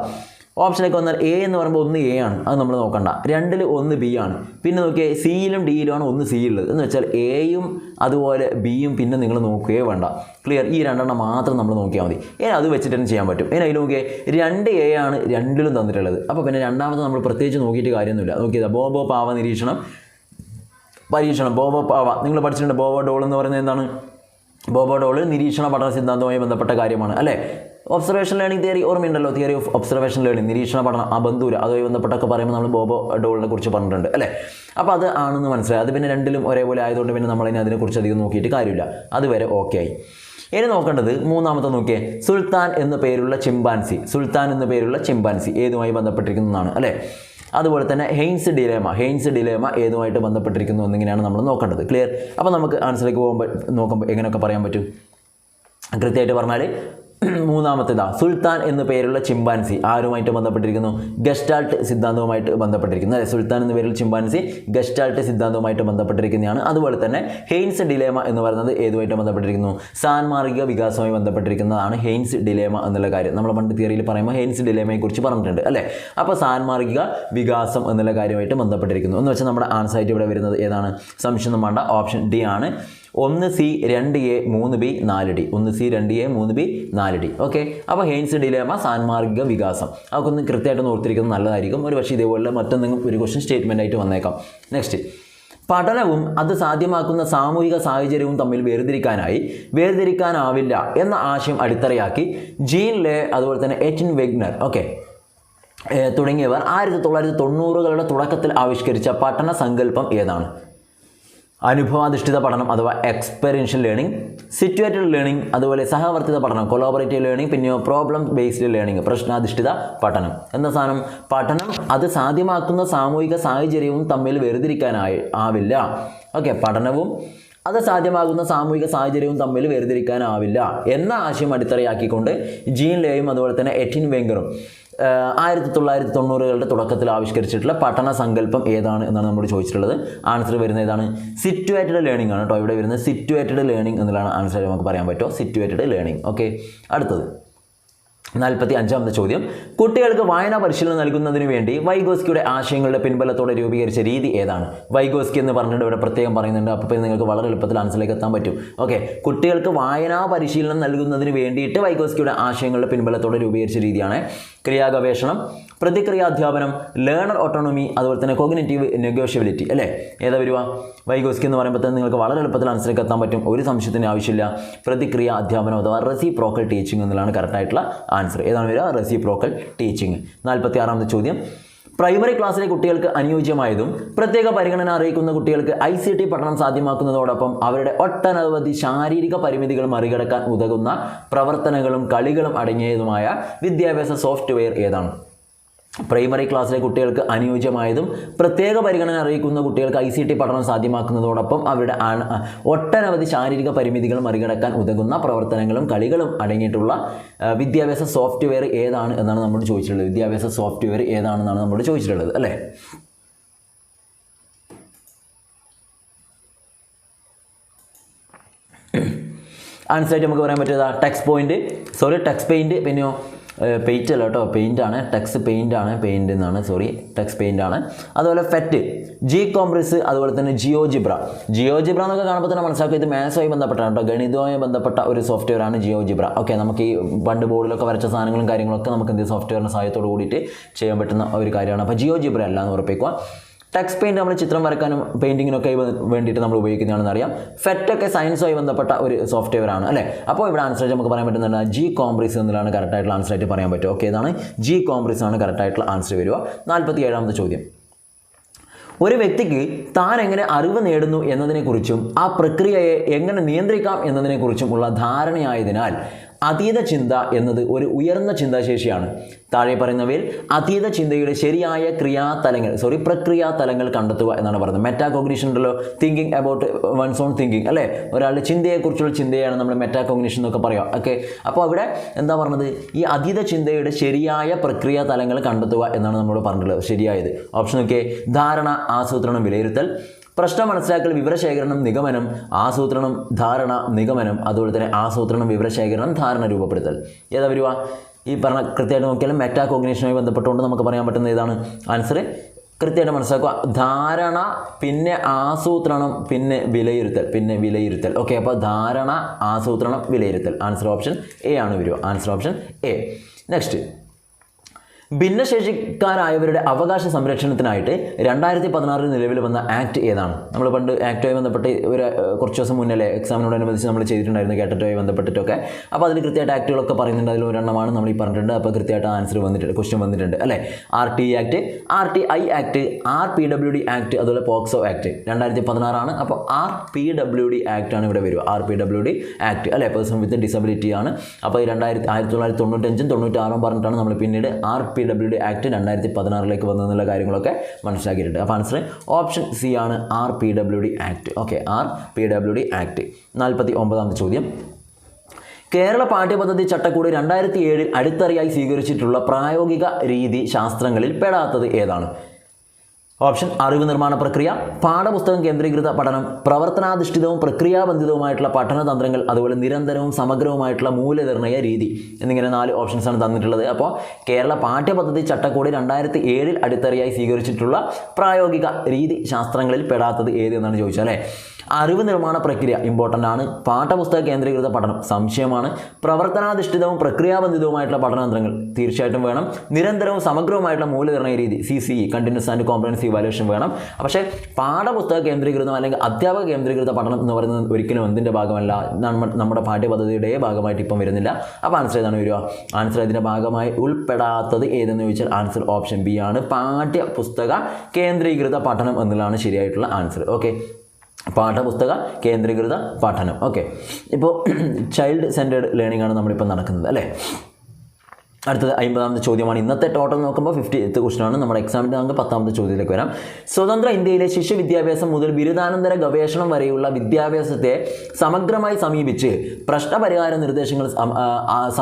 Speaker 1: ഓപ്ഷനിലേക്ക് വന്നാൽ A എന്ന് പറയുമ്പോൾ 1 A ആണ്, അത് നമ്മൾ നോക്കണ്ട. 2ൽ 1 B ആണ്. പിന്നെ നോക്കിയാൽ Cയിലും Dയിലുമാണ് 1 C ഉള്ളത്. എന്ന് വെച്ചാൽ Aയും അതുപോലെ Bയും പിന്നെ നിങ്ങൾ നോക്കുകയേ വേണ്ട. ക്ലിയർ. ഈ 2 മാത്രം നമ്മൾ നോക്കിയാൽ മതി. അത് വെച്ചിട്ട് തന്നെ ചെയ്യാൻ പറ്റും. അതിൽ നോക്കിയാൽ 2 A ആണ് 2ലും തന്നിട്ടുള്ളത്. അപ്പോൾ പിന്നെ രണ്ടാമത് നമ്മൾ പ്രത്യേകിച്ച് നോക്കിയിട്ട് കാര്യമൊന്നുമില്ല. നോക്കിയതാ ബോബോ പാവ പരീക്ഷണം ബോബോ പാവ നിങ്ങൾ പഠിച്ചിട്ടുണ്ട്. ബോബോ ഡോൾ എന്ന് പറയുന്നത് എന്താണ്? ബോബോ ഡോൾ നിരീക്ഷണ പഠന സിദ്ധാന്തവുമായി ബന്ധപ്പെട്ട കാര്യമാണ് അല്ലേ? ഒബ്സർവേഷൻ ലേണിംഗ് തിയറി ഓർമ്മയുണ്ടല്ലോ? തിയറി ഓഫ് ഒബ്സർവേഷൻ ലേണിംഗ്, നിരീക്ഷണ പഠനം, ബന്ധൂര, അതുമായി ബന്ധപ്പെട്ടൊക്കെ പറയുമ്പോൾ നമ്മൾ ബോബോ ഡോളിനെ കുറിച്ച് പറഞ്ഞിട്ടുണ്ട് അല്ലേ? അപ്പോൾ അത് ആണെന്ന് മനസ്സിലായി. അത് പിന്നെ രണ്ടിലും ഒരേപോലെ ആയതുകൊണ്ട് പിന്നെ നമ്മളിനി അതിനെക്കുറിച്ച് അധികം നോക്കിയിട്ട് കാര്യമില്ല. അതുവരെ ഓക്കെ ആയി. ഇനി നോക്കേണ്ടത് മൂന്നാമത്തെ നോക്കിയേ. സുൽത്താൻ എന്ന പേരുള്ള ചിമ്പാൻസി ഏതുമായി ബന്ധപ്പെട്ടിരിക്കുന്നതാണ് അല്ലേ? അതുപോലെ തന്നെ ഹെയ്ൻസ് ഡിലേമ ഏതുമായിട്ട് ബന്ധപ്പെട്ടിരിക്കുന്നു എന്നിങ്ങനെയാണ് നമ്മൾ നോക്കേണ്ടത്. ക്ലിയർ. അപ്പോൾ നമുക്ക് ആൻസറിലേക്ക് നോക്കുമ്പോൾ എങ്ങനെയൊക്കെ പറയാൻ പറ്റും? കൃത്യമായിട്ട് പറഞ്ഞാൽ മൂന്നാമത്തേതാ സുൽത്താൻ എന്ന പേരുള്ള ചിമ്പാൻസി ആരുമായിട്ട് ബന്ധപ്പെട്ടിരിക്കുന്നു? ഗസ്റ്റാൾട്ട് സിദ്ധാന്തവുമായിട്ട് ബന്ധപ്പെട്ടിരിക്കുന്നു അല്ലേ? സുൽത്താൻ എന്ന പേരുള്ള ചിമ്പാൻസി ഗസ്റ്റാൾട്ട് സിദ്ധാന്തവുമായിട്ട് ബന്ധപ്പെട്ടിരിക്കുന്നതാണ്. അതുപോലെ തന്നെ ഹെയ്ൻസ് ഡിലേമ എന്ന് പറയുന്നത് ഏതുമായിട്ട് ബന്ധപ്പെട്ടിരിക്കുന്നു? സാൻമാർഗിക വികാസവുമായി ബന്ധപ്പെട്ടിരിക്കുന്നതാണ് ഹെയ്ൻസ് ഡിലേമ എന്നുള്ള കാര്യം. നമ്മൾ പണ്ട് തിയറിയിൽ പറയുമ്പോൾ ഹെയ്ൻസ് ഡിലേമയെ കുറിച്ച് പറഞ്ഞിട്ടുണ്ട് അല്ലേ? അപ്പോൾ സാൻമാർഗിക വികാസം എന്നുള്ള കാര്യമായിട്ട് ബന്ധപ്പെട്ടിരിക്കുന്നു. എന്ന് വെച്ചാൽ നമ്മുടെ ആൻസർ ആയിട്ട് ഇവിടെ വരുന്നത് ഏതാണ്? സംശയം വേണ്ട, ഓപ്ഷൻ ഡി ആണ്. 1C 2A 3B 4D 1C 2A 3B 4D. Okay. അപ്പോൾ ഹെയ്ൻസ് ഡിലേമ, സാൻമാർഗിക വികാസം, അതൊക്കെ ഒന്ന് കൃത്യമായിട്ട് ഓർത്തിരിക്കുന്നത് നല്ലതായിരിക്കും. ഒരു പക്ഷേ ഇതേപോലെ മറ്റെന്തെങ്കിലും ഒരു ക്വസ്റ്റ്യൻ സ്റ്റേറ്റ്മെൻ്റ് ആയിട്ട് വന്നേക്കാം. നെക്സ്റ്റ്, പഠനവും അത് സാധ്യമാക്കുന്ന സാമൂഹിക സാഹചര്യവും തമ്മിൽ വേർതിരിക്കാനാവില്ല എന്ന ആശയം അടിത്തറയാക്കി ജീൻ ലേ, അതുപോലെ തന്നെ എറ്റിൻ വെഗ്നർ തുടങ്ങിയവർ 1990കളുടെ തുടക്കത്തിൽ ആവിഷ്കരിച്ച പഠന സങ്കല്പം ഏതാണ്? അനുഭവാധിഷ്ഠിത പഠനം അഥവാ എക്സ്പെരിയൻഷ്യൽ ലേണിംഗ്, സിറ്റുവേറ്റഡ് ലേണിംഗ്, അതുപോലെ സഹവർത്തിത പഠനം കൊളാബറേറ്റീവ് ലേണിംഗ്, പിന്നെ പ്രോബ്ലം ബേസ്ഡ് ലേണിംഗ് പ്രശ്നാധിഷ്ഠിത പഠനം. എന്ന സാധനം പഠനം അത് സാധ്യമാക്കുന്ന സാമൂഹിക സാഹചര്യവും തമ്മിൽ വേർതിരിക്കാനാവില്ല. ഓക്കെ, പഠനവും അത് സാധ്യമാകുന്ന സാമൂഹിക സാഹചര്യവും തമ്മിൽ വേർതിരിക്കാനാവില്ല എന്ന ആശയം അടിത്തറയാക്കിക്കൊണ്ട് ജീൻ ലേയും അതുപോലെ തന്നെ എറ്റിൻ വെങ്കറും 1990കളുടെ തുടക്കത്തിൽ ആവിഷ്കരിച്ചിട്ടുള്ള പഠന സങ്കല്പം ഏതാണ് എന്നാണ് നമ്മൾ ചോദിച്ചിട്ടുള്ളത്. ആൻസർ വരുന്നത് ഏതാണ്? സിറ്റുവേറ്റഡ് ലേണിംഗ് ആണ് കേട്ടോ. ഇവിടെ വരുന്നത് സിറ്റുവേറ്റഡ് ലേണിംഗ് എന്നതാണ് ആൻസർ നമുക്ക് പറയാൻ പറ്റുമോ? Situated learning. ഓക്കെ. അടുത്തത് 45ാമത്തെ ചോദ്യം. കുട്ടികൾക്ക് വായനാ പരിശീലനം നൽകുന്നതിന് വേണ്ടി വൈഗോസ്കിയുടെ ആശയങ്ങളുടെ പിൻബലത്തോടെ രൂപീകരിച്ച രീതി ഏതാണ്? വൈഗോസ്കി എന്ന് പറഞ്ഞിട്ട് ഇവിടെ പ്രത്യേകം പറയുന്നുണ്ട്. അപ്പോൾ നിങ്ങൾക്ക് വളരെ എളുപ്പത്തിൽ ആൻസറിലേക്ക് എത്താൻ പറ്റും. ഓക്കെ, കുട്ടികൾക്ക് വായനാ പരിശീലനം നൽകുന്നതിന് വേണ്ടിയിട്ട് വൈഗോസ്കിയുടെ ആശയങ്ങളുടെ പിൻബലത്തോടെ രൂപീകരിച്ച രീതിയാണ് ക്രിയാഗവേഷണം, പ്രതിക്രിയാധ്യാപനം, ലേണർ ഓട്ടോണമി, അതുപോലെ തന്നെ കോഗ്നിറ്റീവ് നെഗോഷ്യബിലിറ്റി അല്ലേ? ഏതാ വരുക? വൈഗോസ്കി എന്ന് പറയുമ്പോൾ തന്നെ നിങ്ങൾക്ക് വളരെ എളുപ്പത്തിൽ ആൻസറിലേക്ക് എത്താൻ പറ്റും. ഒരു സംശയത്തിന് ആവശ്യമില്ല. പ്രതിക്രിയ അധ്യാപനം അഥവാ റെസിപ്രോക്കൽ ടീച്ചിങ് എന്നുള്ളതാണ് കറക്റ്റായിട്ടുള്ള ആൻസർ. ഏതാണ് വരിക? Reciprocal teaching. 46ാമത്തെ ചോദ്യം. പ്രൈമറി ക്ലാസ്സിലെ കുട്ടികൾക്ക് അനുയോജ്യമായതും പ്രത്യേക പരിഗണന അറിയിക്കുന്ന കുട്ടികൾക്ക് ICT പഠനം സാധ്യമാക്കുന്നതോടൊപ്പം അവരുടെ ഒട്ടനവധി ശാരീരിക പരിമിതികൾ മറികടക്കാൻ ഉതകുന്ന പ്രവർത്തനങ്ങളും കളികളും അടങ്ങിയതുമായ വിദ്യാഭ്യാസ സോഫ്റ്റ്വെയർ ഏതാണ്? പ്രൈമറി ക്ലാസ്സിലെ കുട്ടികൾക്ക് അനുയോജ്യമായതും പ്രത്യേക പരിഗണന അറിയിക്കുന്ന കുട്ടികൾക്ക് ICT പഠനം സാധ്യമാക്കുന്നതോടൊപ്പം അവരുടെ ഒട്ടനവധി ശാരീരിക പരിമിതികൾ മറികടക്കാൻ ഉതകുന്ന പ്രവർത്തനങ്ങളും കളികളും അടങ്ങിയിട്ടുള്ള വിദ്യാഭ്യാസ സോഫ്റ്റ്വെയർ ഏതാണ് എന്നാണ് നമ്മളോട് ചോദിച്ചിട്ടുള്ളത്. വിദ്യാഭ്യാസ സോഫ്റ്റ്വെയർ ഏതാണെന്നാണ് നമ്മളോട് ചോദിച്ചിട്ടുള്ളത് അല്ലേ? ആൻസറായിട്ട് നമുക്ക് പറയാൻ പറ്റിയതാ ടെക്സ്റ്റ് പെയിൻറ്റ്, പിന്നെയോ പെയിൻ്റ് അല്ല കേട്ടോ, പെയിൻ്റാണ്, ടെക്സ്റ്റ് പെയിൻ്റ് എന്നാണ്, ടെക്സ്റ്റ് പെയിൻ്റാണ്. അതുപോലെ ഫെറ്റ്, ജി കോംപ്രസ്, അതുപോലെ തന്നെ ജിയോജിബ്ര എന്നൊക്കെ കാണുമ്പോൾ തന്നെ മനസ്സിലാക്കുക ഇത് മാത്സുമായി ബന്ധപ്പെട്ടാണ് കേട്ടോ, ഗണിതവുമായി ബന്ധപ്പെട്ട ഒരു സോഫ്റ്റ്വെയർ ആണ് ജിയോജിബ്ര. ഓക്കെ, നമുക്ക് ഈ പണ്ട് ബോർഡിലൊക്കെ വരച്ച സാധനങ്ങളും കാര്യങ്ങളൊക്കെ നമുക്ക് എന്ത് സോഫ്റ്റ്വെയറിൻ്റെ സഹായത്തോട് കൂടിയിട്ട് ചെയ്യാൻ പറ്റുന്ന ഒരു കാര്യമാണ്. അപ്പോൾ ജിയോജിബ്ര അല്ല എന്ന് ഉറപ്പിക്കുക. ടെക്സ്റ്റ് പെയിൻറ്റ് നമ്മൾ ചിത്രം വരക്കാനും പെയിൻറ്റിങ്ങിനൊക്കെ വേണ്ടിയിട്ട് നമ്മൾ ഉപയോഗിക്കുന്നതാണെന്ന് അറിയാം. ഫെറ്റൊക്കെ സയൻസുമായി ബന്ധപ്പെട്ട ഒരു സോഫ്റ്റ്വെയർ ആണ് അല്ലേ? അപ്പോൾ ഇവിടെ ആൻസർ നമുക്ക് പറയാൻ പറ്റുന്നത് ജി കോംപ്രസ് എന്നതാണ് കറക്റ്റായിട്ടുള്ള ആൻസർ ആയിട്ട് പറയാൻ പറ്റും. ഓക്കെ, ഇതാണ് ജി കോംപ്രസ് ആണ് കറക്റ്റായിട്ടുള്ള ആൻസർ വരിക. 47ാമത്തെ ചോദ്യം, ഒരു വ്യക്തിക്ക് താൻ എങ്ങനെ അറിവ് നേടുന്നു എന്നതിനെക്കുറിച്ചും ആ പ്രക്രിയയെ എങ്ങനെ നിയന്ത്രിക്കാം എന്നതിനെക്കുറിച്ചും ഉള്ള ധാരണയായതിനാൽ അതീത ചിന്ത എന്നത് ഒരു ഉയർന്ന ചിന്താശേഷിയാണ്. താഴെ പറയുന്നവയിൽ അതീത ചിന്തയുടെ ശരിയായ പ്രക്രിയാതലങ്ങൾ കണ്ടെത്തുക എന്നാണ് പറയുന്നത്. മെറ്റാകോഗ്നിഷൻ ഉണ്ടല്ലോ, thinking about one's own thinking അല്ലേ? ഒരാളുടെ ചിന്തയെക്കുറിച്ചുള്ള ചിന്തയാണ് നമ്മൾ മെറ്റാകോഗ്നിഷൻ എന്നൊക്കെ പറയാം. ഓക്കെ, അപ്പോൾ അവിടെ എന്താ പറഞ്ഞത്? ഈ അതീത ചിന്തയുടെ ശരിയായ പ്രക്രിയാതലങ്ങൾ കണ്ടെത്തുക എന്നാണ് നമ്മൾ പറഞ്ഞിട്ടുള്ളത്. ശരിയായത് ഓപ്ഷൻ നോക്കിയേ: ധാരണ, ആസൂത്രണം, വിലയിരുത്തൽ, പ്രശ്നം മനസ്സിലാക്കൽ, വിവരശേഖരണം, നിഗമനം, ആസൂത്രണം, ധാരണ, നിഗമനം, അതുപോലെ തന്നെ ആസൂത്രണം, വിവരശേഖരണം, ധാരണ, രൂപപ്പെടുത്തൽ. ഏതാ വരുക? ഈ പറഞ്ഞ കൃത്യമായിട്ട് നോക്കിയാലും മെറ്റാകോഗ്നിഷനുമായി ബന്ധപ്പെട്ടുകൊണ്ട് നമുക്ക് പറയാൻ പറ്റുന്ന ഏതാണ് ആൻസർ? കൃത്യമായിട്ട് മനസ്സിലാക്കുക. ധാരണ, പിന്നെ ആസൂത്രണം, പിന്നെ വിലയിരുത്തൽ. ഓക്കെ, അപ്പോൾ ധാരണ, ആസൂത്രണം, വിലയിരുത്തൽ. ആൻസർ ഓപ്ഷൻ എ ആണ് വരിക. Answer option A. നെക്സ്റ്റ്, ഭിന്നശേഷിക്കാരായവരുടെ അവകാശ സംരക്ഷണത്തിനായിട്ട് 2016 നിലവിൽ വന്ന ആക്ട് ഏതാണ്? നമ്മൾ പണ്ട് ആക്ടുമായി ബന്ധപ്പെട്ട് കുറച്ച് ദിവസം മുന്നേ എക്സാമിനോടനുബന്ധിച്ച് നമ്മൾ ചെയ്തിട്ടുണ്ടായിരുന്നു, കേട്ടിട്ടുമായി ബന്ധപ്പെട്ടിട്ടൊക്കെ. അപ്പോൾ അതിൽ കൃത്യമായിട്ട് ആക്ടുകളൊക്കെ പറയുന്നുണ്ട്. അതിൽ ഒരെണ്ണമാണ് നമ്മൾ ഈ പറഞ്ഞിട്ടുണ്ട്. അപ്പോൾ കൃത്യമായിട്ട് ആൻസർ വന്നിട്ടുണ്ട്, ക്വസ്റ്റ്യൻ വന്നിട്ടുണ്ട് അല്ലേ? RTE act, RTI act, RPWD act, അതുപോലെ പോക്സോ ആക്ട്. 2016 ആണ്. അപ്പോൾ RPWD ആക്ട് ആണ് ഇവിടെ വരിക. RPWD ആക്ട് അല്ലേ? പേഴ്സൺ വിത്ത് ഡിസബിലിറ്റി ആണ്. അപ്പോൾ 1995 96 പറഞ്ഞിട്ടാണ് നമ്മൾ പിന്നീട് RPWD ആക്ട് 2016 വന്നതെന്നുള്ള കാര്യങ്ങളൊക്കെ മനസ്സിലാക്കിയിട്ടുണ്ട്. അപ്പോൾ ആൻസർ ഓപ്ഷൻ സി ആണ്, RPWD act. Okay, RPWD act. 49ാമത്തെ ചോദ്യം, കേരള പാഠ്യപദ്ധതി ചട്ടക്കൂട് 2007 അടിത്തറയായി സ്വീകരിച്ചിട്ടുള്ള പ്രായോഗിക രീതി ശാസ്ത്രങ്ങളിൽ പെടാത്തത് ഏതാണ്? ഓപ്ഷൻ: അറിവ് നിർമ്മാണ പ്രക്രിയ, പാഠപുസ്തകം കേന്ദ്രീകൃത പഠനം, പ്രവർത്തനാധിഷ്ഠിതവും പ്രക്രിയാബന്ധിതവുമായിട്ടുള്ള പഠനതന്ത്രങ്ങൾ, അതുപോലെ നിരന്തരവും സമഗ്രവുമായിട്ടുള്ള മൂല്യനിർണ്ണയ രീതി എന്നിങ്ങനെ 4 ഓപ്ഷൻസാണ് തന്നിട്ടുള്ളത്. അപ്പോൾ കേരള പാഠ്യപദ്ധതി ചട്ടക്കൂട് 2007 അടിത്തറയായി സ്വീകരിച്ചിട്ടുള്ള പ്രായോഗിക രീതി ശാസ്ത്രങ്ങളിൽ പെടാത്തത് ഏത് എന്നാണ് ചോദിച്ചത് അല്ലേ? അറിവ് നിർമ്മാണ പ്രക്രിയ ഇമ്പോർട്ടൻ്റ് ആണ്. പാഠപുസ്തക കേന്ദ്രീകൃത പഠനം സംശയമാണ്. പ്രവർത്തനാധിഷ്ഠിതവും പ്രക്രിയാബന്ധിതവുമായിട്ടുള്ള പഠനതന്ത്രങ്ങൾ തീർച്ചയായിട്ടും വേണം. നിരന്തരവും സമഗ്രവുമായിട്ടുള്ള മൂല്യനിർണ്ണയ രീതി CCE continuous and comprehensive evaluation വേണം. പക്ഷേ പാഠപുസ്തക കേന്ദ്രീകൃതം അല്ലെങ്കിൽ അധ്യാപക കേന്ദ്രീകൃത പഠനം എന്ന് പറയുന്നത് ഒരിക്കലും എന്തിൻ്റെ ഭാഗമല്ല, നമ്മുടെ പാഠ്യപദ്ധതിയുടെ ഭാഗമായിട്ട് ഇപ്പം വരുന്നില്ല. അപ്പോൾ ആൻസർ ഏതാണ് വരിക? ആൻസർ ഇതിൻ്റെ ഭാഗമായി ഉൾപ്പെടാത്തത് ഏതെന്ന് ചോദിച്ചാൽ ആൻസർ ഓപ്ഷൻ ബി ആണ്, പാഠ്യപുസ്തക കേന്ദ്രീകൃത പഠനം എന്നുള്ളതാണ് ശരിയായിട്ടുള്ള ആൻസർ. ഓക്കെ, പാഠപുസ്തക കേന്ദ്രീകൃത പഠനം. ഓക്കെ, ഇപ്പോൾ ചൈൽഡ് സെൻറ്റേർഡ് ലേണിംഗ് ആണ് നമ്മളിപ്പോൾ നടക്കുന്നത് അല്ലേ? അടുത്തത് 50ാമത്തെ ചോദ്യമാണ്. ഇന്നത്തെ ടോട്ടൽ നോക്കുമ്പോൾ 50th ക്വസ്റ്റ്യനാണ്. നമ്മുടെ എക്സാമിൻ്റെ നമുക്ക് 10ാമത്തെ ചോദ്യത്തിലേക്ക് വരാം. സ്വതന്ത്ര ഇന്ത്യയിലെ ശിശു വിദ്യാഭ്യാസം മുതൽ ബിരുദാനന്തര ഗവേഷണം വരെയുള്ള വിദ്യാഭ്യാസത്തെ സമഗ്രമായി സമീപിച്ച് പ്രശ്നപരിഹാര നിർദ്ദേശങ്ങൾ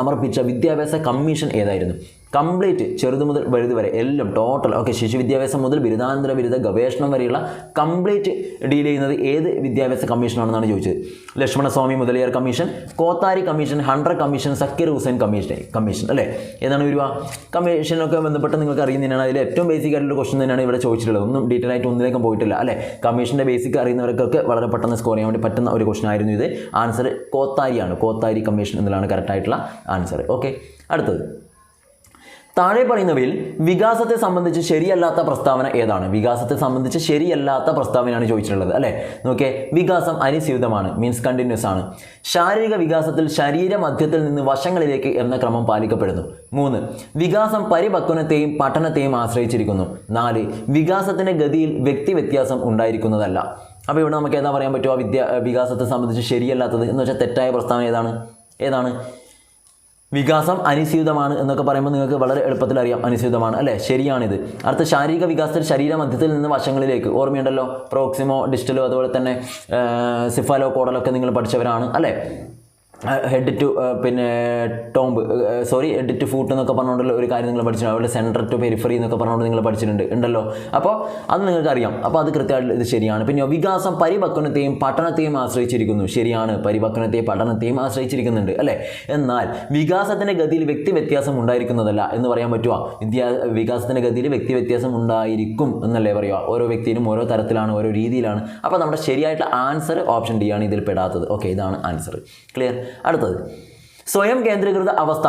Speaker 1: സമർപ്പിച്ച വിദ്യാഭ്യാസ കമ്മീഷൻ ഏതായിരുന്നു? കംപ്ലീറ്റ് ചെറുതു മുതൽ വലുത് വരെ എല്ലാം ടോട്ടൽ. ഓക്കെ, ശിശു വിദ്യാഭ്യാസം മുതൽ ബിരുദാനന്തര ബിരുദ ഗവേഷണം വരെയുള്ള കംപ്ലീറ്റ് ഡീൽ ചെയ്യുന്നത് ഏത് വിദ്യാഭ്യാസ കമ്മീഷനാണെന്നാണ് ചോദിച്ചത്. Lakshmanaswami Mudaliar commission, Kothari commission, Hunter commission, Zakir Hussain commission അല്ലേ? ഏതാണ് വരിക? കമ്മീഷനൊക്കെ ബന്ധപ്പെട്ട് നിങ്ങൾക്ക് അറിയുന്നതിനാണ്. അതിൽ ഏറ്റവും ബേസിക് ആയിട്ടുള്ള ക്വസ്റ്റൻ തന്നെയാണ് ഇവിടെ ചോദിച്ചിട്ടുള്ളത്. ഒന്നും ഡീറ്റെയിൽ ആയിട്ട് ഒന്നിലേക്കും പോയിട്ടില്ല അല്ലേ? കമ്മീഷൻ്റെ ബേസിക് അറിയുന്നവർക്കൊക്കെ വളരെ പെട്ടെന്ന് സ്കോർ ചെയ്യാൻ വേണ്ടി പറ്റുന്ന ഒരു ക്വസ്റ്റൻ ആയിരുന്നു ഇത്. ആൻസർ കോത്താരിയാണ്. കോത്താരി കമ്മീഷൻ എന്നുള്ളതാണ് കറക്റ്റായിട്ടുള്ള ആൻസർ. ഓക്കെ, അടുത്തത് താഴെ പറയുന്നവയിൽ വികാസത്തെ സംബന്ധിച്ച് ശരിയല്ലാത്ത പ്രസ്താവന ഏതാണ്? വികാസത്തെ സംബന്ധിച്ച് ശരിയല്ലാത്ത പ്രസ്താവനയാണ് ചോദിച്ചിട്ടുള്ളത് അല്ലേ. നോക്കിയേ, വികാസം അനുസ്യൂതമാണ്, മീൻസ് കണ്ടിന്യൂസ് ആണ്. ശാരീരിക വികാസത്തിൽ ശരീരമധ്യത്തിൽ നിന്ന് വശങ്ങളിലേക്ക് എന്ന ക്രമം പാലിക്കപ്പെടുന്നു. 3, വികാസം പരിപക്വനത്തെയും പഠനത്തെയും ആശ്രയിച്ചിരിക്കുന്നു. 4, വികാസത്തിന്റെ ഗതിയിൽ വ്യക്തി വ്യത്യാസം ഉണ്ടായിരിക്കുന്നതല്ല. അപ്പോൾ ഇവിടെ നമുക്ക് ഏതാ പറയാൻ പറ്റുമോ? വികാസത്തെ സംബന്ധിച്ച് ശരിയല്ലാത്തത് എന്ന് വെച്ചാൽ തെറ്റായ പ്രസ്താവന ഏതാണ്? വികാസം അനുസ്യൂതമാണ് എന്നൊക്കെ പറയുമ്പോൾ നിങ്ങൾക്ക് വളരെ എളുപ്പത്തിൽ അറിയാം, അനുസ്യൂതമാണ് അല്ലേ, ശരിയാണിത്. അടുത്ത ശാരീരിക വികാസത്തിൽ ശരീരമധ്യത്തിൽ നിന്ന് വശങ്ങളിലേക്ക്, ഓർമ്മയുണ്ടല്ലോ, പ്രോക്സിമോ ഡിസ്റ്റലോ അതുപോലെ തന്നെ സിഫാലോ കോഡലൊക്കെ നിങ്ങൾ പഠിച്ചവരാണ് അല്ലേ. Head to head to foot എന്നൊക്കെ പറഞ്ഞുകൊണ്ടുള്ള ഒരു കാര്യം നിങ്ങൾ പഠിച്ചിട്ടുണ്ട്. അതുപോലെ സെൻട്രൽ ടു പെരിഫറി എന്നൊക്കെ പറഞ്ഞുകൊണ്ട് നിങ്ങൾ പഠിച്ചിട്ടുണ്ടല്ലോ. അപ്പോൾ അത് നിങ്ങൾക്ക് അറിയാം. അപ്പോൾ അത് കൃത്യമായിട്ട് ഇത് ശരിയാണ്. പിന്നെ വികാസം പരിപക്വനത്തെയും പഠനത്തെയും ആശ്രയിച്ചിരിക്കുന്നു. ശരിയാണ്, പരിപക്വനത്തെയും പഠനത്തെയും ആശ്രയിച്ചിരിക്കുന്നുണ്ട് അല്ലേ. എന്നാൽ വികാസത്തിൻ്റെ ഗതിയിൽ വ്യക്തി വ്യത്യാസം ഉണ്ടായിരിക്കുന്നതല്ല എന്ന് പറയാൻ പറ്റുമോ? വികാസത്തിൻ്റെ ഗതിയിൽ വ്യക്തി വ്യത്യാസം ഉണ്ടായിരിക്കും എന്നല്ലേ പറയുക. ഓരോ വ്യക്തിയിലും ഓരോ തരത്തിലാണ്, ഓരോ രീതിയിലാണ്. അപ്പോൾ നമ്മുടെ ശരിയായിട്ടുള്ള ആൻസർ ഓപ്ഷൻ ഡി ആണ് ഇതിൽ പെടാത്തത്. ഓക്കെ, ഇതാണ് ആൻസർ. ക്ലിയർ. അടുത്തത്, സ്വയം കേന്ദ്രീകൃത അവസ്ഥ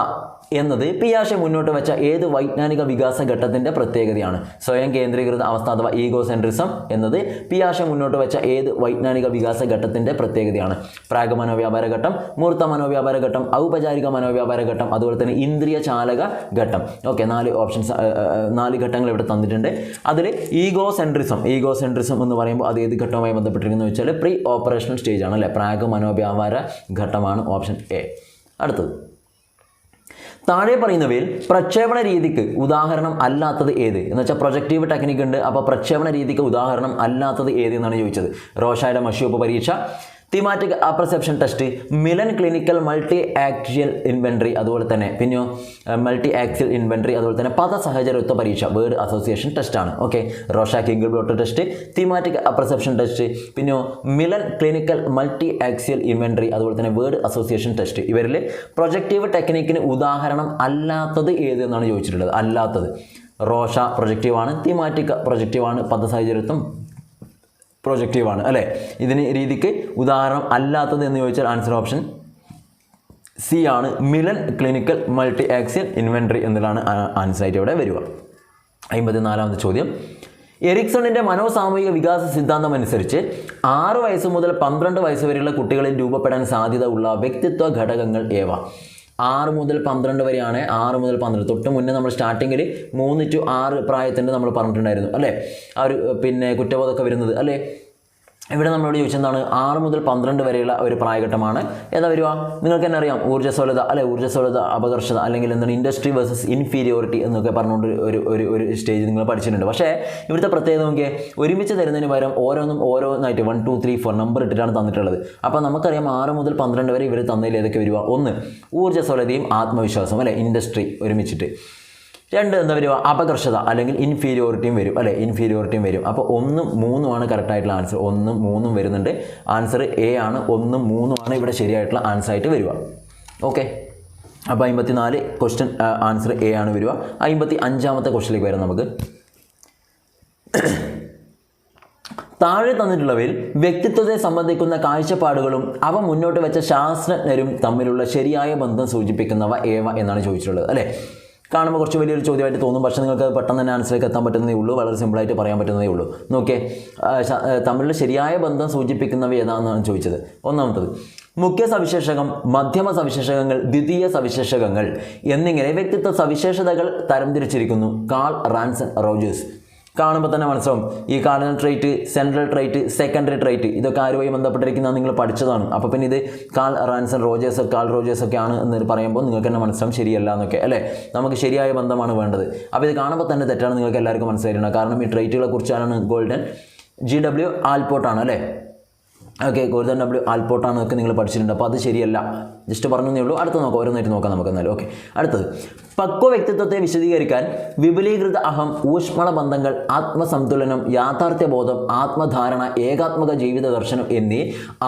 Speaker 1: എന്നത് പിയാഷെ മുന്നോട്ട് വെച്ച ഏത് വൈജ്ഞാനിക വികാസ ഘട്ടത്തിൻ്റെ പ്രത്യേകതയാണ്? സ്വയം കേന്ദ്രീകൃത അവസ്ഥ അഥവാ ഈഗോസെൻട്രിസം എന്നത് പിയാഷെ മുന്നോട്ട് വെച്ച ഏത് വൈജ്ഞാനിക വികാസ ഘട്ടത്തിൻ്റെ പ്രത്യേകതയാണ്? പ്രാഗ് മനോവ്യാപാര ഘട്ടം, മൂർത്ത മനോവ്യാപാര ഘട്ടം, ഔപചാരിക മനോവ്യാപാര ഘട്ടം, അതുപോലെ തന്നെ ഇന്ദ്രിയ ചാലക ഘട്ടം. ഓക്കെ, 4 ഘട്ടങ്ങൾ ഇവിടെ തന്നിട്ടുണ്ട്. അതിൽ ഈഗോസെൻട്രിസം എന്ന് പറയുമ്പോൾ അത് ഏത് ഘട്ടവുമായി ബന്ധപ്പെട്ടിരിക്കുന്നു വെച്ചാൽ പ്രീ ഓപ്പറേഷണൽ സ്റ്റേജ് ആണ് അല്ലേ. പ്രാഗ് മനോവ്യാപാര ഘട്ടമാണ് ഓപ്ഷൻ എ. അടുത്തത്, താഴെ പറയുന്നവയിൽ പ്രക്ഷേപണ രീതിക്ക് ഉദാഹരണം അല്ലാത്തത് ഏത് എന്ന് വെച്ചാൽ പ്രൊജക്റ്റീവ് ടെക്നിക്ക് ഉണ്ട്. അപ്പോൾ പ്രക്ഷേപണ രീതിക്ക് ഉദാഹരണം അല്ലാത്തത് ഏത് എന്നാണ് ചോദിച്ചത്. റോഷയുടെ മഷ്യൂപ്പ് പരീക്ഷ, thematic apperception test, Milan clinical multiaxial inventory, അതുപോലെ തന്നെ പിന്നെയോ മൾട്ടി ആക്സിയൽ ഇൻവെൻട്രി, അതുപോലെ തന്നെ പദസഹചരത്വ പരീക്ഷ, വേർഡ് അസോസിയേഷൻ ടെസ്റ്റ് ആണ്. Okay, Rorschach inkblot test, thematic apperception test, പിന്നെയോ Millon clinical multiaxial inventory, അതുപോലെ തന്നെ വേർഡ് അസോസിയേഷൻ ടെസ്റ്റ്. ഇവരിൽ പ്രൊജക്റ്റീവ് ടെക്നിക്കിന് ഉദാഹരണം അല്ലാത്തത് ഏത് എന്നാണ് ചോദിച്ചിട്ടുള്ളത്. അല്ലാത്തത് റോഷ പ്രൊജക്റ്റീവാണ്, തീമാറ്റിക് പ്രൊജക്റ്റീവാണ്, പദസഹചരത്വം പ്രൊജക്റ്റീവാണ് അല്ലേ. ഇതിന് രീതിക്ക് ഉദാഹരണം അല്ലാത്തത് എന്ന് ചോദിച്ചാൽ ആൻസർ ഓപ്ഷൻ സി ആണ്, Milan clinical multiaxial inventory എന്നതാണ് ആൻസറായിട്ട് ഇവിടെ വരിക. 54ാമത്തെ ചോദ്യം, എറിക്സണിൻ്റെ മനോസാമൂഹിക വികാസ സിദ്ധാന്തം അനുസരിച്ച് 6 വയസ്സ് മുതൽ 12 വയസ്സ് വരെയുള്ള കുട്ടികളിൽ രൂപപ്പെടാൻ സാധ്യത ഉള്ള വ്യക്തിത്വ ഘടകങ്ങൾ ഏവ? 6 മുതൽ 12 വരെയാണ്. 6 മുതൽ 12 തൊട്ട് മുന്നേ നമ്മൾ സ്റ്റാർട്ടിങ്ങിൽ 3 to 6 പ്രായത്തിൻ്റെ നമ്മൾ പറഞ്ഞിട്ടുണ്ടായിരുന്നു അല്ലേ. ആ ഒരു കുറ്റബോധമൊക്കെ വരുന്നത് അല്ലേ. ഇവിടെ നമ്മളോട് ചോദിച്ചെന്താണ്? 6 മുതൽ 12 വരെയുള്ള ഒരു പ്രായഘട്ടമാണ്. ഏതാ വരിക? നിങ്ങൾക്ക് തന്നെ അറിയാം, ഊർജ്ജസ്വലത അല്ലെ, ഊർജ്ജസ്വലത, അപകർഷത, അല്ലെങ്കിൽ എന്താണ് ഇൻഡസ്ട്രി വേഴ്സസ് ഇൻഫീരിയോറിറ്റി എന്നൊക്കെ പറഞ്ഞുകൊണ്ട് ഒരു സ്റ്റേജ് നിങ്ങൾ പഠിച്ചിട്ടുണ്ട്. പക്ഷേ ഇവിടുത്തെ പ്രത്യേകത നോക്കിയേ, ഒരുമിച്ച് തരുന്നതിന് പകരം ഓരോന്നായിട്ട് 1 2 3 4 നമ്പർ ഇട്ടിട്ടാണ് തന്നിട്ടുള്ളത്. അപ്പോൾ നമുക്കറിയാം 6 മുതൽ 12 വരെ ഇവർ തന്നതിൽ ഏതൊക്കെ വരിക? 1 ഊർജ്ജസ്വലതയും ആത്മവിശ്വാസം അല്ലെ, ഇൻഡസ്ട്രി ഒരുമിച്ചിട്ട്. 2 എന്താ വരിക? അപകർഷത അല്ലെങ്കിൽ ഇൻഫീരിയോറിറ്റിയും വരും അല്ലേ, ഇൻഫീരിയോറിറ്റിയും വരും. അപ്പോൾ 1 3 ആണ് കറക്റ്റായിട്ടുള്ള ആൻസർ. 1 3 വരുന്നുണ്ട്. ആൻസർ എ ആണ്. 1 3 ആണ് ഇവിടെ ശരിയായിട്ടുള്ള ആൻസർ ആയിട്ട് വരിക. ഓക്കെ, അപ്പോൾ 54 ക്വസ്റ്റ്യൻ ആൻസർ എ ആണ് വരിക. 55ാമത്തെ ക്വസ്റ്റ്യനിലേക്ക് വരാം നമുക്ക്. താഴെ തന്നിട്ടുള്ളവയിൽ വ്യക്തിത്വത്തെ സംബന്ധിക്കുന്ന കാഴ്ചപ്പാടുകളും അവ മുന്നോട്ട് വെച്ച ശാസ്ത്രജ്ഞരും തമ്മിലുള്ള ശരിയായ ബന്ധം സൂചിപ്പിക്കുന്നവ ഏവ എന്നാണ് ചോദിച്ചിട്ടുള്ളത് അല്ലേ. കാണുമ്പോൾ കുറച്ച് വലിയൊരു ചോദ്യമായിട്ട് തോന്നും, പക്ഷേ നിങ്ങൾക്ക് പെട്ടെന്ന് തന്നെ ആൻസറിലേക്ക് എത്താൻ പറ്റുന്നതേ ഉള്ളൂ. വളരെ സിമ്പിളായിട്ട് പറയാൻ പറ്റുന്നതേ ഉള്ളൂ. നോക്കിയേ, തമ്മിലുള്ള ശരിയായ ബന്ധം സൂചിപ്പിക്കുന്നവ ഏതാണെന്നാണ് ചോദിച്ചത്. ഒന്നാമത്തത്, മുഖ്യ സവിശേഷകം, മധ്യമ സവിശേഷകങ്ങൾ, ദ്വിതീയ സവിശേഷകങ്ങൾ എന്നിങ്ങനെ വ്യക്തിത്വ സവിശേഷതകൾ തരംതിരിച്ചിരിക്കുന്നു. Carl Ransom Rogers. കാണുമ്പോൾ തന്നെ മനസ്സിലാവും, ഈ cardinal trait, central trait, secondary trait, ഇതൊക്കെ ആരുമായി ബന്ധപ്പെട്ടിരിക്കുന്ന നിങ്ങൾ പഠിച്ചതാണ്. അപ്പോൾ പിന്നെ ഇത് കാൾ റോജേഴ്സ് ഒക്കെ ആണ് എന്ന് പറയുമ്പോൾ നിങ്ങൾക്ക് തന്നെ മനസ്സിലാവും ശരിയല്ല എന്നൊക്കെ അല്ലേ. നമുക്ക് ശരിയായ ബന്ധമാണ് വേണ്ടത്. അപ്പോൾ ഇത് കാണുമ്പോൾ തന്നെ തെറ്റാണ് നിങ്ങൾക്ക് എല്ലാവർക്കും മനസ്സിലായിട്ടുണ്ട്. കാരണം ഈ ട്രൈറ്റുകളെ കുറിച്ചാണ് ഗോൾഡൻ GW ആൽപോർട്ടാണ് അല്ലേ. ഓക്കെ, ഗോൾഡൻ W ആൽപോർട്ടാണെന്നൊക്കെ നിങ്ങൾ പഠിച്ചിട്ടുണ്ട്. അപ്പോൾ അത് ശരിയല്ല, ജസ്റ്റ് പറഞ്ഞേ ഉള്ളൂ. അടുത്ത് നോക്കാം, ഓരോന്നായിട്ട് നോക്കാം നമുക്ക് എന്നാലും. ഓക്കെ, അടുത്തത്, പക്വ വ്യക്തിത്വത്തെ വിശദീകരിക്കാൻ വിപുലീകൃത അഹം, ഊഷ്മള ബന്ധങ്ങൾ, ആത്മസന്തുലനം, യാഥാർത്ഥ്യബോധം, ആത്മധാരണ, ഏകാത്മക ജീവിത ദർശനം എന്നീ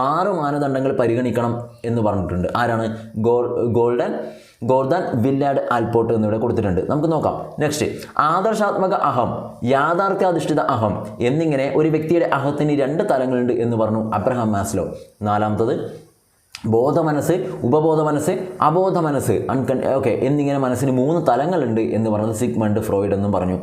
Speaker 1: 6 മാനദണ്ഡങ്ങൾ പരിഗണിക്കണം എന്ന് പറഞ്ഞിട്ടുണ്ട്. ആരാണ്? ഗോർദൻ വില്ലാഡ് ആൽപോർട്ട് എന്നിവിടെ കൊടുത്തിട്ടുണ്ട്. നമുക്ക് നോക്കാം. നെക്സ്റ്റ്, ആദർശാത്മക അഹം, യാഥാർത്ഥ്യാധിഷ്ഠിത അഹം എന്നിങ്ങനെ ഒരു വ്യക്തിയുടെ അഹത്തിന് 2 തലങ്ങളുണ്ട് എന്ന് പറഞ്ഞു അബ്രഹാം മാസ്ലോ. 4ാമത്തത്, ബോധ മനസ്സ്, ഉപബോധ മനസ്സ്, അബോധ മനസ്സ്, ഓക്കെ എന്നിങ്ങനെ മനസ്സിന് 3 തലങ്ങളുണ്ട് എന്ന് പറഞ്ഞത് സിഗ്മണ്ട് ഫ്രോയിഡ് എന്നും പറഞ്ഞു.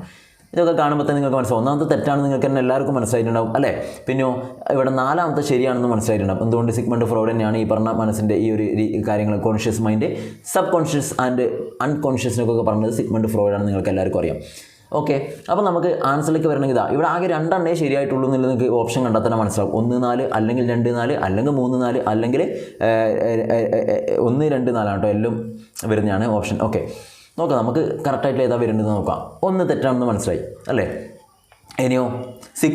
Speaker 1: ഇതൊക്കെ കാണുമ്പോൾ തന്നെ നിങ്ങൾക്ക് മനസ്സിലാവും. ഒന്നാമത്തെ തെറ്റാണ് നിങ്ങൾക്ക് തന്നെ എല്ലാവർക്കും മനസ്സിലായിട്ടുണ്ടാവും അല്ലേ. പിന്നെയോ ഇവിടെ 4ാമത്തെ ശരിയാണെന്ന് മനസ്സിലായിട്ടുണ്ടാവും. എന്തുകൊണ്ട് സിഗ്മണ്ട് ഫ്രോയിഡ് തന്നെയാണ് ഈ പറഞ്ഞ മനസ്സിൻ്റെ ഈ ഒരു കാര്യങ്ങൾ conscious mind, sub conscious and അൺകോൺഷ്യസിനൊക്കെ പറഞ്ഞത് സിഗ്മണ്ട് ഫ്രോയിഡാണ് നിങ്ങൾക്ക് എല്ലാവർക്കും അറിയാം. ഓക്കെ, അപ്പോൾ നമുക്ക് ആൻസറിലേക്ക് വരണമെങ്കിൽ ഇവിടെ ആകെ 2 എണ്ണേ ശരിയായിട്ടുള്ളൂ എന്നുള്ളത് നിങ്ങൾക്ക് ഓപ്ഷൻ കണ്ടാൽ തന്നെ മനസ്സിലാവും. 1, 4 അല്ലെങ്കിൽ 2, 4 അല്ലെങ്കിൽ 3, 4 അല്ലെങ്കിൽ 1, 2, 4 കേട്ടോ എല്ലാം വരുന്നതാണ് ഓപ്ഷൻ. ഓക്കെ, നോക്കാം നമുക്ക് കറക്റ്റായിട്ട് ഏതാ വരുന്നതെന്ന് നോക്കാം. 1 തെറ്റാണെന്ന് മനസ്സിലായി അല്ലേ. ഇനിയോ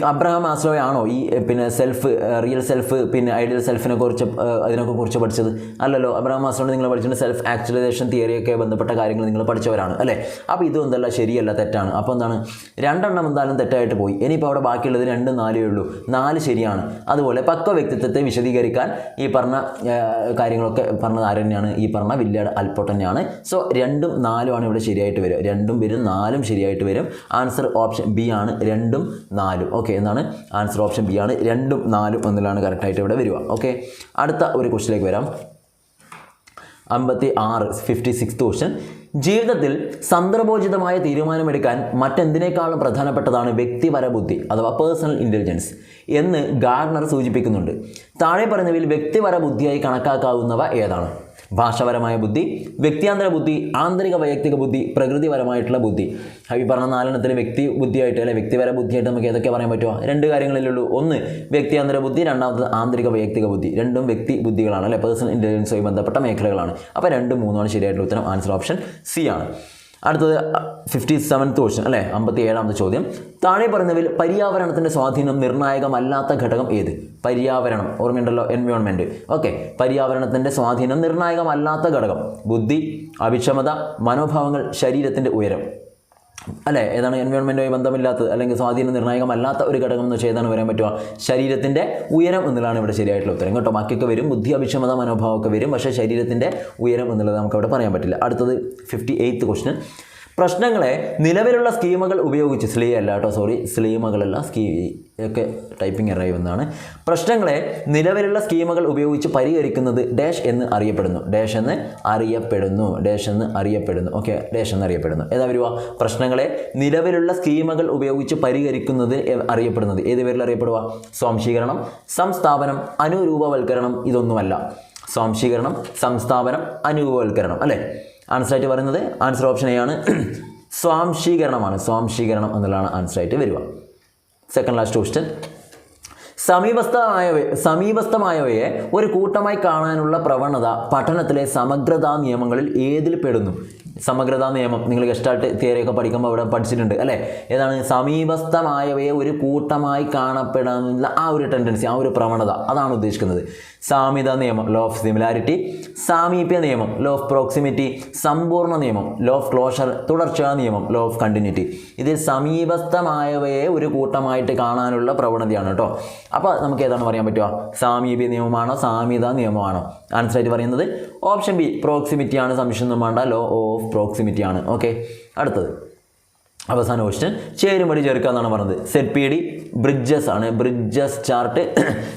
Speaker 1: അബ്രഹാം മാസ്ലോ ആണോ ഈ പിന്നെ സെൽഫ്, റിയൽ സെൽഫ്, പിന്നെ ഐഡിയൽ സെൽഫിനെ കുറിച്ച് അതിനൊക്കെ കുറിച്ച് പഠിച്ചത്? അല്ലല്ലോ. അബ്രഹാം മാസ്ലോയോട് നിങ്ങൾ പഠിച്ചിട്ടുണ്ട് സെൽഫ് ആക്ച്വലൈസേഷൻ തിയറിയൊക്കെ ബന്ധപ്പെട്ട കാര്യങ്ങൾ നിങ്ങൾ പഠിച്ചവരാണ് അല്ലേ. അപ്പോൾ ഇതും എന്തല്ല ശരിയല്ല, തെറ്റാണ്. അപ്പോൾ എന്താണ് 2 എണ്ണം എന്തായാലും തെറ്റായിട്ട് പോയി. ഇനിയിപ്പോൾ അവിടെ ബാക്കിയുള്ളത് 2, 4 ഉള്ളൂ. 4 ശരിയാണ്. അതുപോലെ പക്വ വ്യക്തിത്വത്തെ വിശദീകരിക്കാൻ ഈ പറഞ്ഞ കാര്യങ്ങളൊക്കെ പറഞ്ഞത് ആര് തന്നെയാണ്? ഈ പറഞ്ഞ വില്യർഡ് ആൽപോർട്ട് തന്നെയാണ്. സോ 2ഉം 4ഉം ആണ് ഇവിടെ ശരിയായിട്ട് വരിക. 2ഉം വരും 4ഉം ശരിയായിട്ട് വരും. ആൻസർ ഓപ്ഷൻ ബി ആണ് 2ഉം 4ഉം. ഓക്കെ, എന്താണ് ആൻസർ ഓപ്ഷൻ ബി ആണ് 2ഉം 4ഉം എന്നുള്ളതാണ് കറക്റ്റായിട്ട് ഇവിടെ വരിക. ഓക്കെ, അടുത്ത ഒരു ക്വസ്റ്റിലേക്ക് വരാം. 56th question. ജീവിതത്തിൽ സന്ദർഭോചിതമായ തീരുമാനമെടുക്കാൻ മറ്റെന്തിനേക്കാളും പ്രധാനപ്പെട്ടതാണ് വ്യക്തിപര ബുദ്ധി അഥവാ പേഴ്സണൽ ഇൻ്റലിജൻസ് എന്ന് ഗാർഡനർ സൂചിപ്പിക്കുന്നുണ്ട്. താഴെ പറഞ്ഞവയിൽ വ്യക്തിപര ബുദ്ധിയായി കണക്കാക്കാവുന്നവ ഏതാണ്? ഭാഷാപരമായ ബുദ്ധി, വ്യക്തിയാന്തര ബുദ്ധി, ആന്തരിക വൈയക്തിക ബുദ്ധി, പ്രകൃതിപരമായിട്ടുള്ള ബുദ്ധി. ഈ പറഞ്ഞ 4 വ്യക്തി ബുദ്ധിയായിട്ട് അല്ലെ വ്യക്തിപര ബുദ്ധിയായിട്ട് നമുക്ക് ഏതൊക്കെ പറയാൻ പറ്റുമോ? 2 കാര്യങ്ങളിലുള്ളൂ. 1 വ്യക്തിയാന്തര ബുദ്ധി, 2ാമത് ആന്തരിക വൈയക്തിക ബുദ്ധി. 2ഉം വ്യക്തി ബുദ്ധികളാണ് അല്ലെ, പേഴ്സണൽ ഇൻ്റലിജൻസുമായി ബന്ധപ്പെട്ട മേഖലകളാണ്. അപ്പോൾ 2ഉം 3ഉമാണ് ശരിയായിട്ടുള്ള ഉത്തരം. ആൻസർ ഓപ്ഷൻ സി ആണ്. അടുത്തത് 57th ക്വസ്റ്റ്യൻ അല്ലേ, 57ാമത്തെ ചോദ്യം. താഴെ പറഞ്ഞതിൽ പര്യാവരണത്തിൻ്റെ സ്വാധീനം നിർണായകമല്ലാത്ത ഘടകം ഏത്? പര്യാവരണം ഓർമ്മയുണ്ടല്ലോ, എൻവയോൺമെൻറ്റ്. ഓക്കെ, പര്യാവരണത്തിൻ്റെ സ്വാധീനം നിർണായകമല്ലാത്ത ഘടകം ബുദ്ധി, അഭിക്ഷമത, മനോഭാവങ്ങൾ, ശരീരത്തിൻ്റെ ഉയരം അല്ലേ. ഏതാണ് എൻവയോൺമെൻറ്റുമായി ബന്ധമില്ലാത്തത് അല്ലെങ്കിൽ സ്വാധീനം നിർണായകമല്ലാത്ത ഒരു ഘടകം എന്ന് വെച്ചാൽ ഏതാണ് വരാൻ പറ്റുക? ശരീരത്തിൻ്റെ ഉയരം എന്നുള്ളതാണ് ഇവിടെ ശരിയായിട്ടുള്ള ഉത്തരം കേട്ടോ. ബാക്കിയൊക്കെ വരും, ബുദ്ധി, അഭിക്ഷമത, മനോഭാവമൊക്കെ വരും, പക്ഷേ ശരീരത്തിൻ്റെ ഉയരം എന്നുള്ളത് നമുക്കവിടെ പറയാൻ പറ്റില്ല. അടുത്തത് 58th ക്വസ്റ്റ്യൻ. പ്രശ്നങ്ങളെ നിലവിലുള്ള സ്കീമുകൾ ഉപയോഗിച്ച് സ്കീമകളല്ല ഒക്കെ ടൈപ്പിംഗ് എറർ എന്നാണ്. പ്രശ്നങ്ങളെ നിലവിലുള്ള സ്കീമുകൾ ഉപയോഗിച്ച് പരിഹരിക്കുന്നത് ഡാഷ് എന്ന് അറിയപ്പെടുന്നു. ഓക്കെ, ഡാഷ് എന്ന് അറിയപ്പെടുന്നു. ഏതാ വരുക? പ്രശ്നങ്ങളെ നിലവിലുള്ള സ്കീമുകൾ ഉപയോഗിച്ച് പരിഹരിക്കുന്നത് അറിയപ്പെടുന്നത് ഏത് പേരിൽ അറിയപ്പെടുക? സ്വാംശീകരണം, സംസ്ഥാപനം, അനുരൂപവൽക്കരണം. ഇതൊന്നുമല്ല. സ്വാംശീകരണം, സംസ്ഥാപനം, അനുരൂപവൽക്കരണം അല്ലേ. ആൻസറായിട്ട് പറയുന്നത് ആൻസർ ഓപ്ഷൻ എ ആണ്, സ്വാംശീകരണമാണ്. സ്വാംശീകരണം എന്നുള്ളതാണ് ആൻസറായിട്ട് വരിക. Second last question. സമീപസ്ഥമായവയെ ഒരു കൂട്ടമായി കാണാനുള്ള പ്രവണത പഠനത്തിലെ സമഗ്രതാ നിയമങ്ങളിൽ ഏതിൽ പെടുന്നു? സമഗ്രതാ നിയമം നിങ്ങൾ ഗസ്റ്റാൾട്ട് തിയറിയൊക്കെ പഠിക്കുമ്പോൾ അവിടെ പഠിച്ചിട്ടുണ്ട് അല്ലേ. ഏതാണ്? സമീപസ്ഥമായവയെ ഒരു കൂട്ടമായി കാണപ്പെടാനുള്ള ആ ഒരു ടെൻഡൻസി, ആ ഒരു പ്രവണത, അതാണ് ഉദ്ദേശിക്കുന്നത്. സാമ്യത നിയമം, ലോ ഓഫ് സിമിലാരിറ്റി. സാമീപ്യ നിയമം, ലോ ഓഫ് പ്രോക്സിമിറ്റി. സമ്പൂർണ്ണ നിയമം, ലോ ഓഫ് ക്ലോഷർ. തുടർച്ചാ നിയമം, ലോ ഓഫ് കണ്ടിന്യൂറ്റി. ഇതിൽ സമീപസ്ഥമായവയെ ഒരു കൂട്ടമായിട്ട് കാണാനുള്ള പ്രവണതയാണ് കേട്ടോ. അപ്പോൾ നമുക്ക് ഏതാണ് പറയാൻ പറ്റുക? സാമീപ്യ നിയമമാണോ സാമ്യത നിയമമാണോ? ആൻസറായിട്ട് പറയുന്നത് ഓപ്ഷൻ ബി, പ്രോക്സിമിറ്റി ആണ്. സംശയമൊന്നും വേണ്ട, ലോ ഓഫ് പ്രോക്സിമിറ്റി ആണ്. ഓക്കെ, അടുത്തത് അവസാന ക്വസ്റ്റ്യൻ. ചേരുംപടി ചേർക്കുക എന്നാണ് പറഞ്ഞത്. ZPD ബ്രിഡ്ജസ് ആണ്. ബ്രിഡ്ജസ് ചാർട്ട്,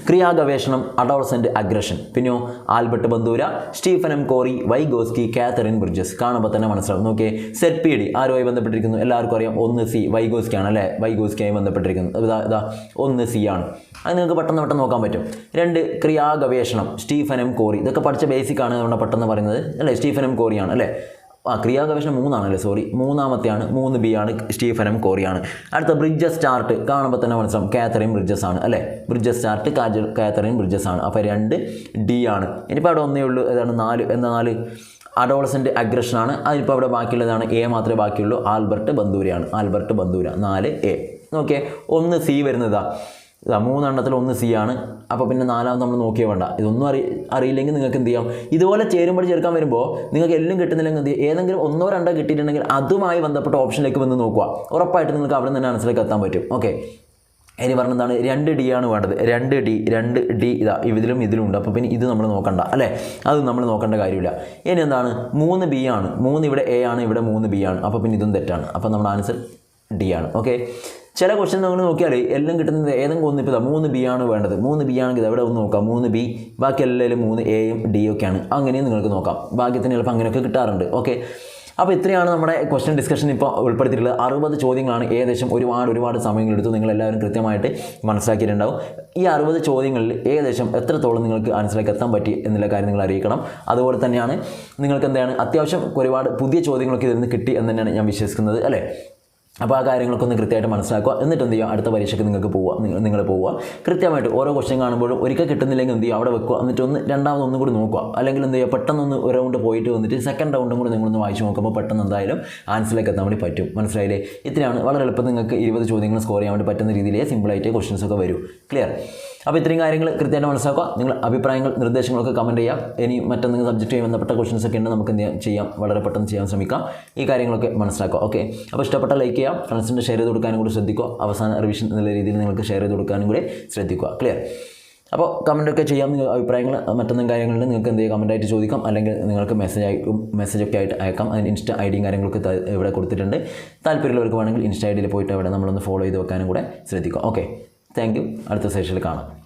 Speaker 1: ക്രിയാഗവേഷണം, അഡോളസെൻ്റ് അഗ്രഷൻ. പിന്നെയോ Albert Bandura, Stephen M Corey, Vygotsky, Catherine Bridges. കാണുമ്പോൾ തന്നെ മനസ്സിലാവും. നോക്കിയേ, ZPD ആരുമായി ബന്ധപ്പെട്ടിരിക്കുന്നു? എല്ലാവർക്കും അറിയാം. 1 C, വൈഗോസ്കി ആണ് അല്ലേ. വൈഗോസ്കിയായി ബന്ധപ്പെട്ടിരിക്കുന്നത്. ഇതാ 1 C ആണ്. അത് നിങ്ങൾക്ക് പെട്ടെന്ന് നോക്കാൻ പറ്റും. 2 ക്രിയാഗവേഷണം, സ്റ്റീഫൻ എം കോറി. ഇതൊക്കെ പഠിച്ച ബേസിക് ആണ്, അതുകൊണ്ട് പെട്ടെന്ന് പറയുന്നത് അല്ലേ. സ്റ്റീഫൻ എം കോറിയാണ് അല്ലേ. ക്രിയാഗവേഷണം 3 ആണല്ലേ, 3ാമത്തെയാണ്. 3B ആണ്, സ്റ്റീഫൻ എം കോറിയാണ്. അടുത്ത ബ്രിഡ്ജസ് ചാർട്ട് കാണുമ്പോൾ തന്നെ മനസ്സിലാവും, കാതറിൻ ബ്രിഡ്ജസ് ആണ് അല്ലേ. ബ്രിഡ്ജസ് ചാർട്ട് കാതറിൻ ബ്രിഡ്ജസ് ആണ്. അപ്പോൾ 2D ആണ്. ഇനിയിപ്പോൾ അവിടെ ഒന്നേ ഉള്ളൂ. ഏതാണ് 4 അഡോളസെൻ്റ് അഗ്രഷനാണ്. അതിനിപ്പോൾ അവിടെ ബാക്കിയുള്ളതാണ് A മാത്രമേ ബാക്കിയുള്ളൂ. ആൽബർട്ട് ബന്ദൂരയാണ്. 4A. ഓക്കെ, 1 C വരുന്നതാ. 3 എണ്ണത്തിൽ 1 C ആണ്. അപ്പോൾ പിന്നെ 4ാമത് നമ്മൾ നോക്കിയേ വേണ്ട. ഇതൊന്നും അറിയില്ലെങ്കിൽ നിങ്ങൾക്ക് എന്ത് ചെയ്യാം? ഇതുപോലെ ചേരുംപടി ചേർക്കാൻ വരുമ്പോൾ നിങ്ങൾക്ക് എല്ലാം കിട്ടുന്നില്ലെങ്കിൽ എന്ത് ചെയ്യും? ഏതെങ്കിലും 1 or 2 കിട്ടിയിട്ടുണ്ടെങ്കിൽ അതുമായി ബന്ധപ്പെട്ട ഓപ്ഷനിലേക്ക് വന്ന് നോക്കുക. ഉറപ്പായിട്ട് നിങ്ങൾക്ക് അവിടെ തന്നെ ആൻസറിലേക്ക് എത്താൻ പറ്റും. ഓക്കെ, ഇനി പറഞ്ഞതാണ് 2D ആണ് വേണ്ടത്. 2D ഇതാ ഇതിലും ഉണ്ട്. അപ്പോൾ പിന്നെ ഇത് നമ്മൾ നോക്കണ്ട അല്ലേ, അത് നമ്മൾ നോക്കേണ്ട കാര്യമില്ല. ഇനി എന്താണ്? 3B ആണ്. 3 ഇവിടെ A ആണ്, ഇവിടെ 3B ആണ്. അപ്പോൾ പിന്നെ ഇതും തെറ്റാണ്. അപ്പോൾ നമ്മുടെ ആൻസർ D ആണ്. ഓക്കെ, ചില ക്വസ്റ്റ്യൻ നമ്മൾ നോക്കിയാൽ എല്ലാം കിട്ടുന്നത് ഏതെങ്കിലും ഒന്ന് ഇപ്പോൾ 3B ആണ് വേണ്ടത്. 3B ആണെങ്കിൽ എവിടെ ഒന്ന് നോക്കാം, 3B, ബാക്കി എല്ലാവരും 3Aയും D ഒക്കെയാണ്. അങ്ങനെയും നിങ്ങൾക്ക് നോക്കാം. ഭാഗ്യത്തിന് ചിലപ്പോൾ അങ്ങനെയൊക്കെ കിട്ടാറുണ്ട്. ഓക്കെ, അപ്പോൾ ഇത്രയാണ് നമ്മുടെ ക്വസ്റ്റ്യൻ ഡിസ്കഷൻ ഇപ്പോൾ ഉൾപ്പെടുത്തിയിട്ടുള്ളത്. 60 ചോദ്യങ്ങളാണ്. ഏകദേശം ഒരുപാട് സമയങ്ങളെടുത്തു. നിങ്ങളെല്ലാവരും കൃത്യമായിട്ട് മനസ്സിലാക്കിയിട്ടുണ്ടാവും. ഈ 60 ചോദ്യങ്ങളിൽ ഏകദേശം എത്രത്തോളം നിങ്ങൾക്ക് ആൻസറിലേക്ക് എത്താൻ പറ്റി എന്നുള്ള കാര്യം നിങ്ങൾ അറിയിക്കണം. അതുപോലെ തന്നെയാണ് നിങ്ങൾക്ക് എന്താണ് അത്യാവശ്യം ഒരുപാട് പുതിയ ചോദ്യങ്ങളൊക്കെ ഇതിൽ നിന്ന് കിട്ടി എന്ന് തന്നെയാണ് ഞാൻ വിശ്വസിക്കുന്നത്, അല്ലേ? അപ്പോൾ ആ കാര്യങ്ങളൊക്കെ ഒന്ന് കൃത്യമായിട്ട് മനസ്സിലാക്കുക. എന്നിട്ട് എന്ത് ചെയ്യുക, അടുത്ത പരീക്ഷയ്ക്ക് നിങ്ങൾക്ക് നിങ്ങൾ പോവുക. കൃത്യമായിട്ട് ഓരോ ക്വസ്റ്റ്യൻ കാണുമ്പോഴും ഒരിക്കൽ കിട്ടുന്നില്ലെങ്കിൽ എന്ത് ചെയ്യുക, അവിടെ വെക്കുക. എന്നിട്ട് രണ്ടാമതൊന്നും കൂടി നോക്കുക. അല്ലെങ്കിൽ എന്ത് ചെയ്യുക, പെട്ടെന്നൊന്ന് ഒരു റൗണ്ട് പോയിട്ട് വന്നിട്ട് സെക്കൻഡ് റൗണ്ടും കൂടി നിങ്ങളൊന്ന് വായിച്ച് നോക്കുമ്പോൾ പെട്ടെന്ന് എന്തായാലും ആൻസറിലേക്ക് എത്താൻ വേണ്ടി പറ്റും. മനസ്സിലായില്ലേ? ഇത്രയാണ് വളരെ എളുപ്പം നിങ്ങൾക്ക് 20 ചോദ്യങ്ങൾ സ്കോർ ചെയ്യാൻ വേണ്ടി പറ്റുന്ന രീതിയിലേ സിമ്പിളായിട്ട് ക്വസ്റ്റ്യൻസ് ഒക്കെ വരും. ക്ലിയർ? അപ്പോൾ ഇത്രയും കാര്യങ്ങൾ കൃത്യമായിട്ട് മനസ്സിലാക്കുക. നിങ്ങൾ അഭിപ്രായങ്ങൾ നിർദ്ദേശങ്ങളൊക്കെ കമൻറ്റ് ചെയ്യാം. ഇനി മറ്റെന്തെങ്കിലും സബ്ജക്റ്റുമായി ബന്ധപ്പെട്ട ക്വസ്റ്റ്യൻസ് ഒക്കെ ഉണ്ട്, നമുക്ക് എന്ത് ചെയ്യാം, വളരെ പെട്ടെന്ന് ചെയ്യാൻ ശ്രമിക്കാം. ഈ കാര്യങ്ങളൊക്കെ മനസ്സിലാക്കുക. ഓക്കെ, അപ്പോൾ ഇഷ്ടപ്പെട്ട ലൈക്ക് ചെയ്യാം, ഫ്രണ്ട്സിൻ്റെ ഷെയർ ചെയ്ത് കൊടുക്കാനും കൂടി ശ്രദ്ധിക്കുക. അവസാന റിവിഷൻ എന്നുള്ള രീതിയിൽ നിങ്ങൾക്ക് ഷെയർ ചെയ്ത് കൊടുക്കാനും കൂടി ശ്രദ്ധിക്കുക. ക്ലിയർ? അപ്പോൾ കമൻറ്റൊക്കെ ചെയ്യാം. നിങ്ങൾ അഭിപ്രായങ്ങൾ മറ്റൊന്നും കാര്യങ്ങളിൽ നിങ്ങൾക്ക് എന്ത് ചെയ്യുക, കമൻറ്റായിട്ട് ചോദിക്കാം. അല്ലെങ്കിൽ നിങ്ങൾക്ക് മെസ്സേജൊക്കെ ആയിട്ട് അയക്കാം. അതിന് ഇൻസ്റ്റ ഐഡിയും കാര്യങ്ങളൊക്കെ ഇവിടെ കൊടുത്തിട്ടുണ്ട്. താല്പര്യമുള്ളവർക്ക് വേണമെങ്കിൽ ഇൻസ്റ്റ ഐഡിയിൽ പോയിട്ട് അവിടെ നമ്മളൊന്ന് ഫോളോ ചെയ്ത് വെക്കാനും കൂടെ ശ്രദ്ധിക്കുക. Okay, thank you. അടുത്ത സെഷനിൽ കാണാം.